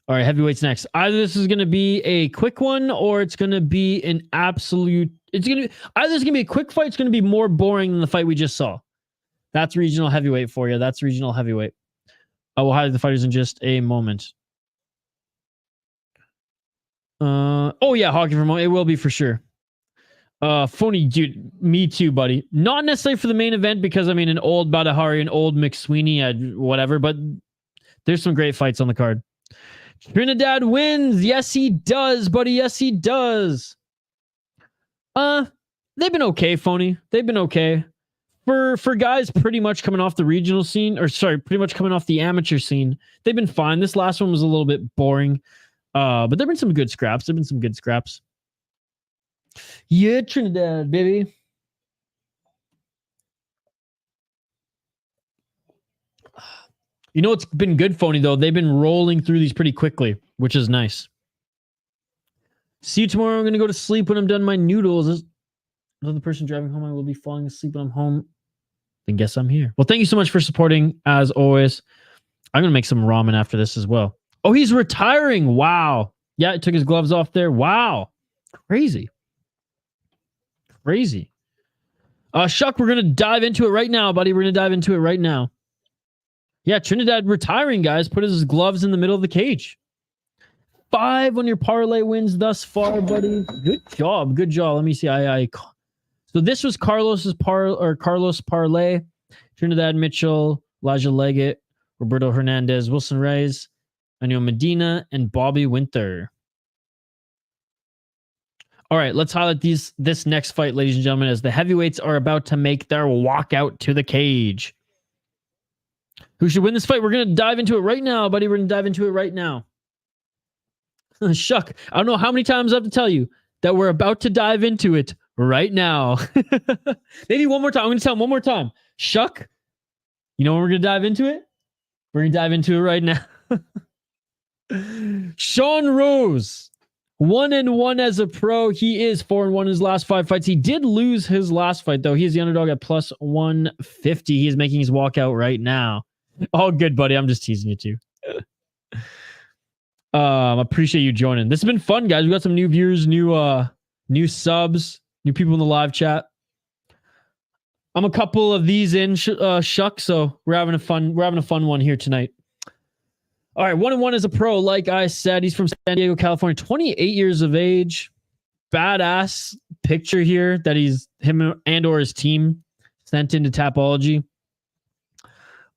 A: All right, heavyweights next. Either this is going to be a quick one or it's going to be an absolute... either it's going to be a quick fight, it's going to be more boring than the fight we just saw. That's regional heavyweight for you. That's regional heavyweight. I will highlight the fighters in just a moment. Oh yeah, hockey for a moment. It will be for sure. Phony, dude. Me too, buddy. Not necessarily for the main event because, I mean, an old Badahari, an old McSweeney, whatever, but there's some great fights on the card. Trinidad wins. Yes, he does, buddy. Yes, he does. They've been okay, Phony. They've been okay. For guys pretty much coming off the regional scene, or sorry, pretty much coming off the amateur scene, they've been fine. This last one was a little bit boring. But there've been some good scraps. There've been some good scraps. Yeah, Trinidad, baby. You know what's been good, Phony, though? They've been rolling through these pretty quickly, which is nice. See you tomorrow. I'm going to go to sleep when I'm done my noodles. Another person driving home. I will be falling asleep when I'm home. Then guess I'm here. Well, thank you so much for supporting, as always. I'm going to make some ramen after this as well. Oh, he's retiring. Wow. Yeah, he took his gloves off there. Wow. Crazy. Crazy. Shuck, we're going to dive into it right now, buddy. We're going to dive into it right now. Yeah, Trinidad retiring, guys. Put his gloves in the middle of the cage. 5 on your parlay wins thus far, buddy. Good job. Good job. Let me see. So this was Carlos parlay. Trinidad Mitchell, Elijah Leggett, Roberto Hernandez, Wilson Reis, Medina, and Bobby Winther. All right, let's highlight this next fight, ladies and gentlemen, as the heavyweights are about to make their walkout to the cage. Who should win this fight? We're going to dive into it right now, buddy. We're going to dive into it right now. Shuck, I don't know how many times I have to tell you that we're about to dive into it right now. Maybe one more time. I'm going to tell him one more time. Shuck, you know when we're going to dive into it? We're going to dive into it right now. Sean Rose, 1-1 as a pro. He is 4-1 in his last 5 fights. He did lose his last fight, though. He is the underdog at plus 150. He is making his walkout right now. All good, buddy. I'm just teasing you, too. Appreciate you joining. This has been fun, guys. We got some new viewers, new subs, new people in the live chat. I'm a couple of these in, Shuck, so we're having a fun one here tonight. All right, 1-1 as a pro, like I said. He's from San Diego, California, 28 years of age. Badass picture here that him and or his team sent into Tapology.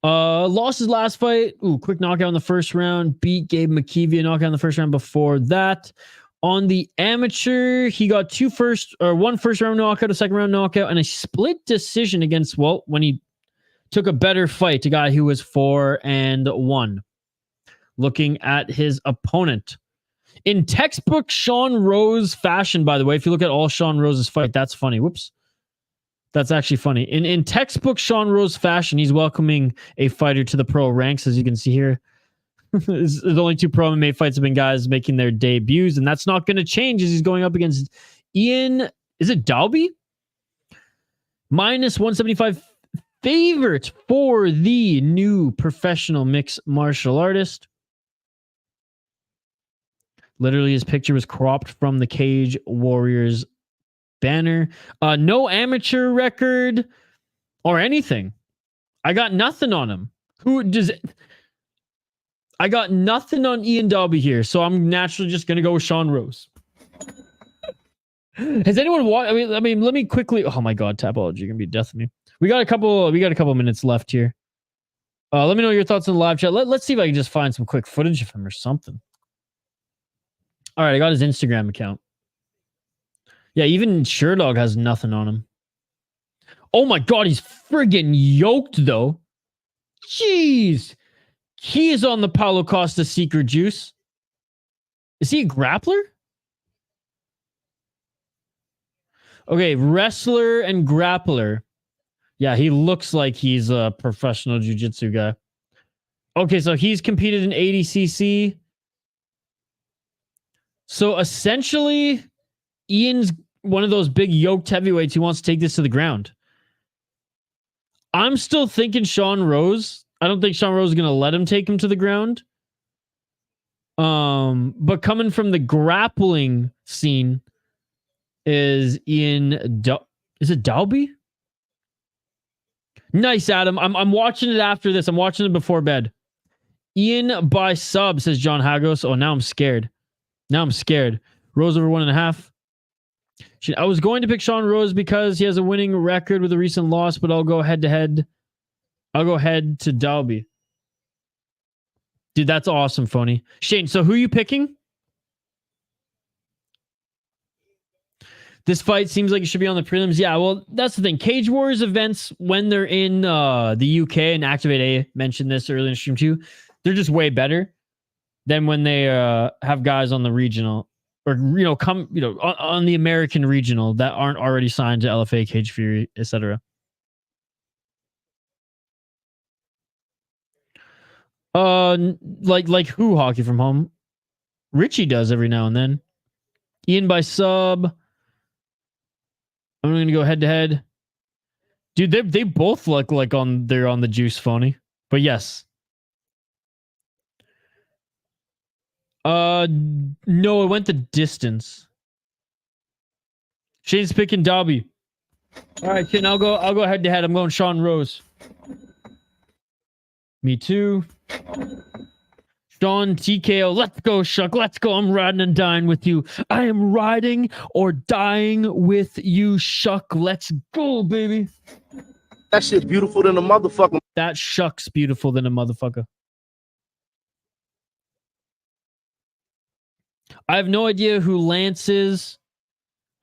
A: Lost his last fight. Ooh, quick knockout in the first round. Beat Gabe McKeevy, a knockout in the first round before that. On the amateur, he got one first round knockout, a second round knockout, and a split decision against, when he took a better fight, a guy who was 4-1. Looking at his opponent. In textbook Sean Rose fashion, by the way, if you look at all Sean Rose's fight, that's funny. Whoops. That's actually funny. In textbook Sean Rose fashion, he's welcoming a fighter to the pro ranks, as you can see here. There's only 2 pro MMA fights have been guys making their debuts, and that's not going to change as he's going up against Ian. Is it Daube? Minus 175 favorite for the new professional mixed martial artist. Literally, his picture was cropped from the Cage Warriors banner. No amateur record or anything. I got nothing on him. Who does it? I got nothing on Ian Dobby here, so I'm naturally just gonna go with Sean Rose. Has anyone watched? I mean, let me quickly. Oh my God, Tapology, you're gonna be death of me. We got a couple minutes left here. Let me know your thoughts in the live chat. Let's see if I can just find some quick footage of him or something. All right, I got his Instagram account. Yeah, even Sherdog has nothing on him. Oh my God, he's friggin' yoked though. Jeez. He is on the Paulo Costa secret juice. Is he a grappler? Okay, wrestler and grappler. Yeah, he looks like he's a professional jiu-jitsu guy. Okay, so he's competed in 80cc. So essentially, Ian's one of those big yoked heavyweights who wants to take this to the ground. I'm still thinking Sean Rose. I don't think Sean Rose is going to let him take him to the ground. But coming from the grappling scene is Ian. Is it Daube? Nice, Adam. I'm watching it after this. I'm watching it before bed. Ian by sub, says John Hagos. Oh, now I'm scared. Now I'm scared. Rose over 1.5. I was going to pick Sean Rose because he has a winning record with a recent loss, but I'll go head to head. I'll go head to Daube. Dude, that's awesome, Phony. Shane, so who are you picking? This fight seems like it should be on the prelims. Yeah, well, that's the thing. Cage Warriors events, when they're in the UK, and Activate A mentioned this earlier in stream too, they're just way better than when they have guys on the regional or, on the American regional that aren't already signed to LFA, Cage Fury, etc. Like who hockey from home? Richie does every now and then. Ian by sub. I'm going to go head to head. Dude, they both look like they're on the juice, Phony. But yes. No, it went the distance. Shane's picking Dobby. All right, Shane, I'll go head to head. I'm going Sean Rose. Me too. Sean TKO, let's go, Shuck. Let's go. I'm riding and dying with you. I am riding or dying with you, Shuck. Let's go, baby.
B: That shit's beautiful than a motherfucker.
A: That Shuck's beautiful than a motherfucker. I have no idea who Lance is.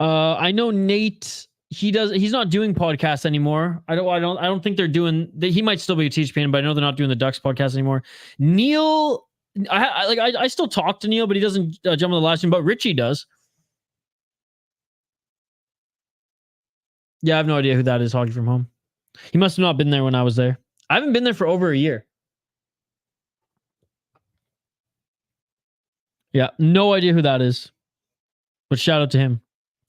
A: I know Nate. He's not doing podcasts anymore. I don't think they're doing. He might still be a THPN, but I know they're not doing the Ducks podcast anymore. Neil, I still talk to Neil, but he doesn't jump on the live stream. But Richie does. Yeah, I have no idea who that is. Hockey from home. He must have not been there when I was there. I haven't been there for over a year. Yeah, no idea who that is. But shout out to him.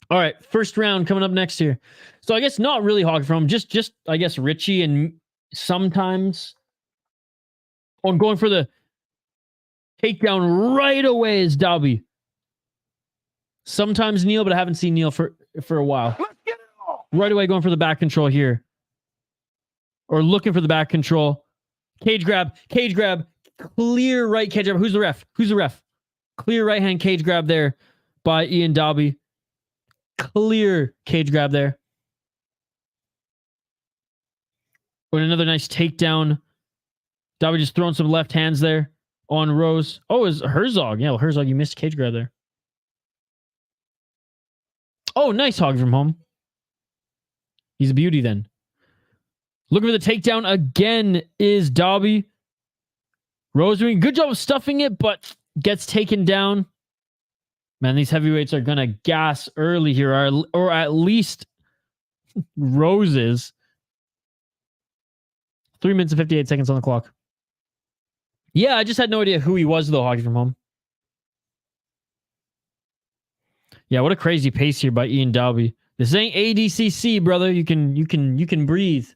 A: All right, first round coming up next here. So I guess not really hockey from home, just I guess Richie and sometimes on going for the takedown right away is Dobby. Sometimes Neil, but I haven't seen Neil for a while.
B: Let's get it off.
A: Right away going for the back control here. Or looking for the back control. Cage grab. Clear right cage grab. Who's the ref? Clear right hand cage grab there by Ian Dobby. Clear cage grab there. And another nice takedown. Dobby just throwing some left hands there on Rose. Oh, is Herzog. Yeah, well, Herzog, you missed cage grab there. Oh, nice hog from home. He's a beauty then. Looking for the takedown again is Dobby. Rose doing a good job of stuffing it, but gets taken down. Man, these heavyweights are going to gas early here, or at least Roses. 3 minutes and 58 seconds on the clock. Yeah, I just had no idea who he was, though, Hockey from Home. Yeah, what a crazy pace here by Ian Daube. This ain't ADCC, brother. You can breathe.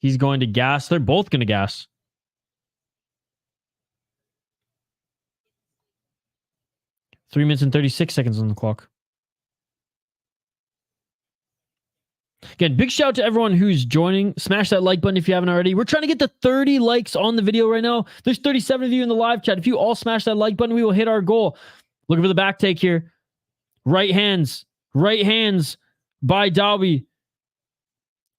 A: He's going to gas. They're both going to gas. Three minutes and 36 seconds on the clock. Again, big shout out to everyone who's joining. Smash that like button if you haven't already. We're trying to get to 30 likes on the video right now. There's 37 of you in the live chat. If you all smash that like button, we will hit our goal. Looking for the back take here. Right hands by Dobby.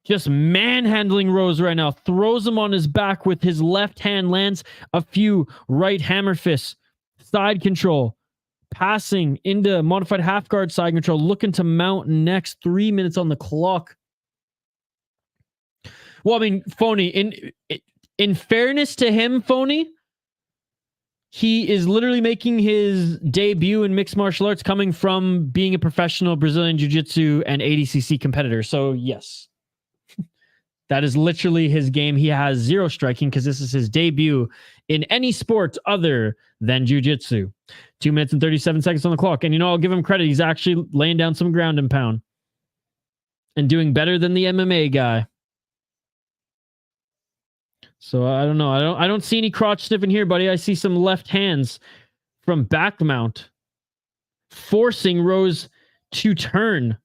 A: Just manhandling Rose right now. Throws him on his back with his left hand. Lands a few right hammer fists. Side control. Passing into modified half guard side control. Looking to mount next. 3 minutes on the clock. Well, I mean, Phony, in fairness to him, Phony, he is literally making his debut in mixed martial arts coming from being a professional Brazilian Jiu-Jitsu and ADCC competitor. So, yes. That is literally his game. He has zero striking because this is his debut in any sport other than Jiu-Jitsu. 2 minutes and 37 seconds on the clock. And, you know, I'll give him credit. He's actually laying down some ground and pound. And doing better than the MMA guy. So, I don't know. I don't see any crotch sniffing here, buddy. I see some left hands from back mount. Forcing Rose to turn.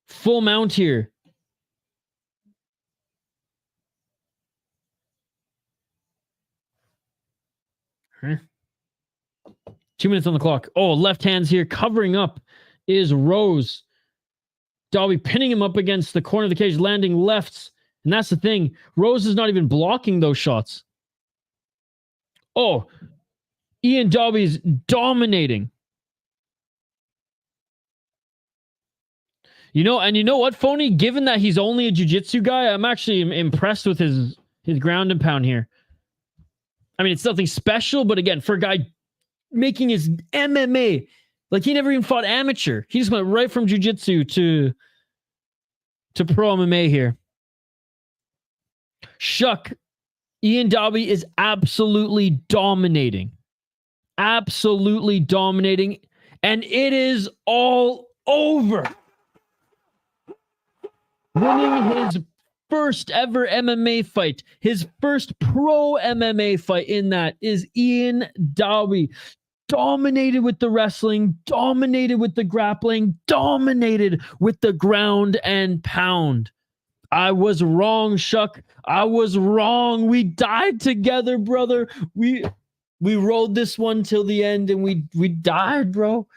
A: Full mount here. Huh? 2 minutes on the clock. Oh, left hands here. Covering up is Rose. Dobby pinning him up against the corner of the cage, landing lefts. And that's the thing. Rose is not even blocking those shots. Oh, Ian Dobby's dominating. You know, and you know what, Phony? Given that he's only a jiu-jitsu guy, I'm actually impressed with his ground and pound here. I mean, it's nothing special, but again, for a guy making his MMA, like he never even fought amateur. He just went right from jiu-jitsu to pro MMA here. Shuck. Ian Dobby is absolutely dominating. Absolutely dominating. And it is all over. Winning his first ever MMA fight. His first pro MMA fight in that is Ian Dobby. Dominated with the wrestling, dominated with the grappling, dominated with the ground and pound. I was wrong, Shuck. I was wrong. We died together, brother. We rode this one till the end and we died, bro.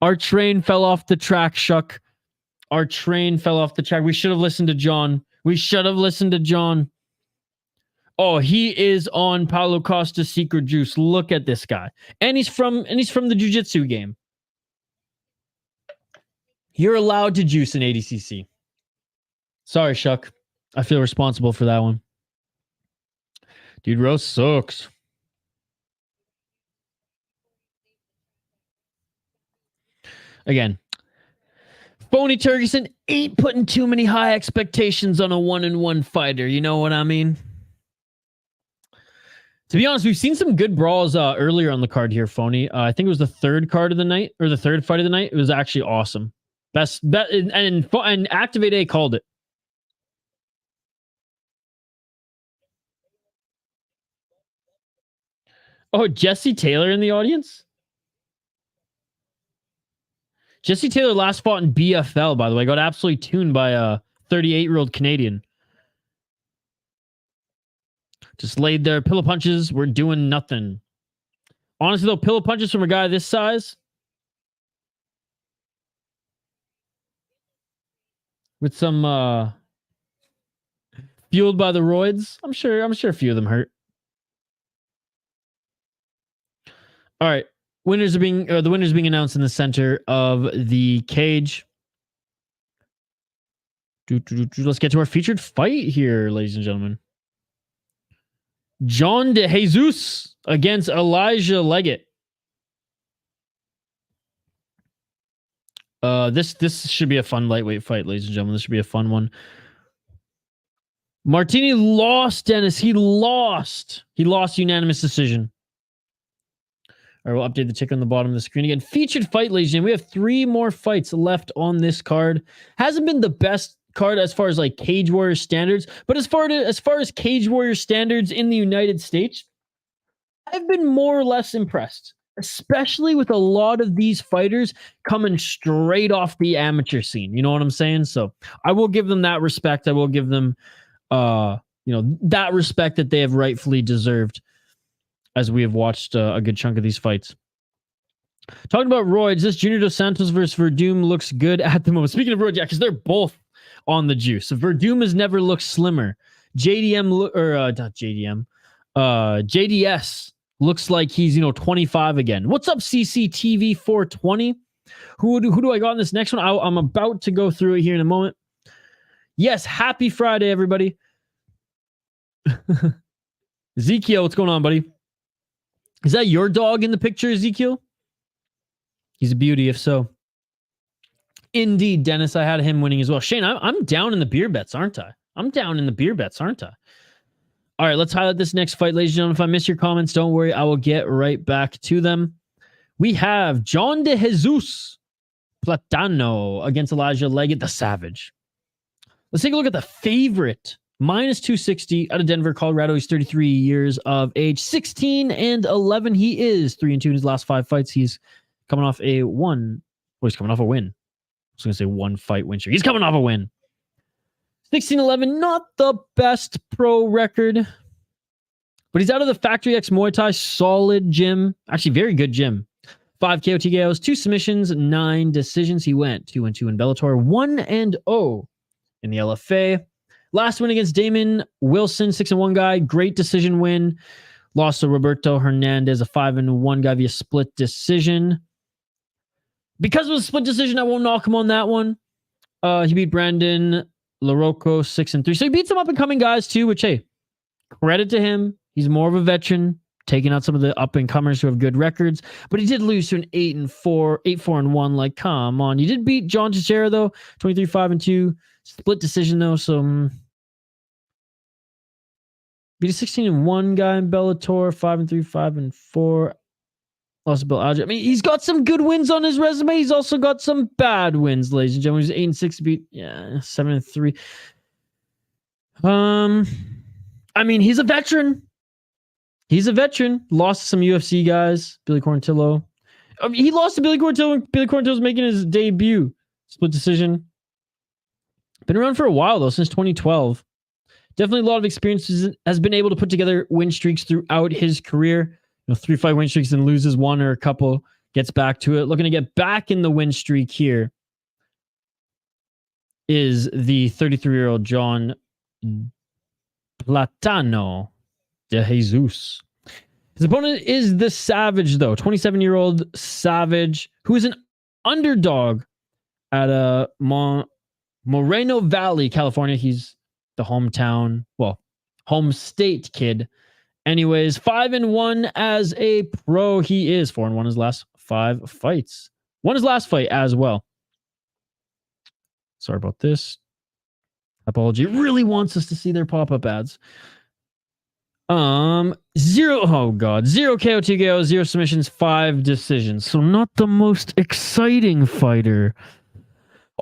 A: Our train fell off the track, Shuck. Our train fell off the track. We should have listened to John. We should have listened to John. Oh, he is on Paulo Costa's secret juice. Look at this guy. And he's from the jiu-jitsu game. You're allowed to juice in ADCC. Sorry, Shuck. I feel responsible for that one. Dude, Rose sucks. Again, Phony Turgeson ain't putting too many high expectations on a 1-on-1 fighter. You know what I mean? To be honest, we've seen some good brawls earlier on the card here, Phony. I think it was the third card of the night, or the third fight of the night. It was actually awesome. Best bet, and Activate A called it. Oh, Jesse Taylor in the audience? Jesse Taylor last fought in BFL, by the way. Got absolutely tuned by a 38-year-old Canadian. Just laid there. Pillow punches were doing nothing. Honestly, though, pillow punches from a guy this size with some fueled by the roids, I'm sure a few of them hurt. All right. The winners are being announced in the center of the cage. Let's get to our featured fight here, ladies and gentlemen. John De Jesus against Elijah Leggett. This should be a fun lightweight fight, ladies and gentlemen. This should be a fun one. Martini lost, Dennis. He lost. He lost unanimous decision. All right, we'll update the ticker on the bottom of the screen again. Featured fight, ladies and gentlemen. We have 3 more fights left on this card. Hasn't been the best card as far as like Cage Warrior standards, but as far as Cage Warrior standards in the United States, I've been more or less impressed, especially with a lot of these fighters coming straight off the amateur scene. You know what I'm saying? So I will give them that respect. I will give them, that respect that they have rightfully deserved as we have watched a good chunk of these fights. Talking about roids, this Junior Dos Santos versus Verdum looks good at the moment. Speaking of roids, yeah, because they're both on the juice. Verdum has never looked slimmer. JDS looks like he's 25 again. What's up, CCTV 420? Who do I got in this next one? I'm about to go through it here in a moment. Yes, happy Friday, everybody. Ezekiel, what's going on, buddy? Is that your dog in the picture, Ezekiel? He's a beauty, if so. Indeed, Dennis, I had him winning as well. Shane, I'm down in the beer bets, aren't I? All right, let's highlight this next fight, ladies and gentlemen. If I miss your comments, don't worry. I will get right back to them. We have John de Jesus Platano against Elijah Leggett, the Savage. Let's take a look at the favorite. Minus 260 out of Denver, Colorado. He's 33 years of age. 16-11. He is 3-2 in his last 5 fights. He's coming off a win. I was going to say 1 fight win streak. He's coming off a win. 16-11, not the best pro record. But he's out of the Factory X Muay Thai. Solid gym. Actually, very good gym. 5 KO TKOs, 2 submissions, 9 decisions. He went 2-2 in Bellator, 1-0 in the LFA. Last win against Damon Wilson, 6-1 guy. Great decision win. Lost to Roberto Hernandez, a 5-1 guy via split decision. Because of a split decision, I won't knock him on that one. He beat Brandon LaRocco 6-3. So he beat some up-and-coming guys too, which, hey, credit to him. He's more of a veteran, taking out some of the up-and-comers who have good records. But he did lose to an 8-4-1. Like, come on. You did beat John Teixeira, though. 23-5-2. Split decision, though, so... beat a 16-1 guy in Bellator, 5-3, 5-4. Lost to Bill Alger. I mean, he's got some good wins on his resume. He's also got some bad wins, ladies and gentlemen. He's 8-6 beat, 7-3. I mean, he's a veteran. Lost to some UFC guys. Billy Quarantillo. I mean, he lost to Billy Quarantillo when Billy Quarantillo was making his debut. Split decision. Been around for a while, though, since 2012. Definitely a lot of experiences. Has been able to put together win streaks throughout his career. 3-5 win streaks and loses one or a couple. Gets back to it. Looking to get back in the win streak here is the 33-year-old John Platano de Jesus. His opponent is the Savage, though. 27-year-old Savage, who is an underdog at Moreno Valley, California. He's the home state kid. Anyways, 5-1 as a pro. He is 4-1 his last 5 fights. Won his last fight as well. Sorry about this. Apology. Really wants us to see their pop-up ads. 0 KO TKO, 0 submissions, 5 decisions. So not the most exciting fighter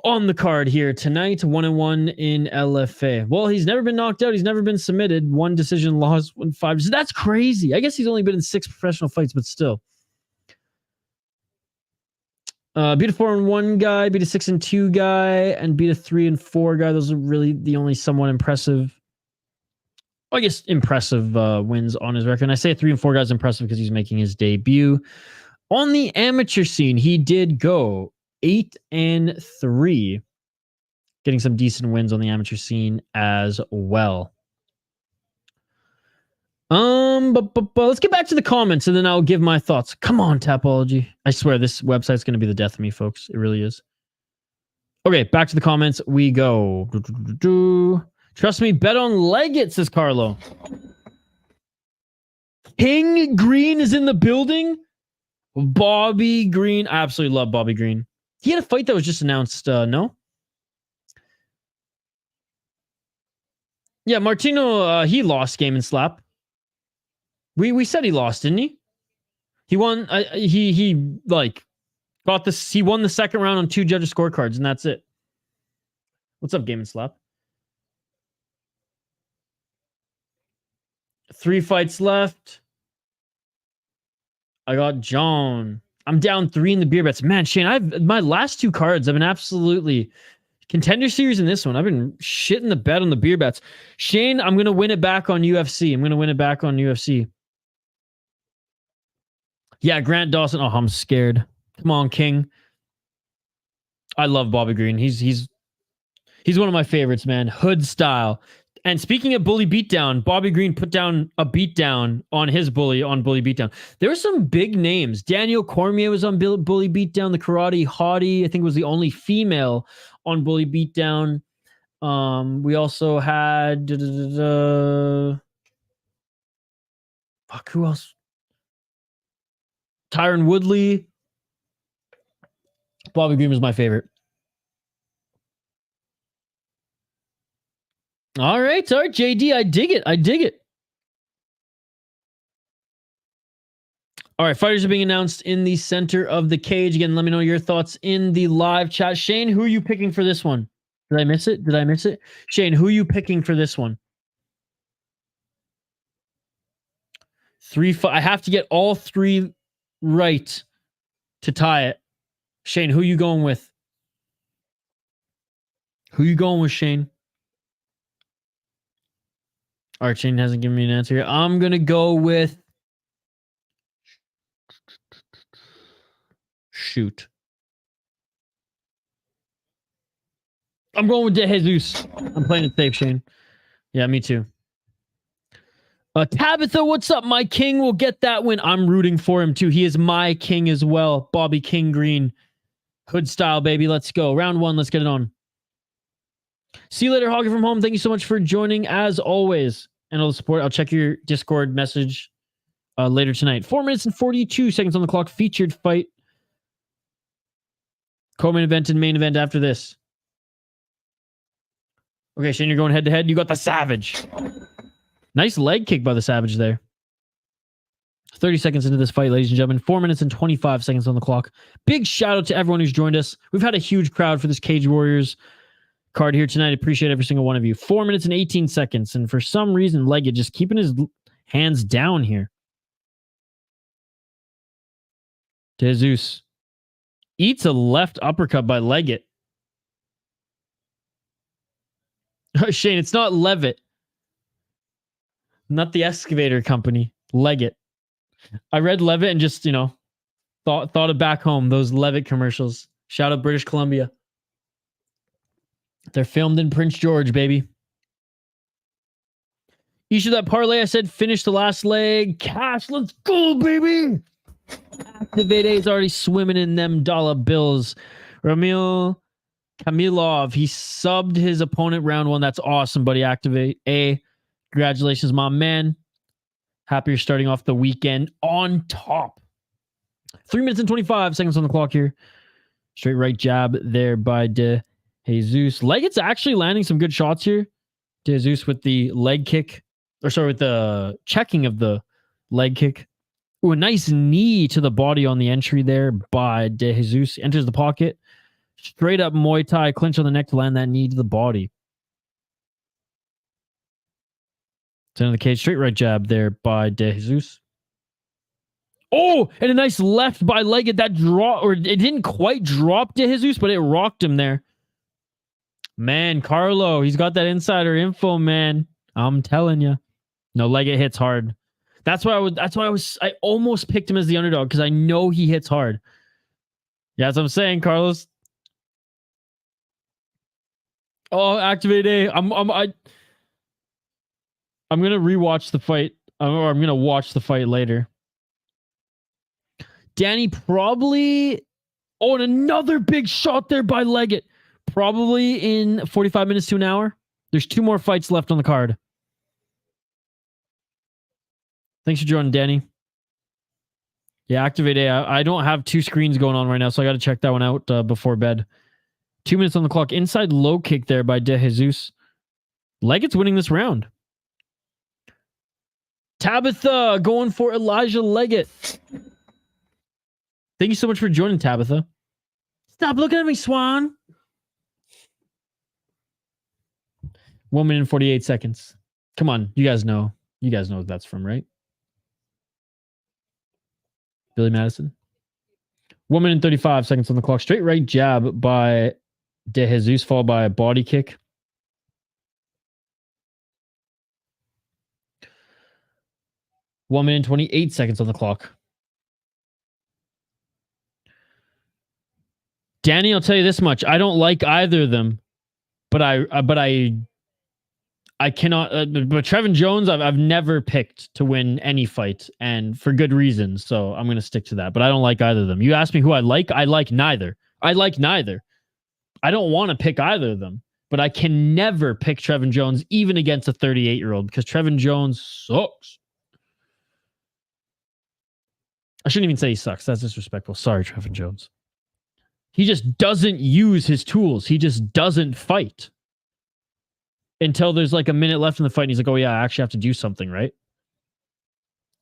A: on the card here tonight. 1-1 in LFA. Well, he's never been knocked out. He's never been submitted. 1 decision loss, 5. So that's crazy. I guess he's only been in 6 professional fights, but still. Beat a 4-1 guy, beat a 6-2 guy, and beat a 3-4 guy. Those are really the only somewhat impressive, impressive wins on his record. And I say a 3-4 guy is impressive because he's making his debut. On the amateur scene, he did go 8-3, getting some decent wins on the amateur scene as well. But let's get back to the comments and then I'll give my thoughts. Come on, Tapology. I swear this website's going to be the death of me, folks. It really is. Okay, back to the comments we go. Trust me, bet on Leggett, says Carlo. King Green is in the building. Bobby Green. I absolutely love Bobby Green. He had a fight that was just announced, no? Yeah, Martino, he lost game and slap. We said he lost, didn't he? He won. He like got this. He won the second round on 2 judges' scorecards, and that's it. What's up, game and slap? 3 fights left. I got John. I'm down 3 in the beer bets. Man, Shane, my last 2 cards have been absolutely contender series in this one. I've been shitting the bed on the beer bets. Shane, I'm gonna win it back on UFC. I'm gonna win it back on UFC. Yeah, Grant Dawson. Oh, I'm scared. Come on, King. I love Bobby Green. He's one of my favorites, man. Hood style. And speaking of bully beatdown, Bobby Green put down a beatdown on his bully on bully beatdown. There were some big names. Daniel Cormier was on bully beatdown. The karate hottie, I think, was the only female on bully beatdown. We also had fuck, who else? Tyron Woodley. Bobby Green was my favorite. All right, JD, I dig it. All right, fighters are being announced in the center of the cage. Again, let me know your thoughts in the live chat. Shane, who are you picking for this one? Did I miss it? Shane, who are you picking for this one? 3 I have to get all 3 right to tie it. Shane, who are you going with? Shane? All right, Shane hasn't given me an answer yet. I'm going to go with... Shoot. I'm going with De Jesus. I'm playing it safe, Shane. Yeah, me too. Tabitha, what's up? My king will get that win. I'm rooting for him too. He is my king as well. Bobby King Green. Hood style, baby. Let's go. Round 1. Let's get it on. See you later, Hogger from home. Thank you so much for joining as always. And all the support. I'll check your Discord message later tonight. 4 minutes and 42 seconds on the clock. Featured fight. Co-main event and main event after this. Okay, Shane, you're going head to head. You got the Savage. Nice leg kick by the Savage there. 30 seconds into this fight, ladies and gentlemen. 4 minutes and 25 seconds on the clock. Big shout out to everyone who's joined us. We've had a huge crowd for this Cage Warriors card here tonight. Appreciate every single one of you. 4 minutes and 18 seconds. And for some reason, Leggett just keeping his hands down here. Jesus eats a left uppercut by Leggett. Shane, it's not Levitt. Not the excavator company. Leggett. I read Levitt and just, thought of back home, those Levitt commercials. Shout out British Columbia. They're filmed in Prince George, baby. Each of that parlay, I said, finish the last leg. Cash, let's go, baby. Activate A is already swimming in them dollar bills. Ramil Kamilov, he subbed his opponent round 1. That's awesome, buddy. Activate A. Congratulations, my man. Happy you're starting off the weekend on top. 3 minutes and 25 seconds on the clock here. Straight right jab there by De Jesus. Leggett's actually landing some good shots here. De Jesus with the leg kick. Or sorry, with the checking of the leg kick. Ooh, a nice knee to the body on the entry there by De Jesus. Enters the pocket. Straight up Muay Thai. Clinch on the neck to land that knee to the body. Center of the cage. Straight right jab there by De Jesus. Oh, and a nice left by Leggett. That draw, or it didn't quite drop De Jesus, but it rocked him there. Man, Carlo, he's got that insider info, man. I'm telling you. No, Leggett hits hard. That's why I almost picked him as the underdog, because I know he hits hard. Yeah, that's what I'm saying, Carlos. Oh, activate A. I'm gonna rewatch the fight, or I'm gonna watch the fight later. Danny probably. Oh, and another big shot there by Leggett. Probably in 45 minutes to an hour. There's 2 more fights left on the card. Thanks for joining, Danny. Yeah, Activate A. I don't have two screens going on right now, so I got to check that one out before bed. 2 minutes on the clock. Inside low kick there by De Jesus. Leggett's winning this round. Tabitha going for Elijah Leggett. Thank you so much for joining, Tabitha. Stop looking at me, Swan. 1 minute and 48 seconds. Come on, you guys know. You guys know what that's from, right? Billy Madison. 1 minute and 35 seconds on the clock. Straight right jab by De Jesus, followed by a body kick. One minute and 28 seconds on the clock. Danny, I'll tell you this much. I don't like either of them, but I cannot. But Trevin Jones, I've never picked to win any fight, and for good reason. So I'm going to stick to that. But I don't like either of them. You ask me who I like neither. I like neither. I don't want to pick either of them, but I can never pick Trevin Jones, even against a 38-year-old, because Trevin Jones sucks. I shouldn't even say he sucks. That's disrespectful. Sorry, Trevin Jones. He just doesn't use his tools. He just doesn't fight. Until there's like a minute left in the fight, and he's like, oh yeah, I actually have to do something, right?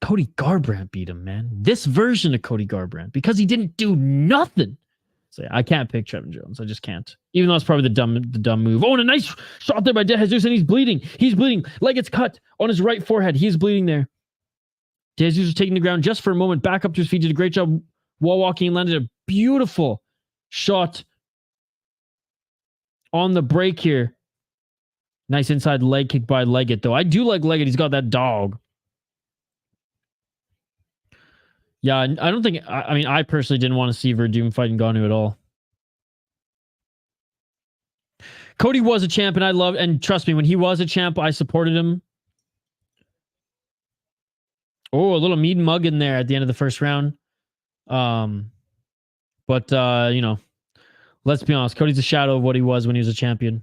A: Cody Garbrandt beat him, man. This version of Cody Garbrandt, because he didn't do nothing. So yeah, I can't pick Trevin Jones. I just can't. Even though it's probably the dumb move. Oh, and a nice shot there by De Jesus, and he's bleeding. He's bleeding. Leggett cut on his right forehead. He's bleeding there. De Jesus was taking the ground just for a moment. Back up to his feet. Did a great job wall walking. Landed a beautiful shot on the break here. Nice inside leg kick by Leggett, though. I do like Leggett. He's got that dog. Yeah, I don't think... I mean, I personally didn't want to see Verdum fighting Ngannou at all. Cody was a champ, and I love... And trust me, when he was a champ, I supported him. Oh, a little meat and mug in there at the end of the first round. But, you know, let's be honest. Cody's a shadow of what he was when he was a champion.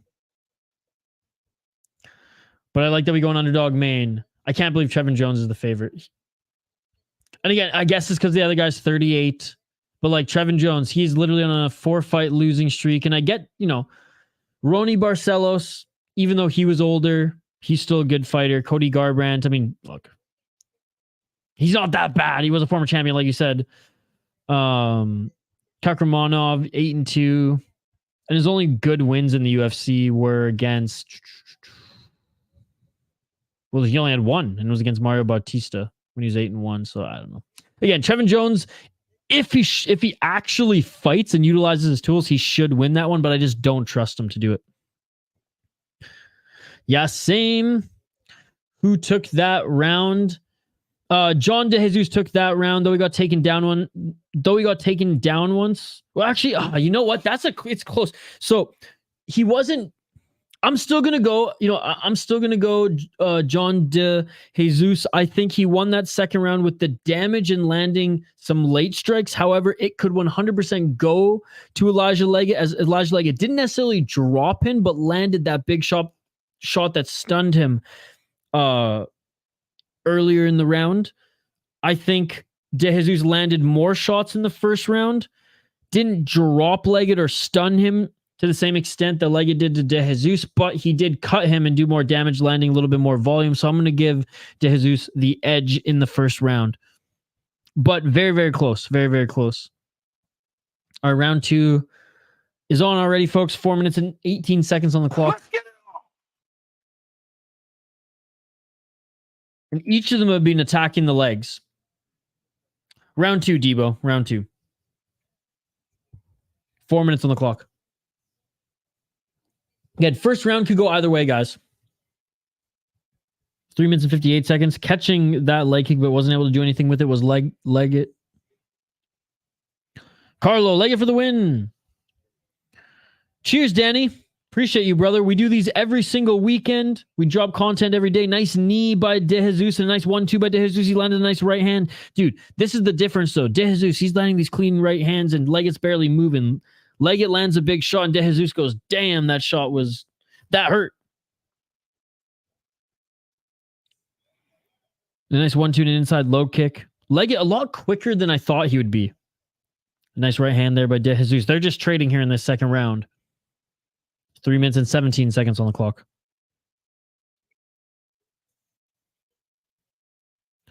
A: But I like that we go on underdog main. I can't believe Trevin Jones is the favorite. And again, I guess it's because the other guy's 38. But like Trevin Jones, he's literally on a 4-fight losing streak. And I get, you know, Ronnie Barcelos, even though he was older, he's still a good fighter. Cody Garbrandt, I mean, look, he's not that bad. He was a former champion, like you said. Kakramanov, 8-2. And his only good wins in the UFC were against... Well, he only had one, and it was against Mario Bautista when he was 8-1. So I don't know. Again, Trevin Jones, if he actually fights and utilizes his tools, he should win that one. But I just don't trust him to do it. Yeah, same. Who took that round? John De Jesus took that round, though he got taken down once. Well, actually, you know what? It's close. So he wasn't. I'm still going to go, John De Jesus. I think he won that second round with the damage and landing some late strikes. However, it could 100% go to Elijah Leggett, as Elijah Leggett didn't necessarily drop him, but landed that big shot that stunned him earlier in the round. I think De Jesus landed more shots in the first round, didn't drop Leggett or stun him to the same extent that Leggett did to De Jesus, but he did cut him and do more damage, landing a little bit more volume. So I'm going to give De Jesus the edge in the first round. But very, very close. Very, very close. Our round 2 is on already, folks. 4 minutes and 18 seconds on the clock. And each of them have been attacking the legs. Round 2, Debo. Round 2. 4 minutes on the clock. Again, first round could go either way, guys. 3 minutes and 58 seconds. Catching that leg kick, but wasn't able to do anything with it, was Leggett. Carlo, Leggett for the win. Cheers, Danny. Appreciate you, brother. We do these every single weekend. We drop content every day. Nice knee by De Jesus and a nice 1-2 by De Jesus. He landed a nice right hand. Dude, this is the difference, though. De Jesus, he's landing these clean right hands, and Leggett's barely moving. Leggett lands a big shot, and De Jesus goes, damn, that hurt. A nice 1-2 and inside low kick. Leggett a lot quicker than I thought he would be. Nice right hand there by De Jesus. They're just trading here in this second round. 3 minutes and 17 seconds on the clock.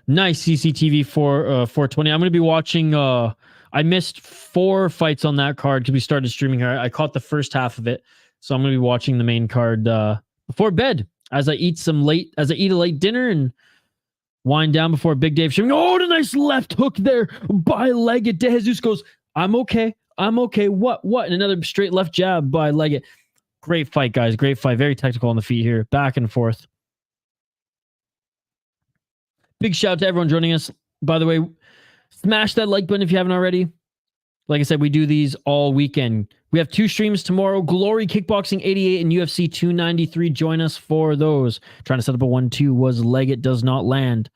A: Nice CCTV for 420. I'm going to be watching. I missed 4 fights on that card because we started streaming here. I caught the first half of it, so I'm going to be watching the main card before bed as I eat a late dinner and wind down before Big Dave streaming. Oh, the nice left hook there by Leggett. De Jesus goes, I'm okay. I'm okay. What? And another straight left jab by Leggett. Great fight, guys. Great fight. Very technical on the feet here. Back and forth. Big shout out to everyone joining us. By the way, smash that like button if you haven't already. Like I said, we do these all weekend. We have 2 streams tomorrow. Glory Kickboxing 88 and UFC 293. Join us for those. Trying to set up a 1-2 was Leggett. Does not land.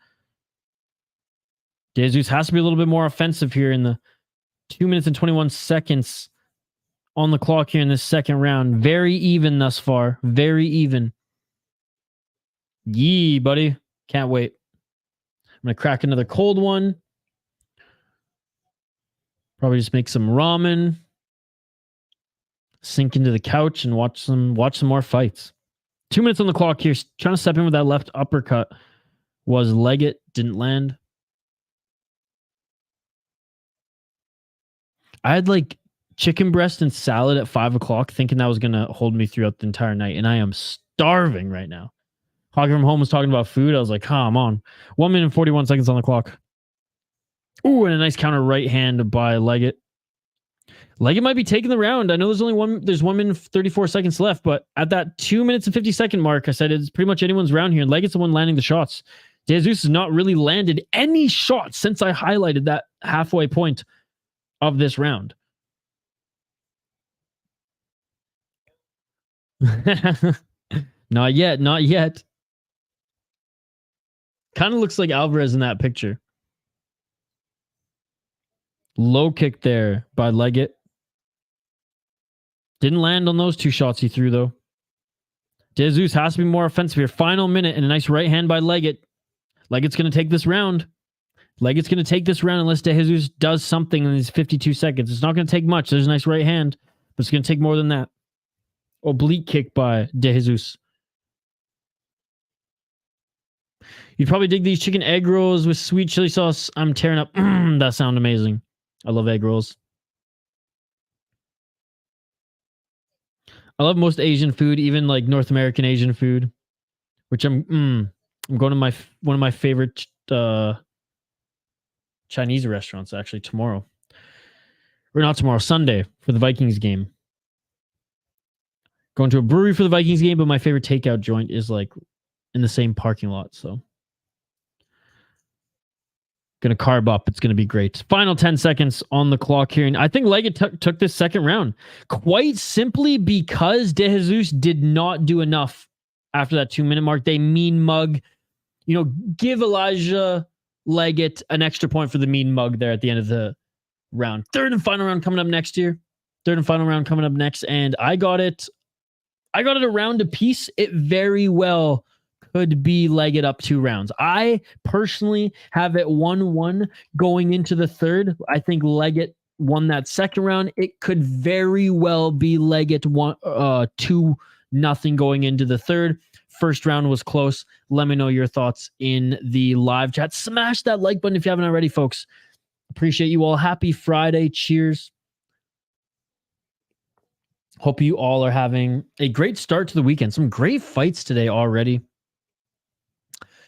A: De Jesus has to be a little bit more offensive here in the 2 minutes and 21 seconds on the clock here in this second round. Very even thus far. Very even. Yee, buddy. Can't wait. I'm going to crack another cold one. Probably just make some ramen. Sink into the couch and watch some more fights. 2 minutes on the clock here. Trying to step in with that left uppercut was Leggett. Didn't land. I had like chicken breast and salad at 5 o'clock thinking that was going to hold me throughout the entire night. And I am starving right now. Hockey from Home was talking about food. I was like, come on. 1 minute and 41 seconds on the clock. Ooh, and a nice counter right hand by Leggett. Leggett might be taking the round. I know there's 1 minute and 34 seconds left, but at that 2 minutes and 50 second mark, I said it's pretty much anyone's round here. And Leggett's the one landing the shots. De Jesus has not really landed any shots since I highlighted that halfway point of this round. Not yet. Not yet. Kind of looks like Alvarez in that picture. Low kick there by Leggett. Didn't land on those 2 shots he threw, though. De Jesus has to be more offensive here. Final minute and a nice right hand by Leggett. Leggett's going to take this round. Leggett's going to take this round unless De Jesus does something in these 52 seconds. It's not going to take much. There's a nice right hand, but it's going to take more than that. Oblique kick by De Jesus. You'd probably dig these chicken egg rolls with sweet chili sauce. I'm tearing up. That sounds amazing. I love egg rolls. I love most Asian food, even like North American Asian food, which I'm going to one of my favorite Chinese restaurants actually tomorrow. Or not tomorrow, Sunday for the Vikings game. Going to a brewery for the Vikings game, but my favorite takeout joint is like in the same parking lot, so going to carb up. It's going to be great. Final 10 seconds on the clock here. And I think Leggett took this second round quite simply because De Jesus did not do enough after that 2 minute mark. They mean mug, give Elijah Leggett an extra point for the mean mug there at the end of the round. Third and final round coming up next year. And I got it a round apiece. It very well could be Leggett up 2 rounds. I personally have it 1-1 going into the third. I think Leggett won that second round. It could very well be Leggett 2-0 going into the third. First round was close. Let me know your thoughts in the live chat. Smash that like button if you haven't already, folks. Appreciate you all. Happy Friday. Cheers. Hope you all are having a great start to the weekend. Some great fights today already.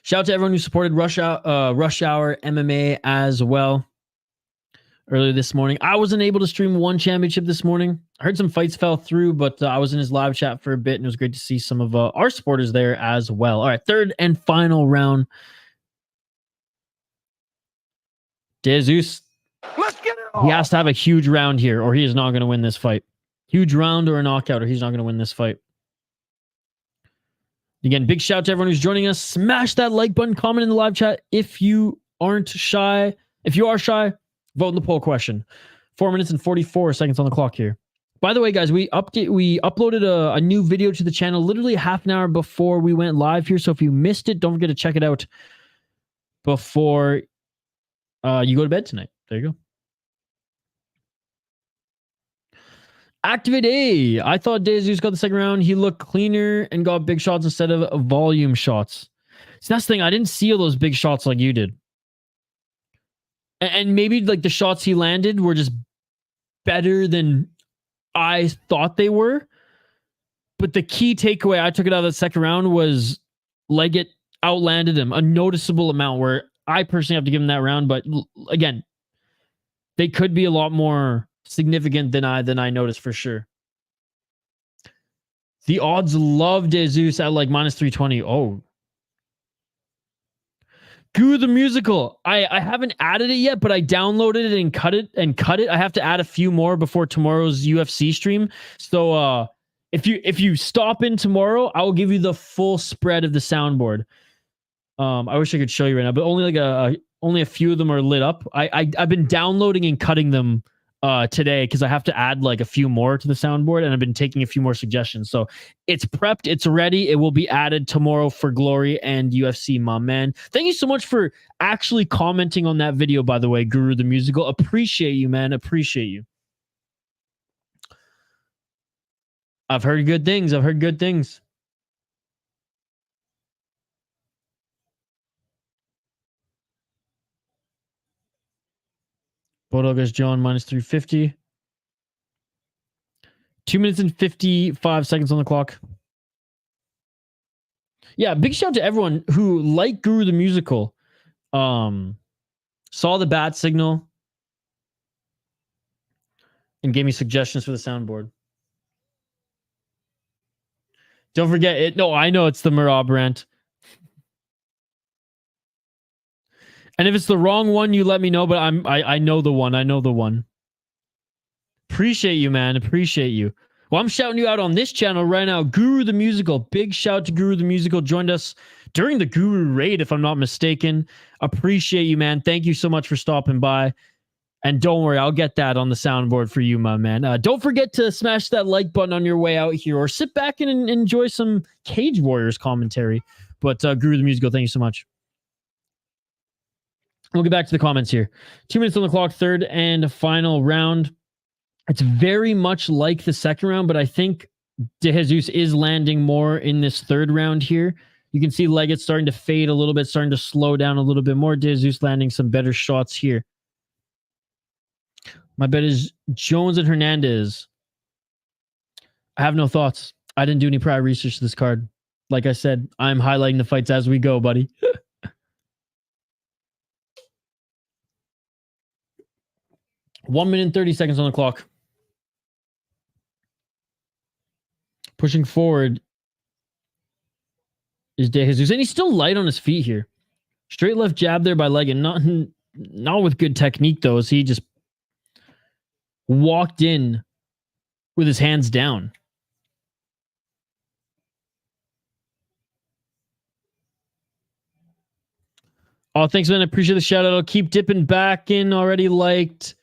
A: Shout out to everyone who supported Rush Hour MMA as well earlier this morning. I wasn't able to stream one championship this morning. I heard some fights fell through, but I was in his live chat for a bit, and it was great to see some of our supporters there as well. All right, third and final round. De Jesus,
B: Let's get it on.
A: he has to have a huge round here, or he is not going to win this fight. Huge round or a knockout, or he's not going to win this fight. Again, big shout out to everyone who's joining us. Smash that like button, comment in the live chat if you aren't shy. If you are shy, vote in the poll question. 4 minutes and 44 seconds on the clock here. By the way, guys, we uploaded a new video to the channel literally half an hour before we went live here. So if you missed it, don't forget to check it out before You go to bed tonight. There you go. Activate A. I thought Jesus got the second round. He looked cleaner and got big shots instead of volume shots. So that's the thing. I didn't see all those big shots like you did. And maybe like the shots he landed were just better than I thought they were. But the key takeaway I took it out of the second round was Leggett outlanded him a noticeable amount, where I personally have to give him that round. But again, they could be a lot more significant than I noticed for sure. The odds love Jesus at like minus 320. Oh. Guru the Musical. I haven't added it yet, but I downloaded it and cut it. I have to add a few more before tomorrow's UFC stream. So if you stop in tomorrow, I will give you the full spread of the soundboard. I wish I could show you right now, but only a few of them are lit up. I've been downloading and cutting them today because I have to add like a few more to the soundboard, and I've been taking a few more suggestions. So it's prepped, it's ready. It will be added tomorrow for Glory and UFC, my man. Thank you so much for actually commenting on that video, by the way, Guru the Musical. Appreciate you, man. Appreciate you. I've heard good things. Bodogas John minus 350. 2 minutes and 55 seconds on the clock. Yeah, big shout out to everyone who liked Guru the Musical. Saw the bat signal and gave me suggestions for the soundboard. Don't forget it. No, I know it's the Murab rant. And if it's the wrong one, you let me know, but I know the one. I know the one. Appreciate you, man. Appreciate you. Well, I'm shouting you out on this channel right now. Guru the Musical. Big shout to Guru the Musical. Joined us during the Guru raid, if I'm not mistaken. Appreciate you, man. Thank you so much for stopping by. And don't worry, I'll get that on the soundboard for you, my man. Don't forget to smash that like button on your way out here, or sit back and enjoy some Cage Warriors commentary. But Guru the Musical, thank you so much. We'll get back to the comments here. 2 minutes on the clock, third and final round. It's very much like the second round, but I think De Jesus is landing more in this third round here. You can see Leggett starting to fade a little bit, starting to slow down a little bit more. De Jesus landing some better shots here. My bet is Jones and Hernandez. I have no thoughts. I didn't do any prior research to this card. Like I said, I'm highlighting the fights as we go, buddy. 1 minute and 30 seconds on the clock. Pushing forward is De Jesus. And he's still light on his feet here. Straight left jab there by Leggett. Not with good technique, though, as he just walked in with his hands down. Oh, thanks, man. I appreciate the shout out. I'll keep dipping back in. Already liked.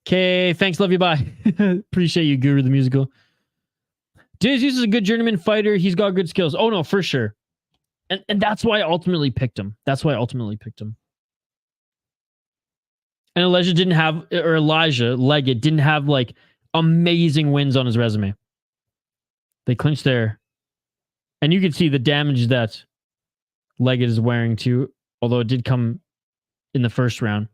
A: Okay, thanks. Love you. Bye. Appreciate you, Guru the Musical. Jesus is a good journeyman fighter. He's got good skills. Oh, no, for sure. And that's why I ultimately picked him. And Elijah Leggett didn't have like amazing wins on his resume. They clinched there. And you can see the damage that Leggett is wearing too, although it did come in the first round.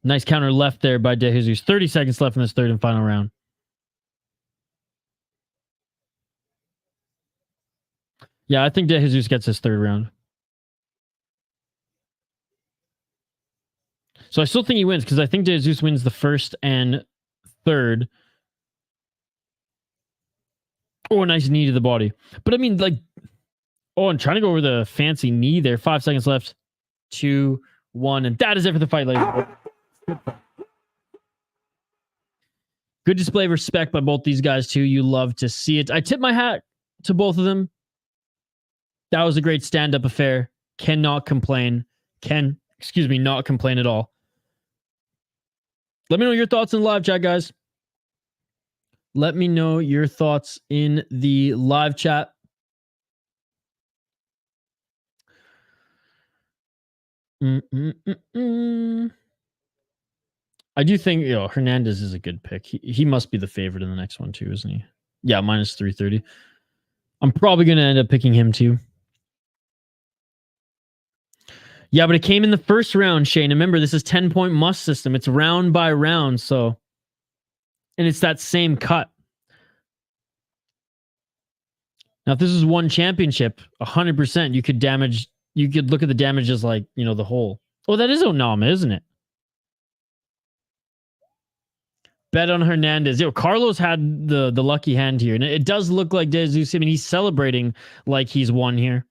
A: Nice counter left there by De Jesus. 30 seconds left in this third and final round. Yeah, I think De Jesus gets his third round. So I still think he wins because I think De Jesus wins the first and third. Oh, a nice knee to the body. But I mean, like, oh, I'm trying to go over the fancy knee there. 5 seconds left. 2, 1, and that is it for the fight, ladies and gentlemen. Good display of respect by both these guys, too. You love to see it. I tip my hat to both of them. That was a great stand-up affair. Cannot complain. Not complain at all. Let me know your thoughts in the live chat, guys. Let me know your thoughts in the live chat. I do think Hernandez is a good pick. He must be the favorite in the next one too, isn't he? Yeah, minus 330. I'm probably going to end up picking him too. Yeah, but it came in the first round, Shane. Remember, this is 10-point must system. It's round by round, so... And it's that same cut. Now, if this is one championship, 100%, you could damage... You could look at the damage as like, the whole. Oh, that is Onama, isn't it? Bet on Hernandez. Carlos had the lucky hand here. And it does look like De Jesus. I mean, he's celebrating like he's won here.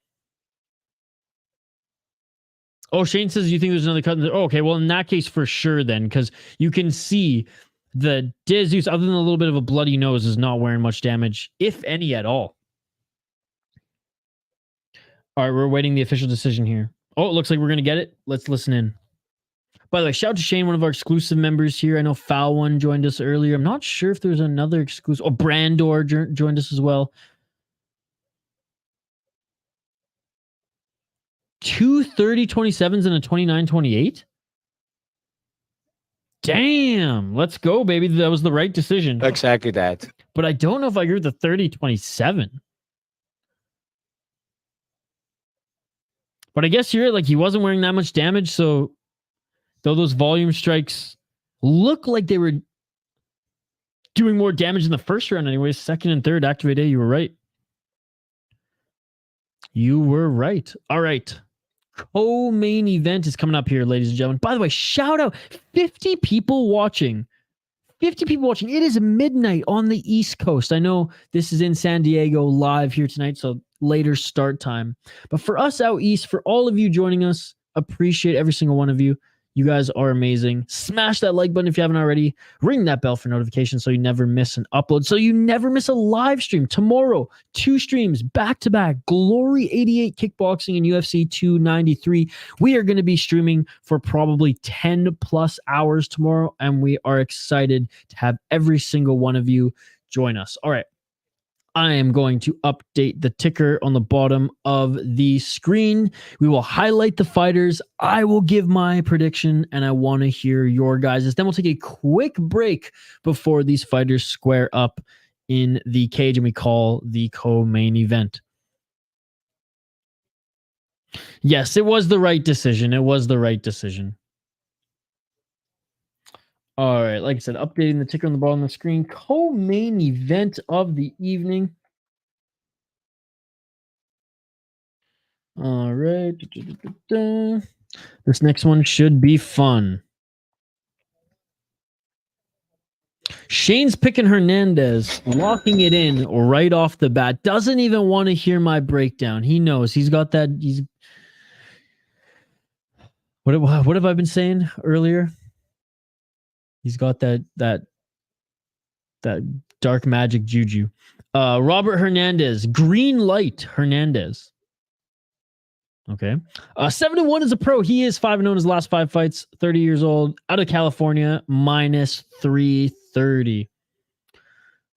A: Oh, Shane says you think there's another cut. Oh, okay, well, in that case, for sure then, because you can see the De Jesus, other than a little bit of a bloody nose, is not wearing much damage, if any at all. All right, we're awaiting the official decision here. Oh, it looks like we're going to get it. Let's listen in. By the way, shout out to Shane, one of our exclusive members here. I know Foul One joined us earlier. I'm not sure if there's another exclusive. Oh, Brandor joined us as well. 2 30-27s and a 29-28? Damn, let's go, baby. That was the right decision.
C: Exactly that.
A: But I don't know if I agree with the 30-27. But I guess you're like, he wasn't wearing that much damage, so though those volume strikes look like they were doing more damage in the first round anyways, second and third, activate A, you were right. You were right. All right. Co-main event is coming up here, ladies and gentlemen. By the way, shout out 50 people watching. 50 people watching. It is midnight on the East Coast. I know this is in San Diego live here tonight, so later start time. But for us out east, for all of you joining us, appreciate every single one of you. You guys are amazing. Smash that like button if you haven't already. Ring that bell for notifications so you never miss an upload, so you never miss a live stream. Tomorrow, 2 streams back-to-back. Glory 88 Kickboxing and UFC 293. We are going to be streaming for probably 10 plus hours tomorrow, and we are excited to have every single one of you join us. All right. I am going to update the ticker on the bottom of the screen. We will highlight the fighters. I will give my prediction, and I want to hear your guys'. Then we'll take a quick break before these fighters square up in the cage, and we call the co-main event. Yes, it was the right decision. It was the right decision. All right, like I said, updating the ticker on the bottom of the screen. Co-main event of the evening. All right. This next one should be fun. Shane's picking Hernandez, locking it in right off the bat. Doesn't even want to hear my breakdown. He knows. He's got that. What have I been saying earlier? He's got that dark magic juju. Robert Hernandez, green light Hernandez. Okay. 7-1 as a pro. He is 5-0 in his last 5 fights, 30 years old, out of California, minus 330.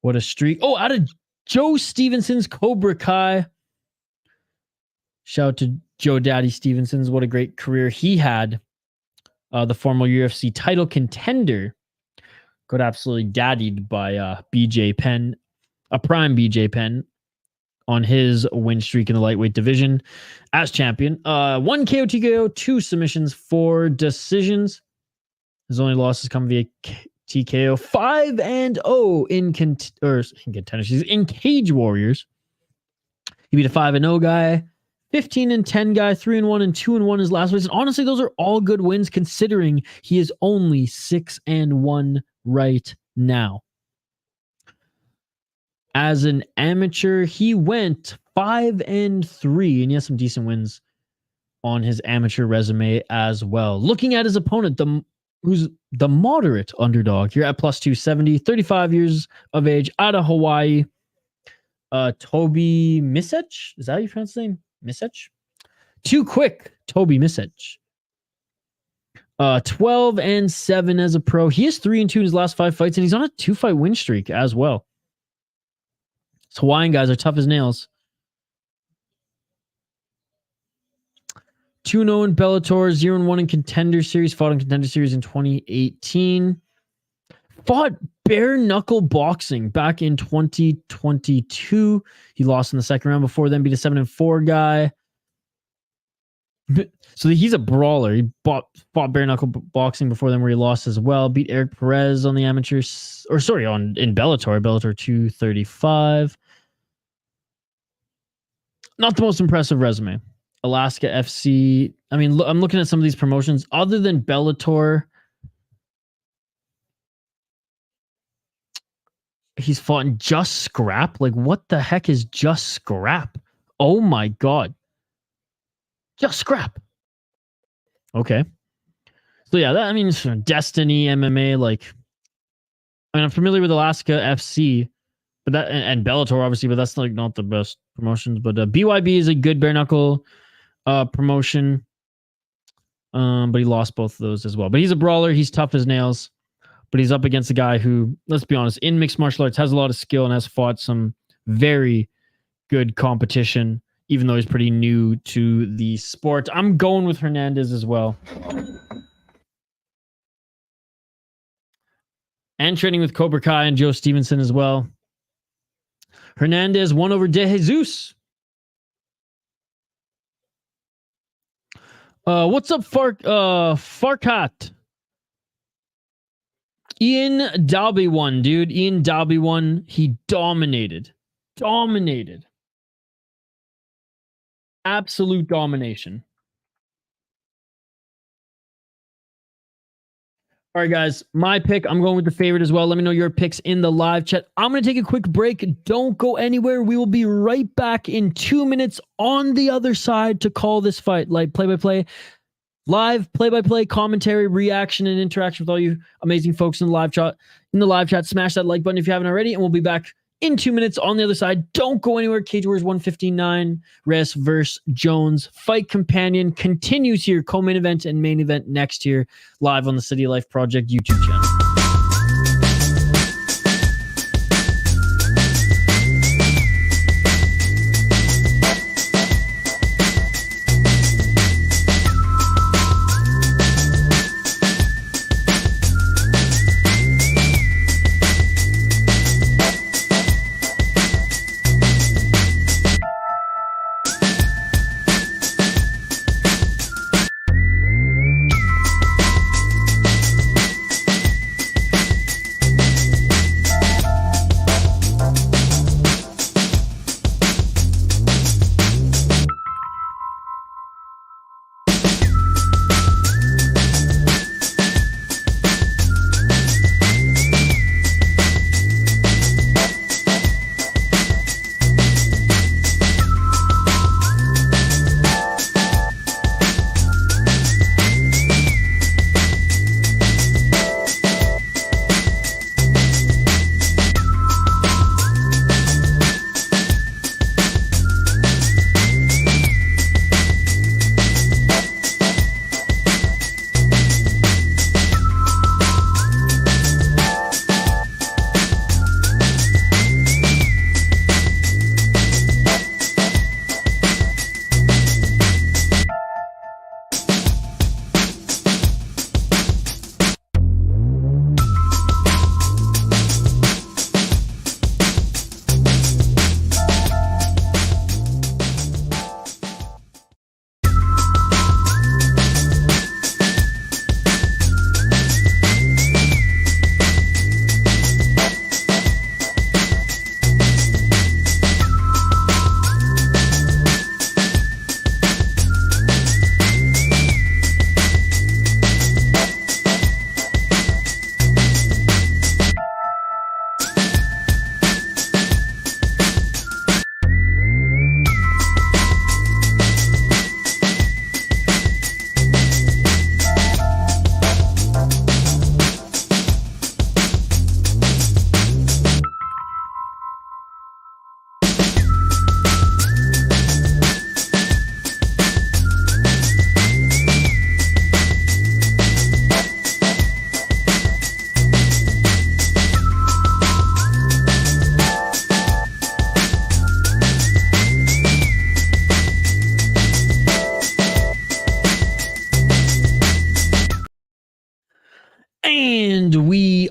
A: What a streak. Oh, out of Joe Stevenson's Cobra Kai. Shout out to Joe Daddy Stevenson's. What a great career he had. The former UFC title contender got absolutely daddied by BJ Penn, a prime BJ Penn, on his win streak in the lightweight division as champion. 1 KO, TKO, 2 submissions, 4 decisions. His only losses come via TKO. 5-0 in contenders. He's in Cage Warriors. He beat a 5-0 guy. 15-10 guy, 3-1 and 2-1 his last wins. And honestly, those are all good wins considering he is only 6-1 right now. As an amateur, he went 5-3, and he has some decent wins on his amateur resume as well. Looking at his opponent, who's the moderate underdog here at plus 270, 35 years of age, out of Hawaii. Toby Misech? Is that how you pronounce his name? Misech? Too quick, Toby Misech. 12-7 as a pro. He is 3-2 in his last 5 fights, and he's on a 2-fight win streak as well. These Hawaiian guys are tough as nails. 2-0 in Bellator, 0-1 in Contender Series, fought in Contender Series in 2018. Fought bare knuckle boxing back in 2022. He lost in the second round before then, beat a 7-4 guy. So he's a brawler. He fought bare knuckle boxing before then, where he lost as well. Beat Eric Perez on the amateurs, in Bellator 235. Not the most impressive resume. Alaska FC. I mean, I'm looking at some of these promotions. Other than Bellator, he's fought in Just Scrap. Like, what the heck is Just Scrap? Oh my God. Just Scrap. Okay. So yeah, that, I mean, Destiny, MMA, like, I mean, I'm familiar with Alaska FC, but that, and Bellator, obviously, but that's like not the best promotions. But BYB is a good bare knuckle promotion. But he lost both of those as well. But he's a brawler. He's tough as nails. But he's up against a guy who, let's be honest, in mixed martial arts has a lot of skill and has fought some very good competition, even though he's pretty new to the sport. I'm going with Hernandez as well. And training with Cobra Kai and Joe Stevenson as well. Hernandez won over De Jesus. What's up, Farkat? Ian Daube won, dude. Ian Daube won. He dominated. Absolute domination. All right, guys. My pick. I'm going with the favorite as well. Let me know your picks in the live chat. I'm going to take a quick break. Don't go anywhere. We will be right back in 2 minutes on the other side to call this fight. Like play-by-play. Live play-by-play commentary, reaction, and interaction with all you amazing folks in the live chat. Smash that like button if you haven't already, and we'll be back in 2 minutes on the other side. Don't go anywhere. Cage Warriors 159, Reis versus Jones. Fight Companion continues here. Co-main event and main event next year, live on the City Life Project YouTube channel.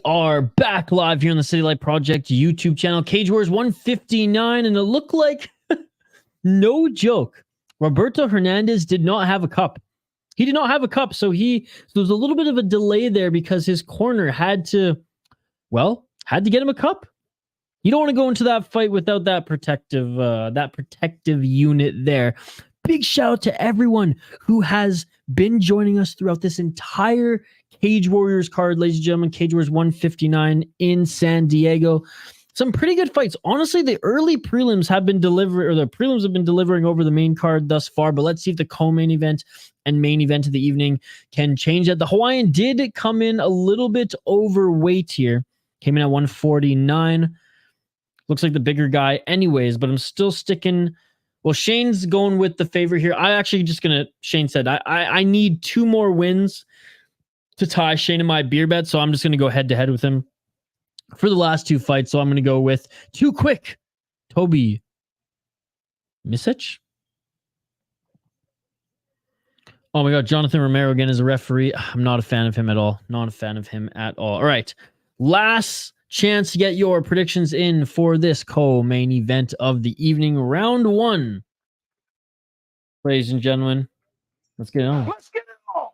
A: are back live here on the City Light Project YouTube channel, Cage Warriors 159, and it looked like, no joke, Roberto Hernandez did not have a cup. He did not have a cup, so there's a little bit of a delay there because his corner had to get him a cup. You don't want to go into that fight without that protective unit there. Big shout out to everyone who has been joining us throughout this entire Cage Warriors card, ladies and gentlemen. Cage Warriors 159 in San Diego. Some pretty good fights. Honestly, the early prelims have been delivering, or the prelims have been delivering over the main card thus far, but let's see if the co-main event and main event of the evening can change that. The Hawaiian did come in a little bit overweight here. Came in at 149. Looks like the bigger guy anyways, but I'm still sticking. Well, Shane's going with the favor here. Shane said, I need 2 more wins to tie Shane in my beer bet, so I'm just going to go head-to-head with him for the last 2 fights. So I'm going to go with too quick, Toby Misech. Oh my God, Jonathan Romero again is a referee. I'm not a fan of him at all. Not a fan of him at all. All right, last chance to get your predictions in for this co-main event of the evening, round 1. Ladies and gentlemen, let's get it on.
B: Let's get it on.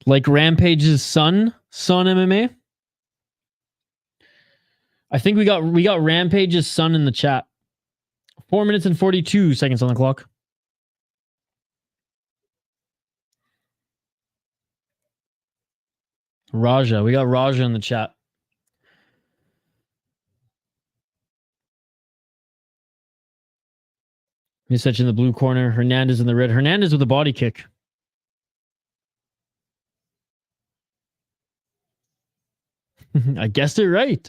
A: Like Rampage's son MMA. I think we got Rampage's son in the chat. 4 minutes and 42 seconds on the clock. Raja. We got Raja in the chat. Misech in the blue corner. Hernandez in the red. Hernandez with a body kick. I guessed it right.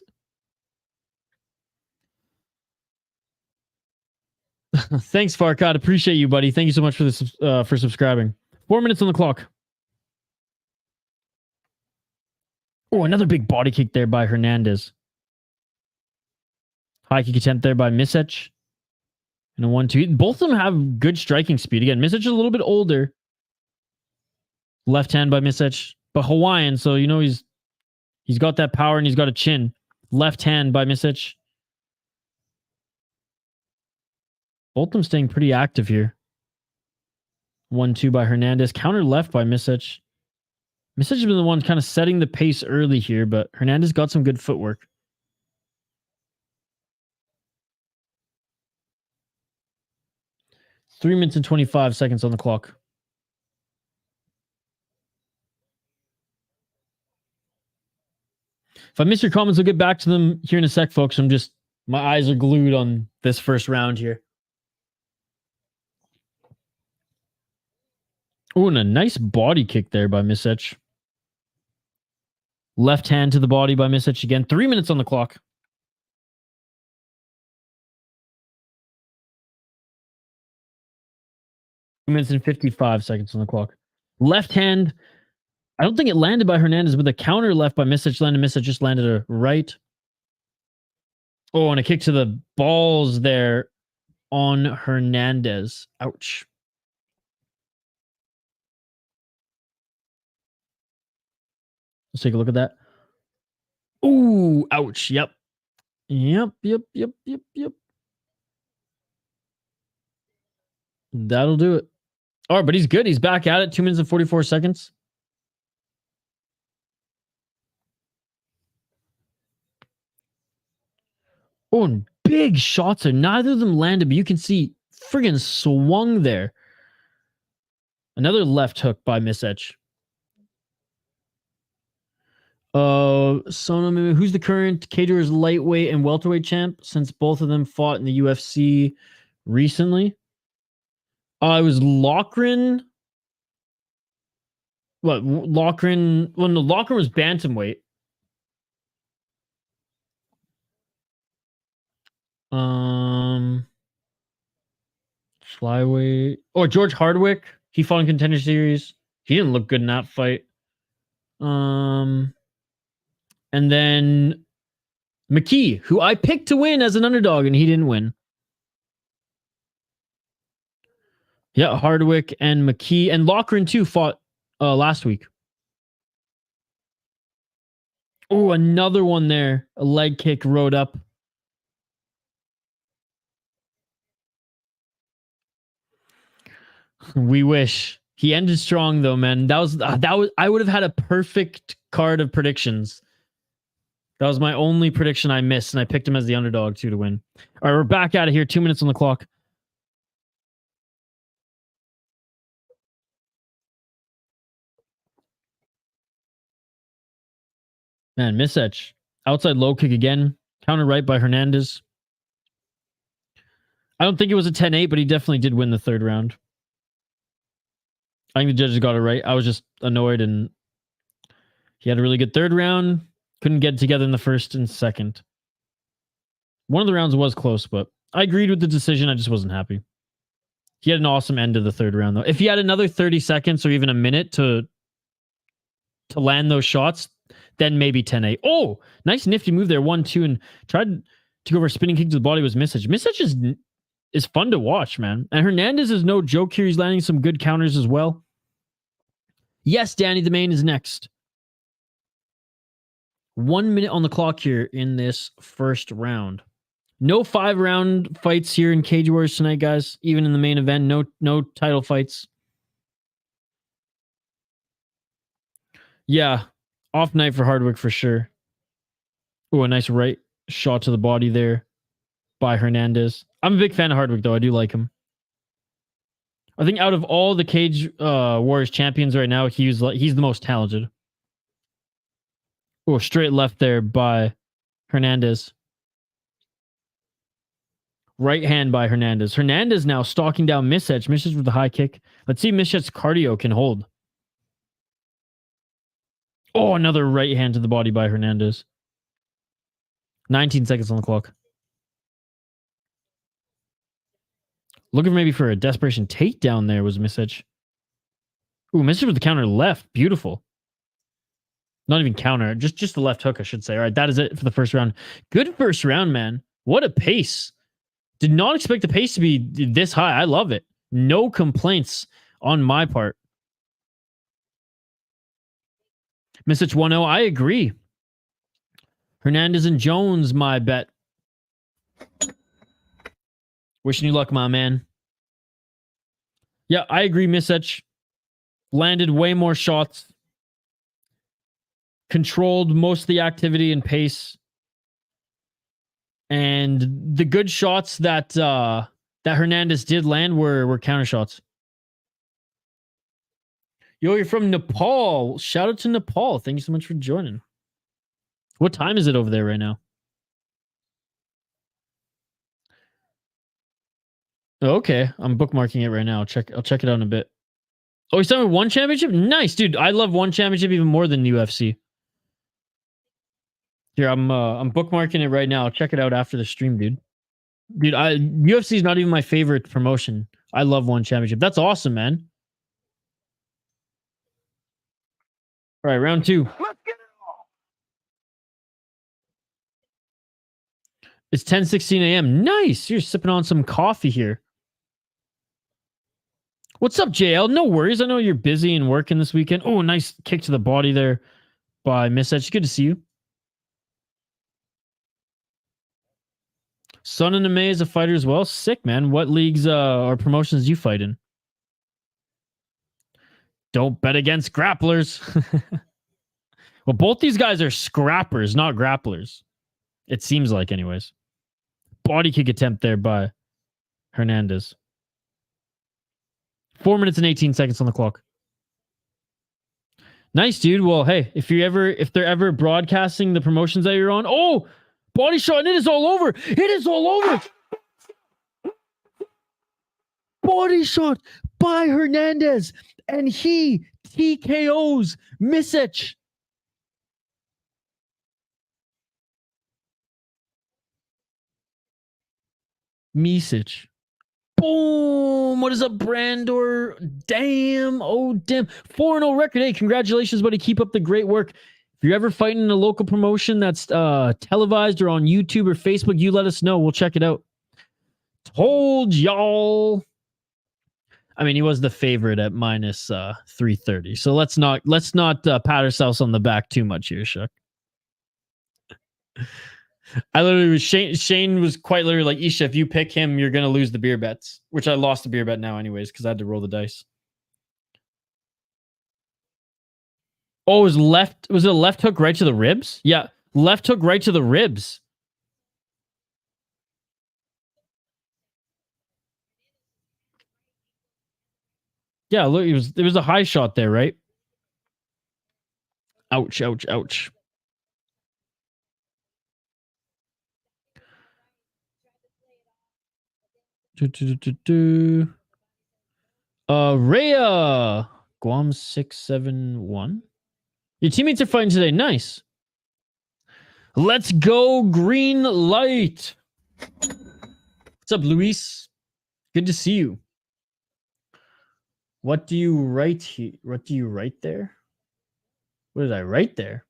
A: Thanks, Farkad. Appreciate you, buddy. Thank you so much for this for subscribing. 4 minutes on the clock. Oh, another big body kick there by Hernandez. High kick attempt there by Misech. And a 1-2. Both of them have good striking speed. Again, Misech is a little bit older. Left hand by Misech. But Hawaiian, so you know he's got that power and he's got a chin. Left hand by Misech. Both of them staying pretty active here. 1-2 by Hernandez. Counter left by Misech. Misech has been the one kind of setting the pace early here, but Hernandez got some good footwork. Three minutes and 25 seconds on the clock. If I miss your comments, I'll get back to them here in a sec, folks. My eyes are glued on this first round here. Oh, and a nice body kick there by Misech. Left hand to the body by Misech again. 3 minutes on the clock. 2 minutes and 55 seconds on the clock. Left hand. I don't think it landed by Hernandez, but the counter left by Misech landed. Misech just landed a right. Oh, and a kick to the balls there on Hernandez. Ouch. Let's take a look at that. Ooh, ouch. Yep. Yep. That'll do it. All right, but he's good. He's back at it. 2 minutes and 44 seconds. Oh, and big shots there. Neither of them landed, but you can see friggin' swung there. Another left hook by Misech. Sonam, who's the current Cage Warriors lightweight and welterweight champ, since both of them fought in the UFC recently? It was Loughran. What, Loughran? Well, no, Loughran was bantamweight. Flyweight. Oh, George Hardwick. He fought in Contender Series. He didn't look good in that fight. And then McKee, who I picked to win as an underdog, and he didn't win. Yeah, Hardwick and McKee and Loughran too fought last week. Oh, another one there. A leg kick rode up. We wish. He ended strong though, man. That was I would have had a perfect card of predictions. That was my only prediction I missed, and I picked him as the underdog too to win. All right, we're back out of here. 2 minutes on the clock. Man, Misech. Outside low kick again. Counter right by Hernandez. I don't think it was a 10-8, but he definitely did win the third round. I think the judges got it right. I was just annoyed, and he had a really good third round. Couldn't get together in the first and second. One of the rounds was close, but I agreed with the decision. I just wasn't happy. He had an awesome end of the third round, though. If he had another 30 seconds or even a minute to land those shots, then maybe 10-8. Oh, nice nifty move there. 1-2 and tried to go for a spinning kick to the body was Misech. Misech is fun to watch, man. And Hernandez is no joke here. He's landing some good counters as well. Yes, Danny the Main is next. 1 minute on the clock here in this first round. No 5-round fights here in Cage Warriors tonight, guys. Even in the main event, no title fights. Yeah, off night for Hardwick for sure. Oh, a nice right shot to the body there by Hernandez. I'm a big fan of Hardwick, though. I do like him. I think out of all the Cage Warriors champions right now, he's the most talented. Oh, straight left there by Hernandez. Right hand by Hernandez. Hernandez now stalking down Misech. Misech with the high kick. Let's see if Misech's cardio can hold. Oh, another right hand to the body by Hernandez. 19 seconds on the clock. Looking maybe for a desperation takedown there was Misech. Ooh, Misech with the counter left. Beautiful. Not even counter. Just the left hook, I should say. All right, that is it for the first round. Good first round, man. What a pace. Did not expect the pace to be this high. I love it. No complaints on my part. Misech 1-0. I agree. Hernandez and Jones, my bet. Wishing you luck, my man. Yeah, I agree. Misech landed way more shots. Controlled most of the activity and pace. And the good shots that Hernandez did land were counter shots. Yo, you're from Nepal. Shout out to Nepal. Thank you so much for joining. What time is it over there right now? Okay, I'm bookmarking it right now. I'll check it out in a bit. Oh, he's talking one championship? Nice, dude. I love one championship even more than UFC. Here, I'm bookmarking it right now. I'll check it out after the stream, dude. Dude, UFC is not even my favorite promotion. I love one championship. That's awesome, man. All right, round 2.
B: Let's get it on.
A: It's 10:16 a.m. Nice. You're sipping on some coffee here. What's up, JL? No worries. I know you're busy and working this weekend. Oh, nice kick to the body there by Misech. Good to see you. Son and May is a fighter as well. Sick, man. What leagues or promotions do you fight in? Don't bet against grapplers. Well, both these guys are scrappers, not grapplers. It seems like, anyways. Body kick attempt there by Hernandez. 4 minutes and 18 seconds on the clock. Nice, dude. Well, hey, if they're ever broadcasting the promotions that you're on, oh, body shot, and it is all over. It is all over. Body shot by Hernandez, and he TKOs Misech. Misech. Boom. What is up, Brandor? Damn. Oh, damn. 4-0 record. Hey, congratulations, buddy. Keep up the great work. If you're ever fighting in a local promotion that's televised or on YouTube or Facebook, you let us know. We'll check it out. Told y'all. I mean, he was the favorite at minus 330. So let's not pat ourselves on the back too much here, Shuck. I literally was Shane was quite literally like, Isha, if you pick him, you're gonna lose the beer bets, which I lost the beer bet now anyways because I had to roll the dice. Oh, was it a left hook right to the ribs? Yeah, left hook right to the ribs. Yeah, look, it was a high shot there, right? Ouch, ouch, ouch. Rhea Guam 671. Your teammates are fighting today. Nice. Let's go, green light. What's up, Luis? Good to see you. What do you write here? What do you write there? What did I write there?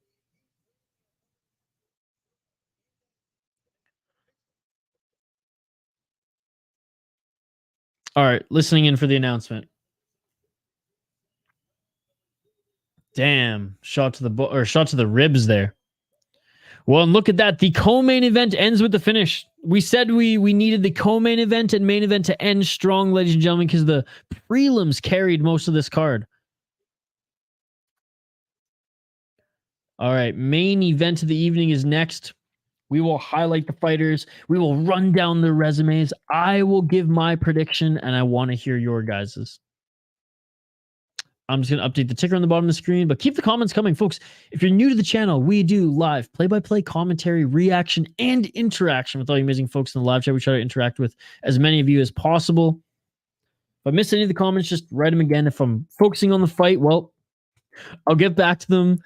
A: All right, listening in for the announcement. Damn, shot to the ribs there. Well, and look at that. The co-main event ends with the finish. We said we needed the co-main event and main event to end strong, ladies and gentlemen, because the prelims carried most of this card. All right, main event of the evening is next. We will highlight the fighters. We will run down their resumes. I will give my prediction, and I want to hear your guys's. I'm just going to update the ticker on the bottom of the screen, but keep the comments coming, folks. If you're new to the channel, we do live play-by-play commentary, reaction, and interaction with all you amazing folks in the live chat. We try to interact with as many of you as possible. If I miss any of the comments, just write them again. If I'm focusing on the fight, well, I'll get back to them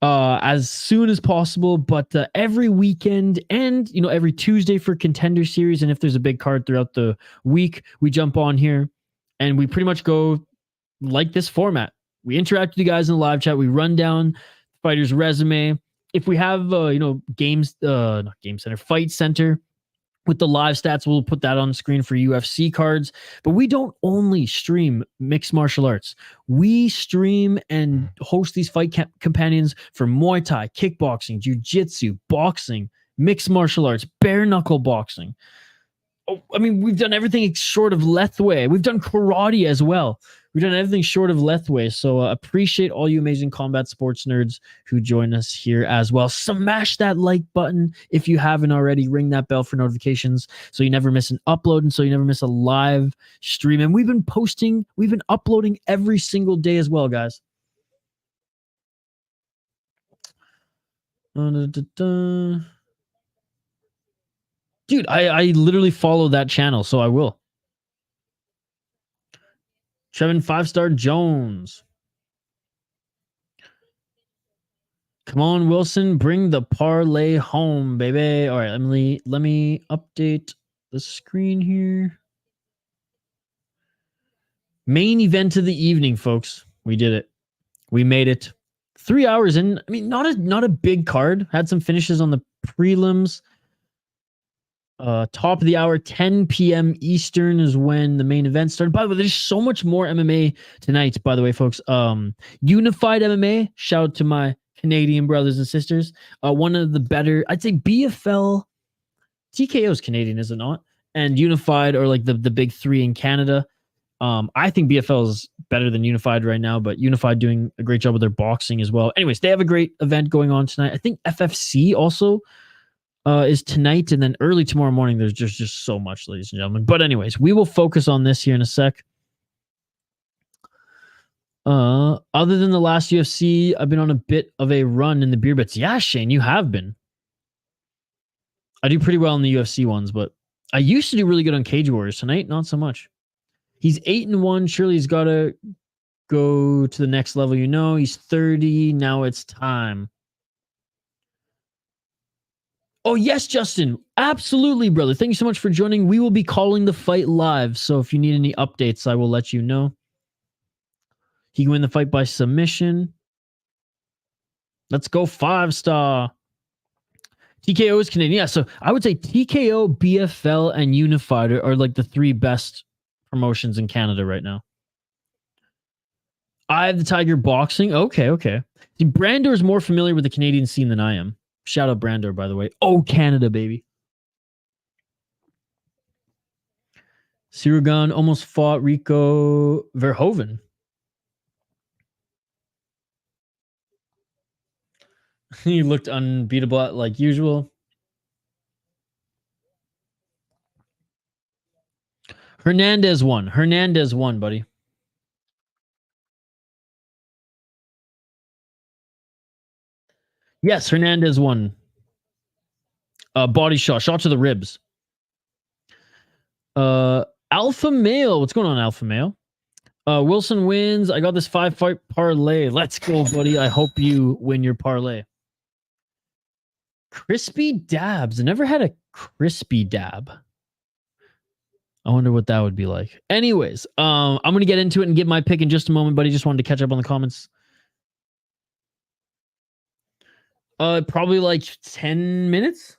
A: as soon as possible. But every weekend and, every Tuesday for Contender Series, and if there's a big card throughout the week, we jump on here, and we pretty much go like this format. We interact with you guys in the live chat. We run down the fighter's resume. If we have, not Game Center, Fight Center with the live stats, we'll put that on the screen for UFC cards. But we don't only stream mixed martial arts. We stream and host these fight companions for Muay Thai, kickboxing, jiu-jitsu, boxing, mixed martial arts, bare knuckle boxing. Oh, I mean, we've done everything short of Lethway. We've done karate as well. We've done everything short of Lethway. So appreciate all you amazing combat sports nerds who join us here as well. Smash that like button if you haven't already. Ring that bell for notifications so you never miss an upload and so you never miss a live stream. And we've been uploading every single day as well, guys. Dude, I literally follow that channel, so I will. Trevin 5-star Jones. Come on, Wilson, bring the parlay home, baby. All right, let me update the screen here. Main event of the evening, folks. We did it. We made it. 3 hours in. I mean, not a big card. Had some finishes on the prelims. Top of the hour, 10 p.m. Eastern is when the main event started. By the way, there's so much more MMA tonight, by the way, folks. Unified MMA, shout out to my Canadian brothers and sisters. One of the better, I'd say BFL, TKO is Canadian, is it not? And Unified are like the big three in Canada. I think BFL is better than Unified right now, but Unified doing a great job with their boxing as well. Anyways, they have a great event going on tonight. I think FFC also is tonight, and then early tomorrow morning. There's just so much, ladies and gentlemen. But anyways, we will focus on this here in a sec. Other than the last UFC, I've been on a bit of a run in the beer bets. Yeah, Shane, you have been. I do pretty well in the UFC ones, but I used to do really good on Cage Warriors. Tonight, not so much. He's 8-1. Surely he's got to go to the next level. He's 30. Now it's time. Oh, yes, Justin. Absolutely, brother. Thank you so much for joining. We will be calling the fight live. So if you need any updates, I will let you know. He can win the fight by submission. Let's go 5-star. TKO is Canadian. Yeah, so I would say TKO, BFL, and Unified are like the three best promotions in Canada right now. I have the Tiger boxing. Okay, okay. See, Brandor is more familiar with the Canadian scene than I am. Shout out Brandor, by the way. Oh, Canada, baby. Sycuan almost fought Rico Verhoeven. He looked unbeatable like usual. Hernandez won. Hernandez won, buddy. Yes, Hernandez won. Body shot to the ribs. Alpha Male. What's going on, Alpha Male? Wilson wins. I got this 5-fight parlay. Let's go, buddy. I hope you win your parlay. Crispy dabs. I never had a crispy dab. I wonder what that would be like. Anyways, I'm going to get into it and give my pick in just a moment, buddy. Just wanted to catch up on the comments. Probably like 10 minutes.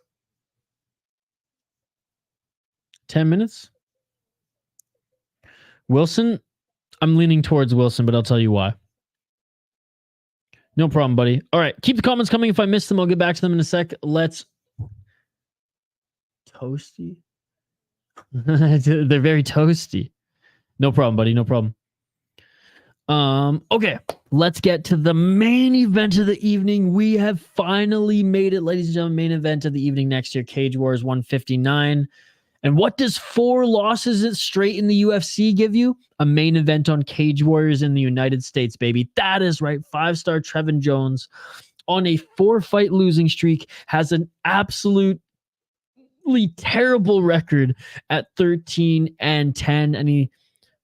A: 10 minutes. Wilson, I'm leaning towards Wilson, but I'll tell you why. No problem, buddy. All right, keep the comments coming. If I miss them, I'll get back to them in a sec. Let's... Toasty? They're very toasty. No problem, buddy. No problem. Okay, let's get to the main event of the evening. We have finally made it, ladies and gentlemen. Main event of the evening next year, Cage Wars 159. And what does 4 losses straight in the UFC give you? A main event on Cage Warriors in the United States, baby. That is right. 5-star Trevin Jones on a 4-fight losing streak has an absolutely terrible record at 13-10, and he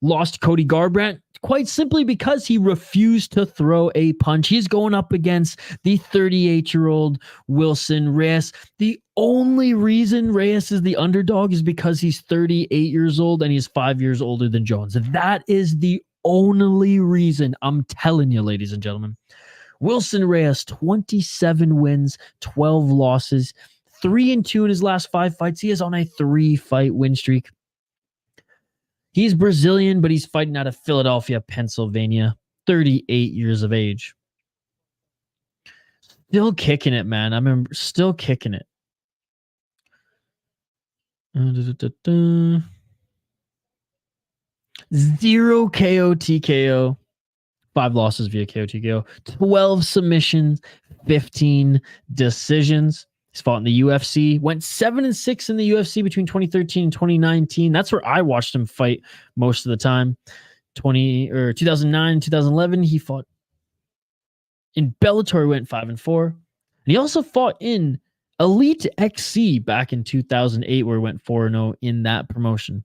A: lost Cody Garbrandt quite simply because he refused to throw a punch. He's going up against the 38-year-old Wilson Reis. The only reason Reis is the underdog is because he's 38 years old and he's 5 years older than Jones. That is the only reason. I'm telling you, ladies and gentlemen. Wilson Reis, 27 wins, 12 losses, 3-2 in his last 5 fights. He is on a 3-fight win streak. He's Brazilian, but he's fighting out of Philadelphia, Pennsylvania. 38 years of age. Still kicking it, man. I remember still kicking it. 0 KO TKO. 5 losses via KO TKO. 12 submissions. 15 decisions. He's fought in the UFC, went 7-6 in the UFC between 2013 and 2019. That's where I watched him fight most of the time. 2009, 2011, he fought in Bellator, went 5-4. And he also fought in Elite XC back in 2008, where he went 4-0 in that promotion.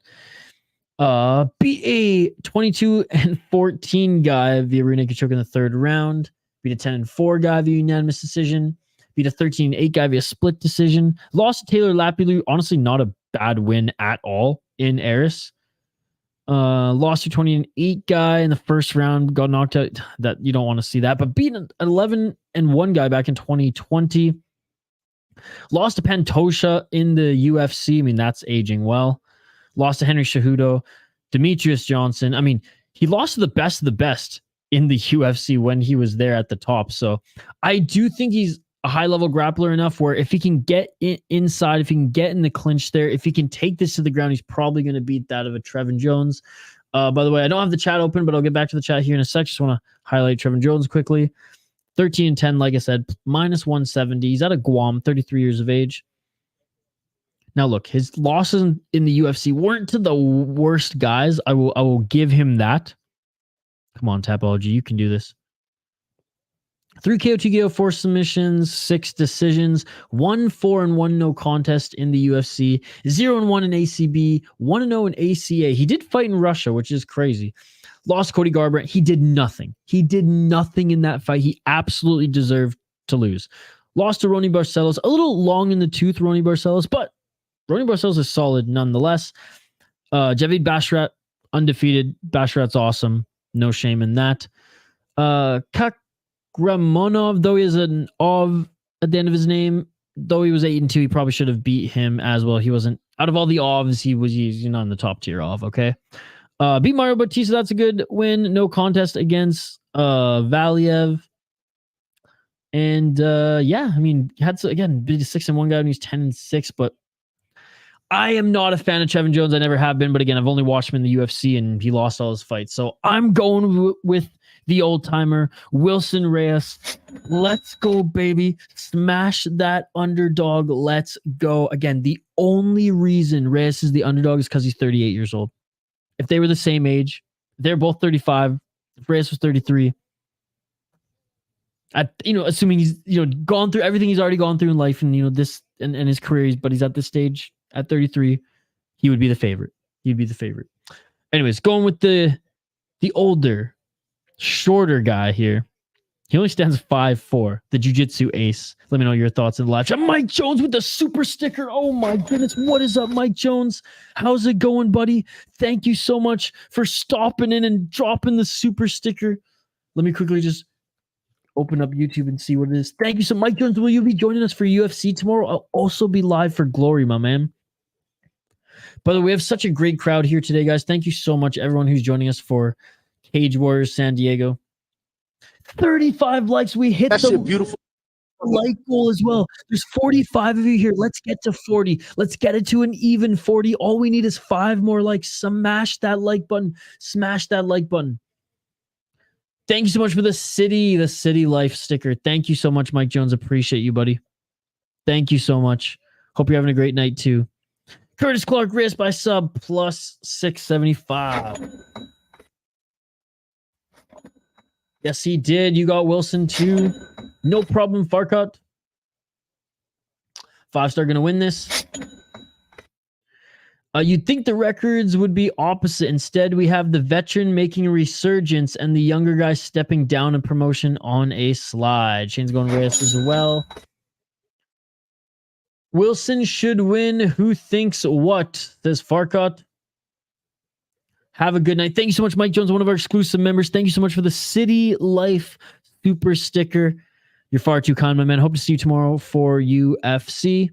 A: Beat a 22-14 guy via rear naked choke in the 3rd round. Beat a 10-4 guy via unanimous decision. Beat a 13-8 guy via split decision. Lost to Taylor Lapilou. Honestly, not a bad win at all in Eris. Lost to 20-8 guy in the 1st round. Got knocked out. That you don't want to see that. But beat an 11-1 guy back in 2020. Lost to Pantosha in the UFC. I mean, that's aging well. Lost to Henry Cejudo. Demetrius Johnson. I mean, he lost to the best of the best in the UFC when he was there at the top. So I do think he's a high-level grappler enough where if he can get inside, if he can get in the clinch there, if he can take this to the ground, he's probably going to beat that of a Trevin Jones. By the way, I don't have the chat open, but I'll get back to the chat here in a sec. Just want to highlight Trevin Jones quickly. 13-10, like I said, minus 170. He's out of Guam, 33 years of age. Now, look, his losses in the UFC weren't to the worst guys. I will give him that. Come on, Tapology, you can do this. 3 KO, 2 KO, 4 submissions, 6 decisions, 1-4-1 no contest in the UFC, 0-1 in ACB, 1-0 in ACA. He did fight in Russia, which is crazy. Lost Cody Garbrandt. He did nothing. He did nothing in that fight. He absolutely deserved to lose. Lost to Ronnie Barcelos. A little long in the tooth, Ronnie Barcelos, but Ronnie Barcelos is solid nonetheless. Javid Bashrat, undefeated. Bashrat's awesome. No shame in that. Ramonov, though he is an ov at the end of his name, though he was 8-2, he probably should have beat him as well. He wasn't out of all the ovs, he's not in the top tier ov. Okay, beat Mario Bautista. That's a good win. No contest against Valiev. And yeah, I mean, had to, again, beat a 6-1 guy and he's 10-6, but I am not a fan of Trevin Jones. I never have been, but again, I've only watched him in the UFC and he lost all his fights. So I'm going with the old timer, Wilson Reis. Let's go, baby. Smash that underdog. Let's go. Again, the only reason Reis is the underdog is because he's 38 years old. If they were the same age, they're both 35. If Reis was 33, assuming he's, gone through everything he's already gone through in life and, this and his career, but he's at this stage at 33, he would be the favorite. He'd be the favorite. Anyways, going with the older, shorter guy here. He only stands 5'4", the jiu-jitsu ace. Let me know your thoughts in the live chat. Mike Jones with the super sticker. Oh my goodness. What is up, Mike Jones? How's it going, buddy? Thank you so much for stopping in and dropping the super sticker. Let me quickly just open up YouTube and see what it is. Thank you so much. Mike Jones, will you be joining us for UFC tomorrow? I'll also be live for Glory, my man. By the way, we have such a great crowd here today, guys. Thank you so much, everyone who's joining us for Cage Warriors San Diego. 35 likes. We hit the
B: beautiful
A: like goal as well. There's 45 of you here. Let's get to 40. Let's get it to an even 40. All we need is 5 more likes. Smash that like button. Smash that like button. Thank you so much for the city life sticker. Thank you so much, Mike Jones. Appreciate you, buddy. Thank you so much. Hope you're having a great night too. Curtis Clark wrist by sub plus 675. Yes, he did. You got Wilson too. No problem, Farkut. 5-star going to win this. You'd think the records would be opposite. Instead, we have the veteran making a resurgence and the younger guy stepping down in promotion on a slide. Shane's going Reyes as well. Wilson should win. Who thinks what? Says Farkut. Have a good night. Thank you so much, Mike Jones, one of our exclusive members. Thank you so much for the City Life super sticker. You're far too kind, my man. Hope to see you tomorrow for UFC.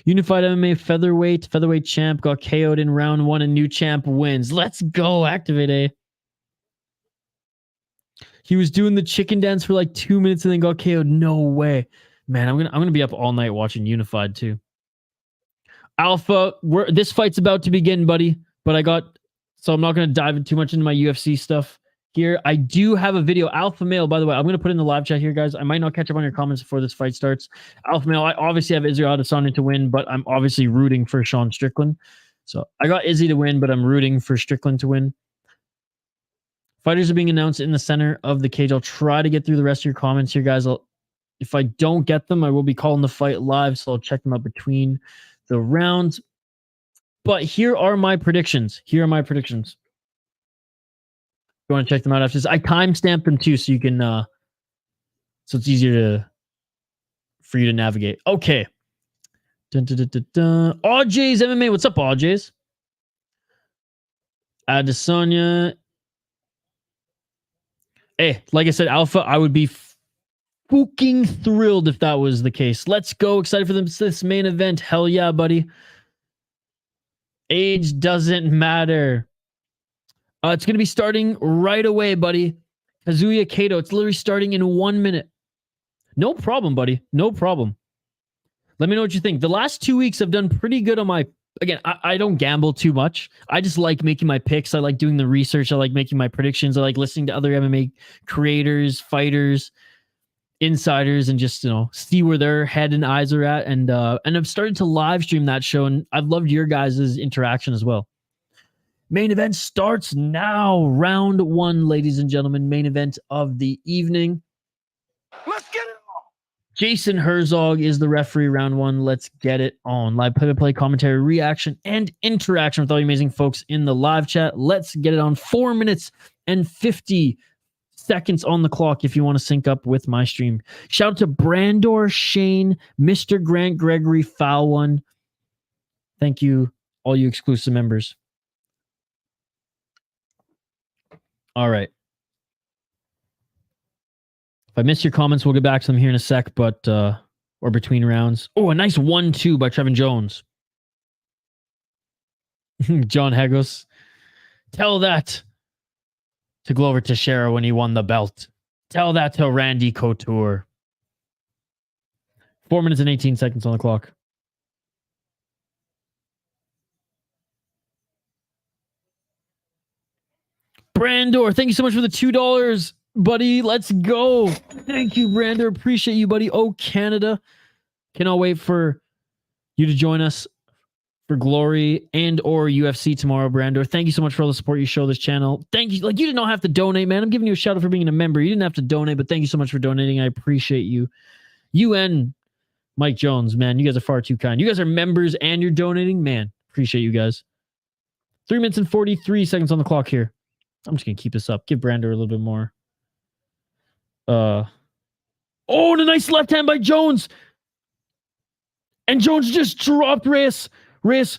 A: Unified MMA featherweight champ got KO'd in round 1 and new champ wins. Let's go. Activate A. He was doing the chicken dance for like 2 minutes and then got KO'd. No way. Man, I'm gonna be up all night watching Unified too. Alpha, this fight's about to begin, buddy. But so I'm not gonna dive in too much into my UFC stuff here. I do have a video. Alpha Male, by the way, I'm gonna put in the live chat here, guys. I might not catch up on your comments before this fight starts. Alpha Male, I obviously have Israel Adesanya to win, but I'm obviously rooting for Sean Strickland. So I got Izzy to win, but I'm rooting for Strickland to win. Fighters are being announced in the center of the cage. I'll try to get through the rest of your comments here, guys. If I don't get them, I will be calling the fight live, so I'll check them out between the rounds. But here are my predictions. You want to check them out after this? I timestamped them too, so you can so it's easier for you to navigate. Okay. AJ's MMA. What's up, AJ's? Adesanya. Hey, like I said, Alpha, I would be fucking thrilled if that was the case. Let's go. Excited for this main event. Hell yeah, buddy. Age doesn't matter. It's going to be starting right away, buddy. Kazuya Kato. It's literally starting in 1 minute. No problem, buddy. No problem. Let me know what you think. The last 2 weeks I've done pretty good on my... Again, I don't gamble too much. I just like making my picks. I like doing the research. I like making my predictions. I like listening to other MMA creators, fighters, insiders, and just, see where their head and eyes are at. And I've started to live stream that show, and I've loved your guys' interaction as well. Main event starts now. Round 1, ladies and gentlemen. Main event of the evening.
B: Let's get it on.
A: Jason Herzog is the referee. Round 1. Let's get it on. Live play-by-play commentary, reaction, and interaction with all you amazing folks in the live chat. Let's get it on. 4 minutes and 50 seconds on the clock if you want to sync up with my stream. Shout out to Brandor, Shane, Mr. Grant, Gregory, Foul One. Thank you, all you exclusive members. All right. If I miss your comments, we'll get back to them here in a sec, but or between rounds. Oh, a nice 1-2 by Trevin Jones. John Hagos. Tell that to Glover Teixeira when he won the belt. Tell that to Randy Couture. 4 minutes and 18 seconds on the clock. Brandor, thank you so much for the $2, buddy. Let's go. Thank you, Brandor. Appreciate you, buddy. Oh, Canada. Cannot wait for you to join us for Glory and or UFC tomorrow, Brandor. Thank you so much for all the support you show this channel. Thank you. Like, you did not have to donate, man. I'm giving you a shout out for being a member. You didn't have to donate, but thank you so much for donating. I appreciate you. You and Mike Jones, man. You guys are far too kind. You guys are members and you're donating. Man, appreciate you guys. 3 minutes and 43 seconds on the clock here. I'm just going to keep this up. Give Brandor a little bit more. Oh, and a nice left hand by Jones. And Jones just dropped Reis. Reis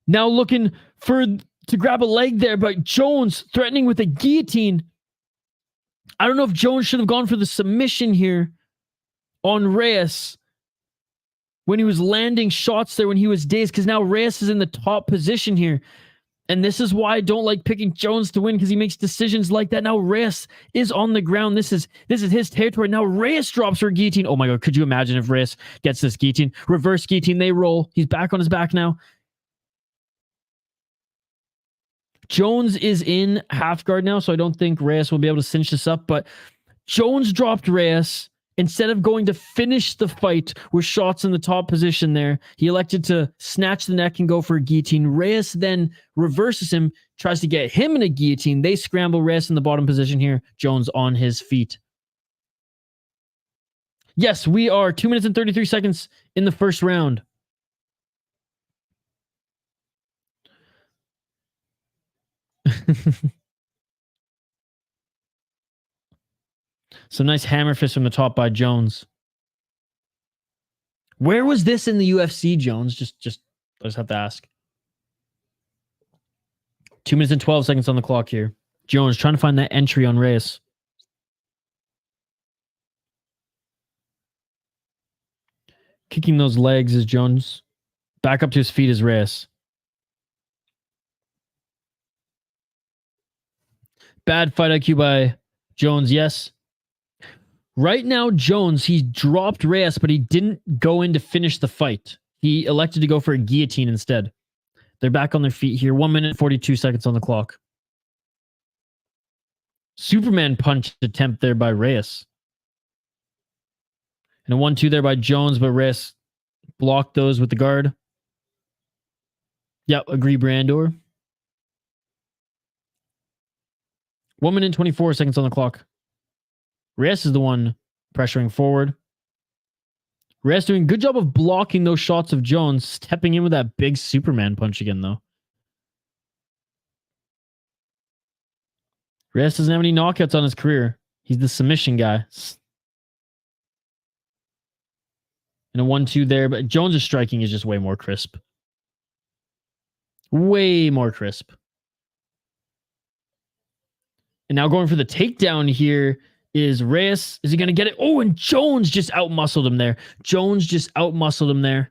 A: now looking to grab a leg there, but Jones threatening with a guillotine. I don't know if Jones should have gone for the submission here on Reis when he was landing shots there when he was dazed, because now Reis is in the top position here. And this is why I don't like picking Jones to win, because he makes decisions like that. Now Reis is on the ground. This is his territory. Now Reis drops for a guillotine. Oh my God, could you imagine if Reis gets this guillotine? Reverse guillotine, they roll. He's back on his back now. Jones is in half guard now, so I don't think Reis will be able to cinch this up. But Jones dropped Reis. Instead of going to finish the fight with shots in the top position there, he elected to snatch the neck and go for a guillotine. Reis then reverses him, tries to get him in a guillotine. They scramble Reis in the bottom position here. Jones on his feet. Yes, we are 2 minutes and 33 seconds in the first round. Some nice hammer fist from the top by Jones. Where was this in the UFC, Jones? I just have to ask. 2 minutes and 12 seconds on the clock here. Jones trying to find that entry on Reis. Kicking those legs is Jones. Back up to his feet is Reis. Bad fight IQ by Jones, yes. Right now, Jones, he dropped Reis, but he didn't go in to finish the fight. He elected to go for a guillotine instead. They're back on their feet here. 1 minute, 42 seconds on the clock. Superman punch attempt there by Reis. And a 1-2 there by Jones, but Reis blocked those with the guard. Yep, agree, Brandor. 1 minute, 24 seconds on the clock. Reis is the one pressuring forward. Reis doing a good job of blocking those shots of Jones, stepping in with that big Superman punch again, though. Reis doesn't have any knockouts on his career. He's the submission guy. And a 1-2 there, but Jones' striking is just way more crisp. Way more crisp. And now going for the takedown here is Reis. Is he going to get it? Oh, and Jones just outmuscled him there. Jones just outmuscled him there.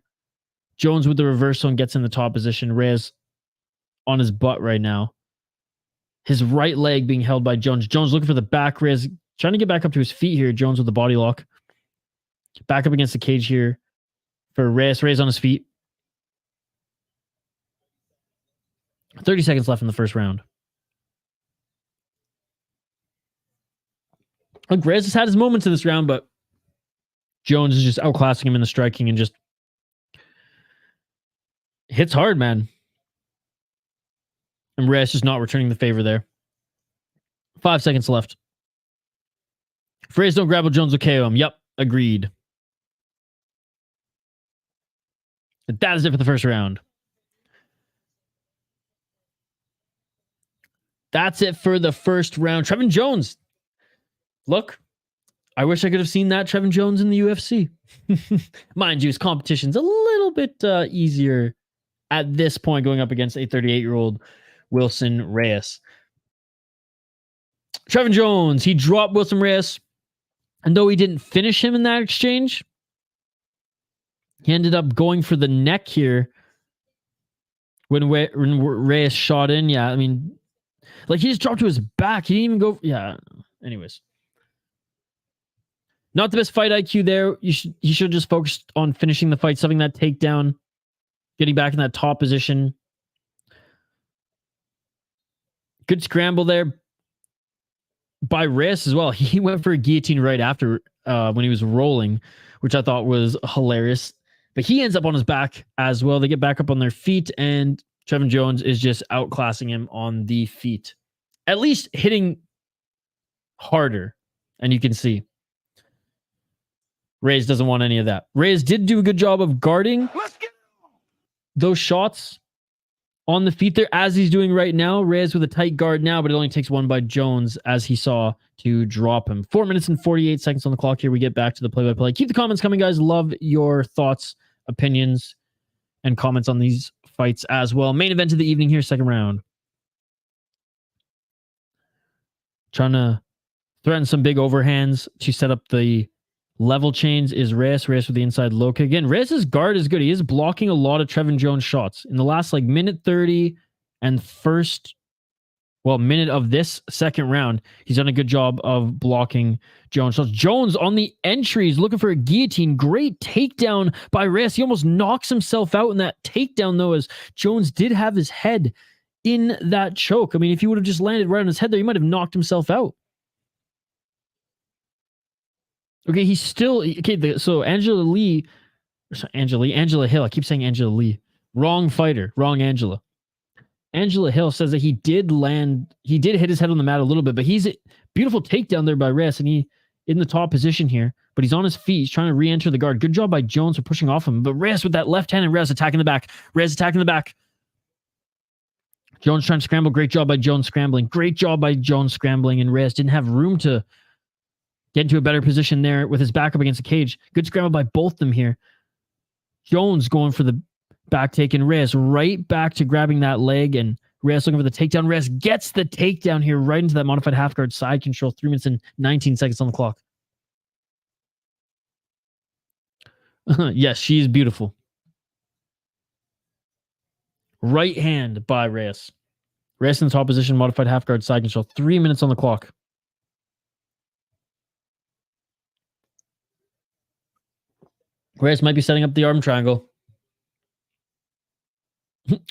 A: Jones with the reversal and gets in the top position. Reis on his butt right now. His right leg being held by Jones. Jones looking for the back. Reis trying to get back up to his feet here. Jones with the body lock. Back up against the cage here for Reis. Reis on his feet. 30 seconds left in the first round. Look, Reis has had his moments in this round, but Jones is just outclassing him in the striking and just hits hard, man. And Reis just not returning the favor there. 5 seconds left. If Reis don't grapple, Jones will KO him. Yep, agreed. And that is it for the first round. That's it for the first round. Trevin Jones. Look, I wish I could have seen that Trevin Jones in the UFC. Mind you, his competition's a little bit easier at this point going up against a 38-year-old Wilson Reis. Trevin Jones, he dropped Wilson Reis, and though he didn't finish him in that exchange, he ended up going for the neck here when Reis shot in. Yeah, I mean, Like, he just dropped to his back. He didn't even go. Yeah. Anyways. Not the best fight IQ there. He should have just focused on finishing the fight, stuffing that takedown, getting back in that top position. Good scramble there by Reis as well. He went for a guillotine right after when he was rolling, which I thought was hilarious. But he ends up on his back as well. They get back up on their feet, and Trevin Jones is just outclassing him on the feet. At least hitting harder, and you can see. Reis doesn't want any of that. Reis did do a good job of guarding those shots on the feet there, as he's doing right now. Reis with a tight guard now, but it only takes one by Jones, as he saw, to drop him. 4 minutes and 48 seconds on the clock here. We get back to the play-by-play. Keep the comments coming, guys. Love your thoughts, opinions, and comments on these fights as well. Main event of the evening here, second round. Trying to threaten some big overhands to set up the level chains is Reis. Reis with the inside low kick. Again, Reis' guard is good. He is blocking a lot of Trevin Jones shots. In the last minute 30 and first minute of this second round, he's done a good job of blocking Jones shots. Jones on the entries looking for a guillotine. Great takedown by Reis. He almost knocks himself out in that takedown, though, as Jones did have his head in that choke. I mean, if he would have just landed right on his head there, he might have knocked himself out. Okay, he's still... Okay, so Angela Hill. I keep saying Angela Lee. Wrong fighter. Wrong Angela. Angela Hill says that he did hit his head on the mat a little bit, but he's a beautiful takedown there by Reis, and he in the top position here, but he's on his feet. He's trying to re-enter the guard. Good job by Jones for pushing off him, but Reis with that left hand, and Reis attacking the back. Reis attacking the back. Jones trying to scramble. Great job by Jones scrambling. Great job by Jones scrambling, and Reis didn't have room to get into a better position there with his back up against the cage. Good scramble by both of them here. Jones going for the back take, and Reis right back to grabbing that leg, and Reis looking for the takedown. Reis gets the takedown here right into that modified half guard side control. 3 minutes and 19 seconds on the clock. Yes, she is beautiful. Right hand by Reis. Reis in the top position, modified half guard side control. 3 minutes on the clock. Reis might be setting up the arm triangle.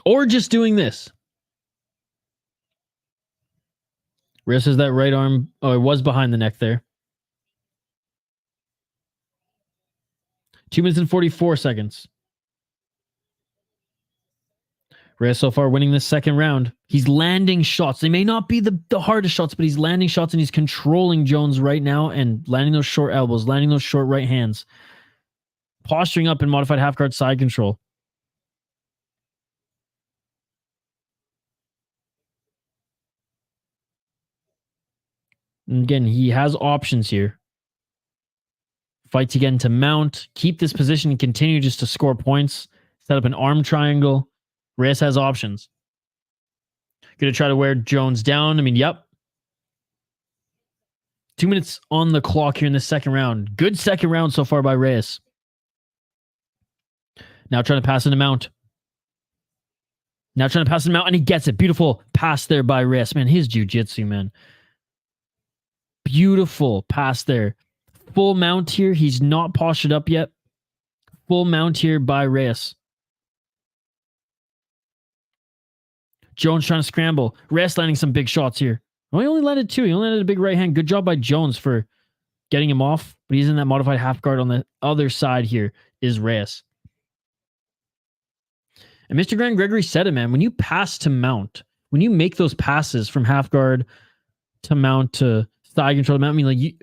A: Or just doing this. Reis has that right arm. Oh, it was behind the neck there. 2 minutes and 44 seconds. Reis so far winning this second round. He's landing shots. They may not be the hardest shots, but he's landing shots, and he's controlling Jones right now and landing those short elbows, landing those short right hands. Posturing up in modified half guard side control. And again, he has options here. Fights again to mount, keep this position and continue just to score points. Set up an arm triangle. Reis has options. Gonna try to wear Jones down. I mean, yep. 2 minutes on the clock here in the second round. Good second round so far by Reis. Now trying to pass into mount. Now trying to pass into mount, and he gets it. Beautiful pass there by Reis. Man, his jiu-jitsu, man. Beautiful pass there. Full mount here. He's not postured up yet. Full mount here by Reis. Jones trying to scramble. Reis landing some big shots here. Oh, he only landed two. He only landed a big right hand. Good job by Jones for getting him off. But he's in that modified half guard on the other side here is Reis. And Mr. Grant Gregory said it, man. When you pass to mount, when you make those passes from half guard to mount to side control to mount, I mean,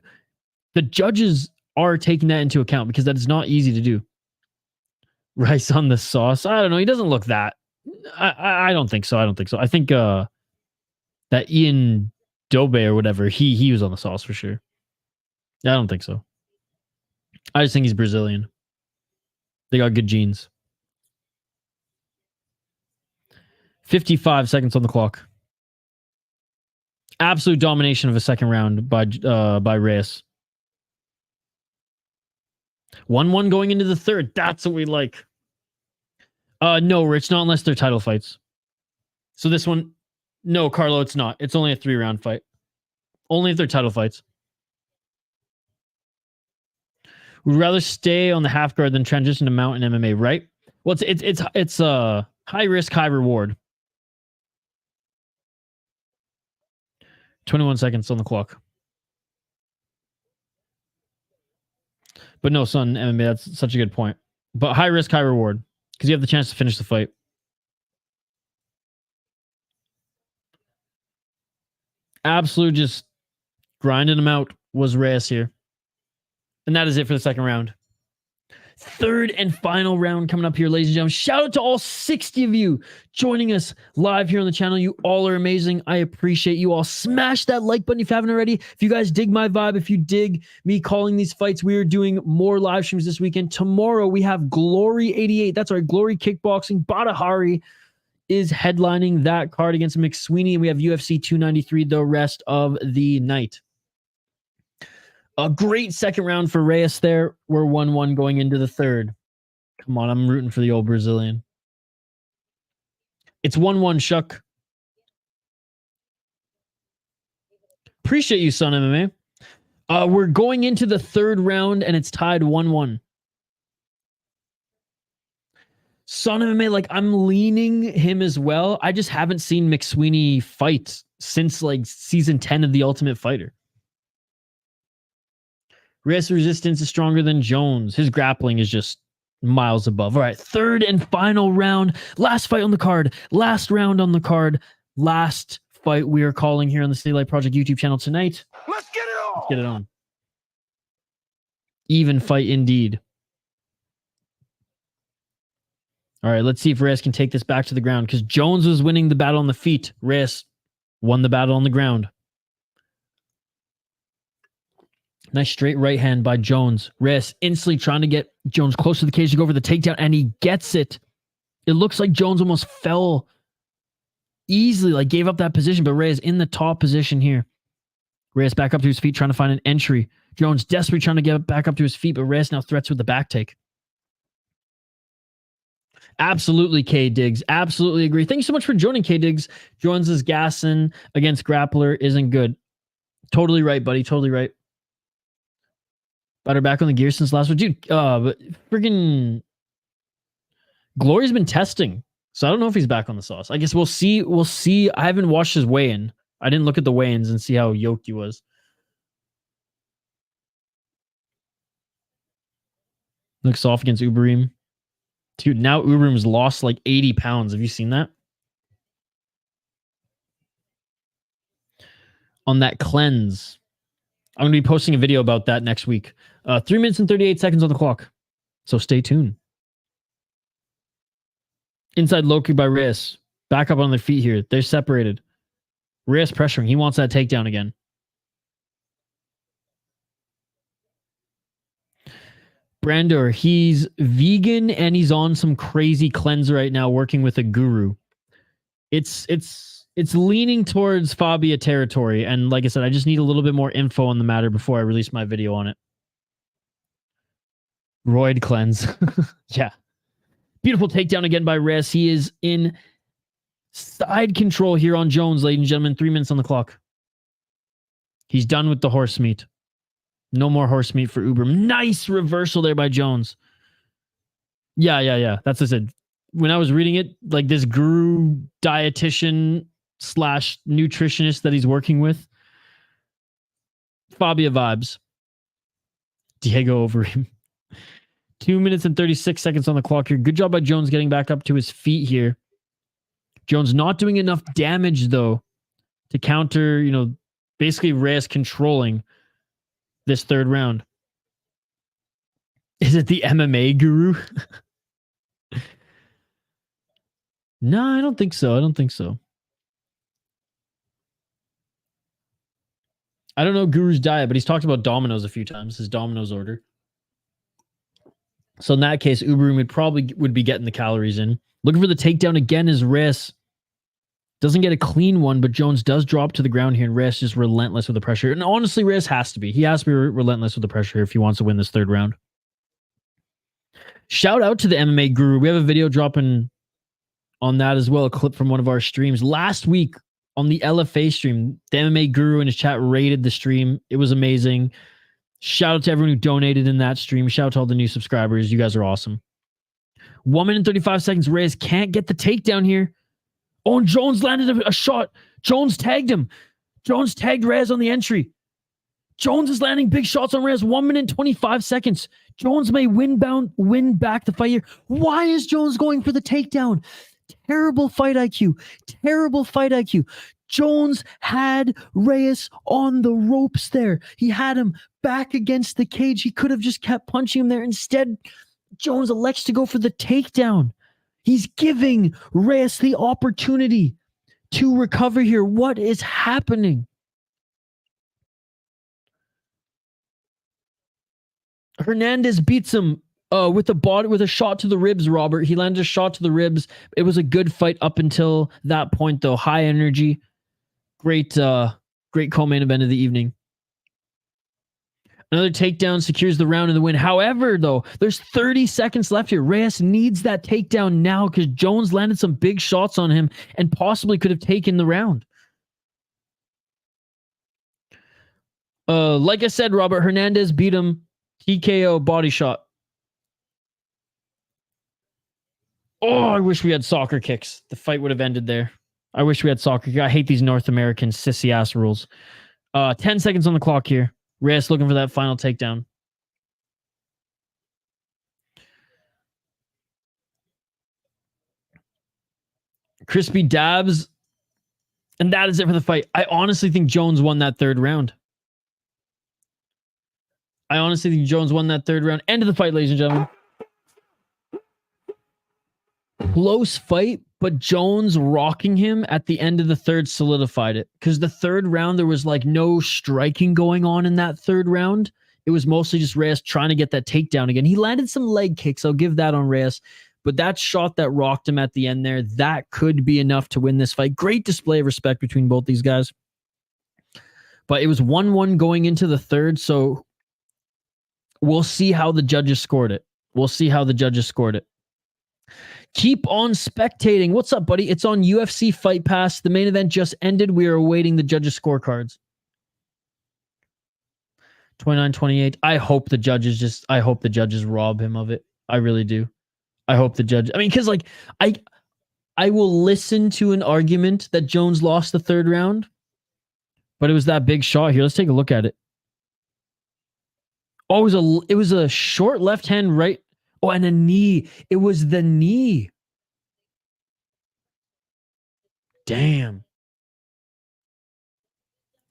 A: the judges are taking that into account because that is not easy to do. Rice on the sauce. I don't know. He doesn't look that. I don't think so. I don't think so. I think that Ian Daube or whatever, he was on the sauce for sure. I don't think so. I just think he's Brazilian. They got good genes. 55 seconds on the clock. Absolute domination of a second round by Reis. 1-1 going into the third. That's what we like. No, Rich, not unless they're title fights. So this one, No, Carlo, it's not. It's only a 3-round fight. Only if they're title fights. We'd rather stay on the half guard than transition to mount in MMA, right? Well, it's high risk, high reward. 21 seconds on the clock. But no, son, MMA, that's such a good point. But high risk, high reward. Because you have the chance to finish the fight. Absolute just grinding them out was Reis here. And that is it for the second round. Third and final round coming up here, ladies and gentlemen. Shout out to all 60 of you joining us live here on the channel. You all are amazing. I appreciate you all. Smash that like button if you haven't already. If you guys dig my vibe, if you dig me calling these fights, we are doing more live streams this weekend. Tomorrow we have Glory 88. That's our Glory Kickboxing. Badahari is headlining that card against McSweeney. And we have UFC 293 the rest of the night. A great second round for Reis there. We're 1-1 going into the third. Come on, I'm rooting for the old Brazilian. It's 1-1, Shuck. Appreciate you, Son MMA. We're going into the third round, and it's tied 1-1. Son MMA, like, I'm leaning him as well. I just haven't seen McSweeney fight since, like, season 10 of The Ultimate Fighter. Reis resistance is stronger than Jones. His grappling is just miles above. All right, third and final round. Last fight on the card. Last round on the card. Last fight we are calling here on the City Light Project YouTube channel tonight.
B: Let's get it on.
A: Let's get it on. Even fight indeed. All right, let's see if Reis can take this back to the ground because Jones was winning the battle on the feet. Reis won the battle on the ground. Nice straight right hand by Jones. Reis instantly trying to get Jones close to the cage to go for the takedown, and he gets it. It looks like Jones almost fell easily, like gave up that position, but Reis in the top position here. Reis back up to his feet, trying to find an entry. Jones desperately trying to get back up to his feet, but Reis now threats with the back take. Absolutely, K Diggs. Absolutely agree. Thank you so much for joining, K Diggs. Jones' gassing against Grappler isn't good. Totally right, buddy. Totally right. Better back on the gear since last week. Dude, but freaking Glory's been testing. So I don't know if he's back on the sauce. I guess we'll see. We'll see. I haven't watched his weigh-in. I didn't look at the weigh-ins and see how yoked he was. Looks soft against Uberim. Dude, now Uberim's lost like 80 pounds. Have you seen that? On that cleanse. I'm going to be posting a video about that next week. 3 minutes and 38 seconds on the clock. So stay tuned. Inside low kick by Reis. Back up on their feet here. They're separated. Reis pressuring. He wants that takedown again. Brandor, he's vegan and he's on some crazy cleanse right now working with a guru. It's leaning towards Fabia territory. And like I said, I just need a little bit more info on the matter before I release my video on it. Roid cleanse. Yeah. Beautiful takedown again by Reis. He is in side control here on Jones, ladies and gentlemen. 3 minutes on the clock. He's done with the horse meat. No more horse meat for Uber. Nice reversal there by Jones. Yeah. That's what I said. When I was reading it, like this guru dietitian / nutritionist that he's working with. Fabia vibes. Diego over him. 2 minutes and 36 seconds on the clock here. Good job by Jones getting back up to his feet here. Jones not doing enough damage, though, to counter, basically Reis controlling this third round. Is it the MMA guru? No, I don't think so. I don't know Guru's diet, but he's talked about Domino's a few times, his Domino's order. So in that case, Uberim would be getting the calories in. Looking for the takedown again is Reis. Doesn't get a clean one, but Jones does drop to the ground here, and Reis just relentless with the pressure. And honestly, Reis has to be. He has to be relentless with the pressure if he wants to win this third round. Shout out to the MMA guru. We have a video dropping on that as well, a clip from one of our streams. Last week, on the LFA stream. The MMA Guru in his chat rated the stream. It was amazing. Shout out to everyone who donated in that stream. Shout out to all the new subscribers. You guys are awesome. 1 minute and 35 seconds. Reis can't get the takedown here. Oh, and Jones landed a shot. Jones tagged him. Jones tagged Reis on the entry. Jones is landing big shots on Reis. 1 minute and 25 seconds. Jones may win back the fight here. Why is Jones going for the takedown? Terrible fight IQ. Terrible fight IQ. Jones had Reis on the ropes there. He had him back against the cage. He could have just kept punching him there. Instead, Jones elects to go for the takedown. He's giving Reis the opportunity to recover here. What is happening? Hernandez beats him with a shot to the ribs, Robert. He landed a shot to the ribs. It was a good fight up until that point, though. High energy. Great co-main event of the evening. Another takedown secures the round and the win. However, though, there's 30 seconds left here. Reis needs that takedown now because Jones landed some big shots on him and possibly could have taken the round. Like I said, Robert, Hernandez beat him. TKO body shot. Oh, I wish we had soccer kicks. The fight would have ended there. I wish we had soccer kicks. I hate these North American sissy-ass rules. 10 seconds on the clock here. Reis looking for that final takedown. Crispy dabs. And that is it for the fight. I honestly think Jones won that third round. End of the fight, ladies and gentlemen. Close fight, but Jones rocking him at the end of the third solidified it. Because the third round, there was like no striking going on in that third round. It was mostly just Reis trying to get that takedown again. He landed some leg kicks. I'll give that on Reis. But that shot that rocked him at the end there, that could be enough to win this fight. Great display of respect between both these guys. But it was 1-1 going into the third, so we'll see how the judges scored it. Keep on spectating. What's up, buddy? It's on UFC Fight Pass. The main event just ended. We are awaiting the judges' scorecards. 29-28. I hope the judges rob him of it. I really do. I hope the judge. I mean, because like I will listen to an argument that Jones lost the third round, but it was that big shot here. Let's take a look at it. Oh, it was a short left hand right. Oh, and a knee. It was the knee. Damn.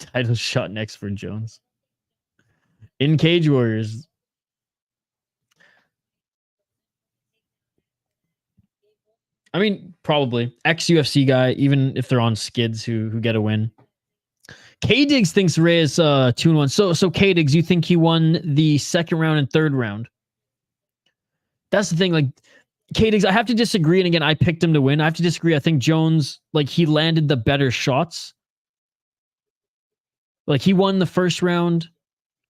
A: Title shot next for Jones. In Cage Warriors. I mean, probably. Ex-UFC guy, even if they're on skids who get a win. K-Diggs thinks Reis 2-1. So K-Diggs, you think he won the second round and third round? That's the thing, like, K-Diggs, I have to disagree, and again, I picked him to win. I have to disagree. I think Jones, like, he landed the better shots. Like, he won the first round,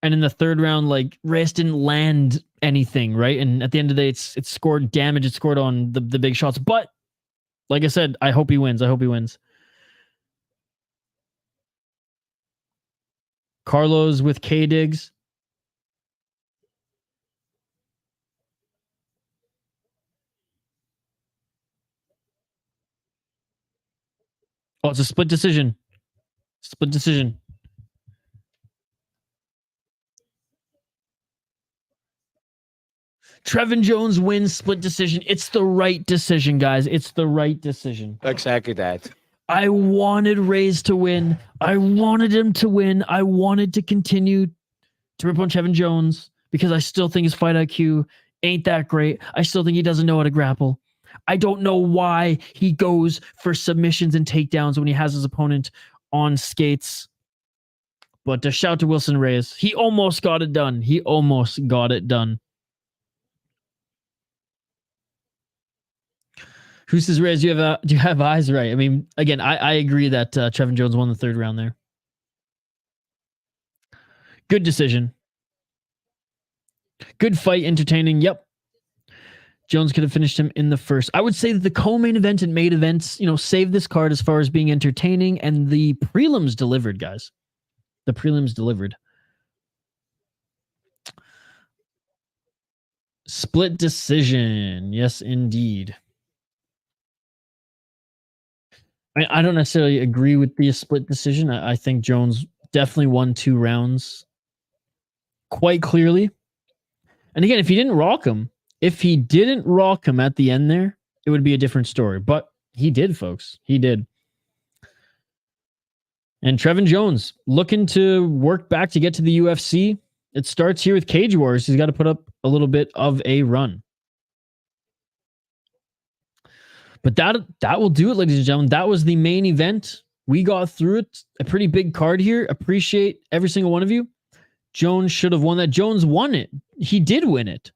A: and in the third round, like, Reis didn't land anything, right? And at the end of the day, it's scored damage. It scored on the big shots. But, like I said, I hope he wins. Carlos with K-Diggs. Oh, it's a split decision. Trevin Jones wins split decision. It's the right decision, guys. It's the right decision.
B: Exactly that.
A: I wanted Reis to win. I wanted him to win. I wanted to continue to rip on Trevin Jones because I still think his fight IQ ain't that great. I still think he doesn't know how to grapple. I don't know why he goes for submissions and takedowns when he has his opponent on skates. But a shout to Wilson Reis. He almost got it done. Who says, Reis, do you have eyes right? I mean, again, I agree that Trevin Jones won the third round there. Good decision. Good fight, entertaining. Yep. Jones could have finished him in the first. I would say that the co-main event and main events, saved this card as far as being entertaining, and the prelims delivered, guys. The prelims delivered. Split decision. Yes, indeed. I don't necessarily agree with the split decision. I think Jones definitely won 2 rounds quite clearly. And again, if he didn't rock him at the end there, it would be a different story. But he did, folks. He did. And Trevin Jones looking to work back to get to the UFC. It starts here with Cage Warriors. He's got to put up a little bit of a run. But that will do it, ladies and gentlemen. That was the main event. We got through it. A pretty big card here. Appreciate every single one of you. Jones should have won that. Jones won it. He did win it.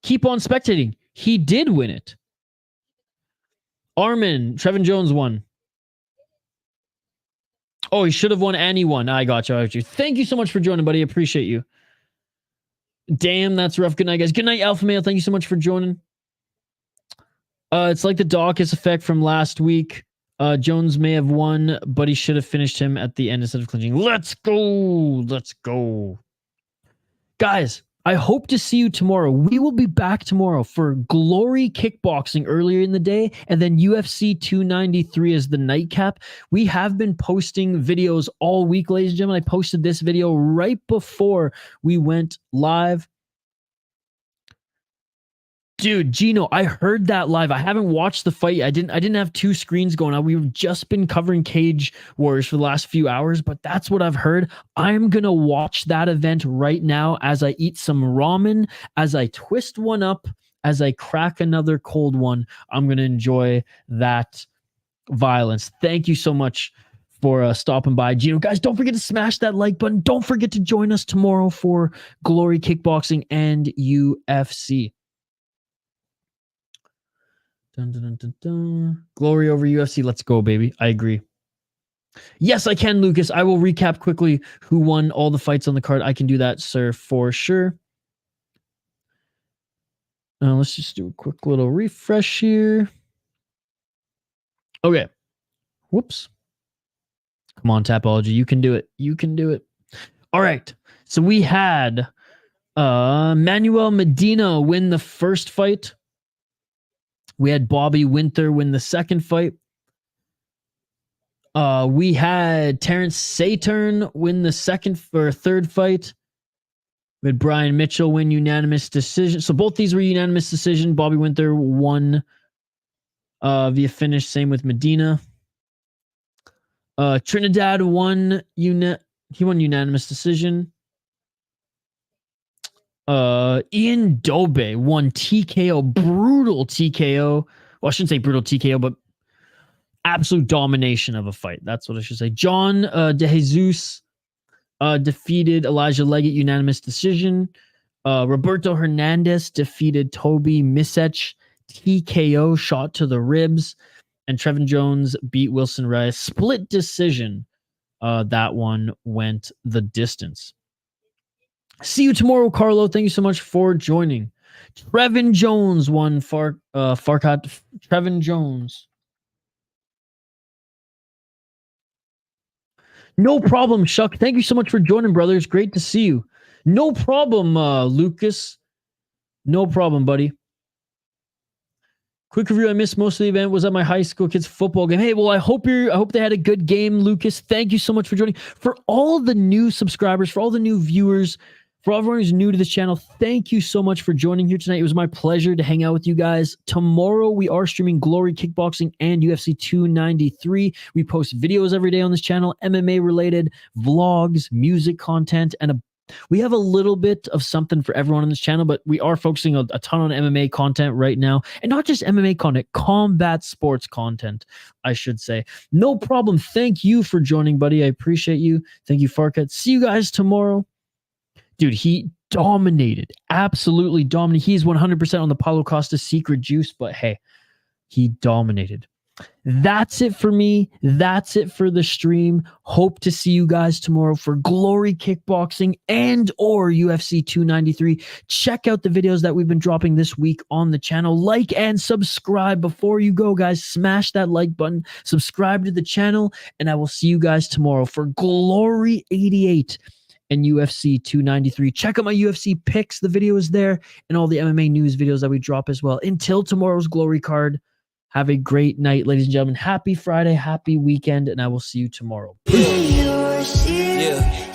A: Keep on spectating. He did win it. Armin, Trevin Jones won. Oh, he should have won and he won. I got you. Thank you so much for joining, buddy. Appreciate you. Damn, that's rough. Good night, guys. Good night, Alpha Male. Thank you so much for joining. It's like the Dawkins effect from last week. Jones may have won, but he should have finished him at the end instead of clinching. Let's go. Let's go. Guys, I hope to see you tomorrow. We will be back tomorrow for Glory Kickboxing earlier in the day, and then UFC 293 as the nightcap. We have been posting videos all week, ladies and gentlemen. I posted this video right before we went live. Dude, Gino, I heard that live. I haven't watched the fight. I didn't have 2 screens going on. We've just been covering Cage Warriors for the last few hours, but that's what I've heard. I'm going to watch that event right now as I eat some ramen, as I twist one up, as I crack another cold one. I'm going to enjoy that violence. Thank you so much for stopping by, Gino. Guys, don't forget to smash that like button. Don't forget to join us tomorrow for Glory Kickboxing and UFC. Dun, dun, dun, dun, dun. Glory over UFC. Let's go, baby. I agree. Yes, I can, Lucas. I will recap quickly who won all the fights on the card. I can do that, sir, for sure. Let's just do a quick little refresh here. Okay. Whoops. Come on, Tapology. You can do it. You can do it. All right. So we had Manuel Medina win the first fight. We had Bobby Winther win the second fight. We had Terrance Saeteurn win the third fight. We had Brian Mitchell win unanimous decision. So both these were unanimous decision. Bobby Winther won via finish. Same with Medina. Trinidad won. He won unanimous decision. Ian Daube won TKO, brutal TKO. Well, I shouldn't say brutal TKO, but absolute domination of a fight. That's what I should say. John De Jesus defeated Elijah Leggett, unanimous decision. Roberto Hernandez defeated Toby Misech, TKO, shot to the ribs. And Trevin Jones beat Wilson Reis, split decision. That one went the distance. See you tomorrow, Carlo. Thank you so much for joining. Trevin Jones won Farkat. Trevin Jones. No problem, Shuck. Thank you so much for joining, brothers. Great to see you. No problem, Lucas. No problem, buddy. Quick review. I missed most of the event. Was at my high school kids football game. Hey, well, I hope they had a good game, Lucas. Thank you so much for joining. For all the new subscribers, for all the new viewers, for everyone who's new to this channel, thank you so much for joining here tonight. It was my pleasure to hang out with you guys. Tomorrow, we are streaming Glory Kickboxing and UFC 293. We post videos every day on this channel, MMA-related vlogs, music content, and we have a little bit of something for everyone on this channel, but we are focusing a ton on MMA content right now. And not just MMA content, combat sports content, I should say. No problem. Thank you for joining, buddy. I appreciate you. Thank you, Farkat. See you guys tomorrow. Dude, he dominated. Absolutely dominated. He's 100% on the Paulo Costa secret juice, but hey, he dominated. That's it for me. That's it for the stream. Hope to see you guys tomorrow for Glory Kickboxing and or UFC 293. Check out the videos that we've been dropping this week on the channel. Like and subscribe before you go, guys. Smash that like button. Subscribe to the channel, and I will see you guys tomorrow for Glory 88 and UFC 293. Check out my UFC picks. The video is there, and all the MMA news videos that we drop as well. Until tomorrow's Glory card, have a great night, ladies and gentlemen. Happy Friday, happy weekend, and I will see you tomorrow. Peace.
C: Yeah.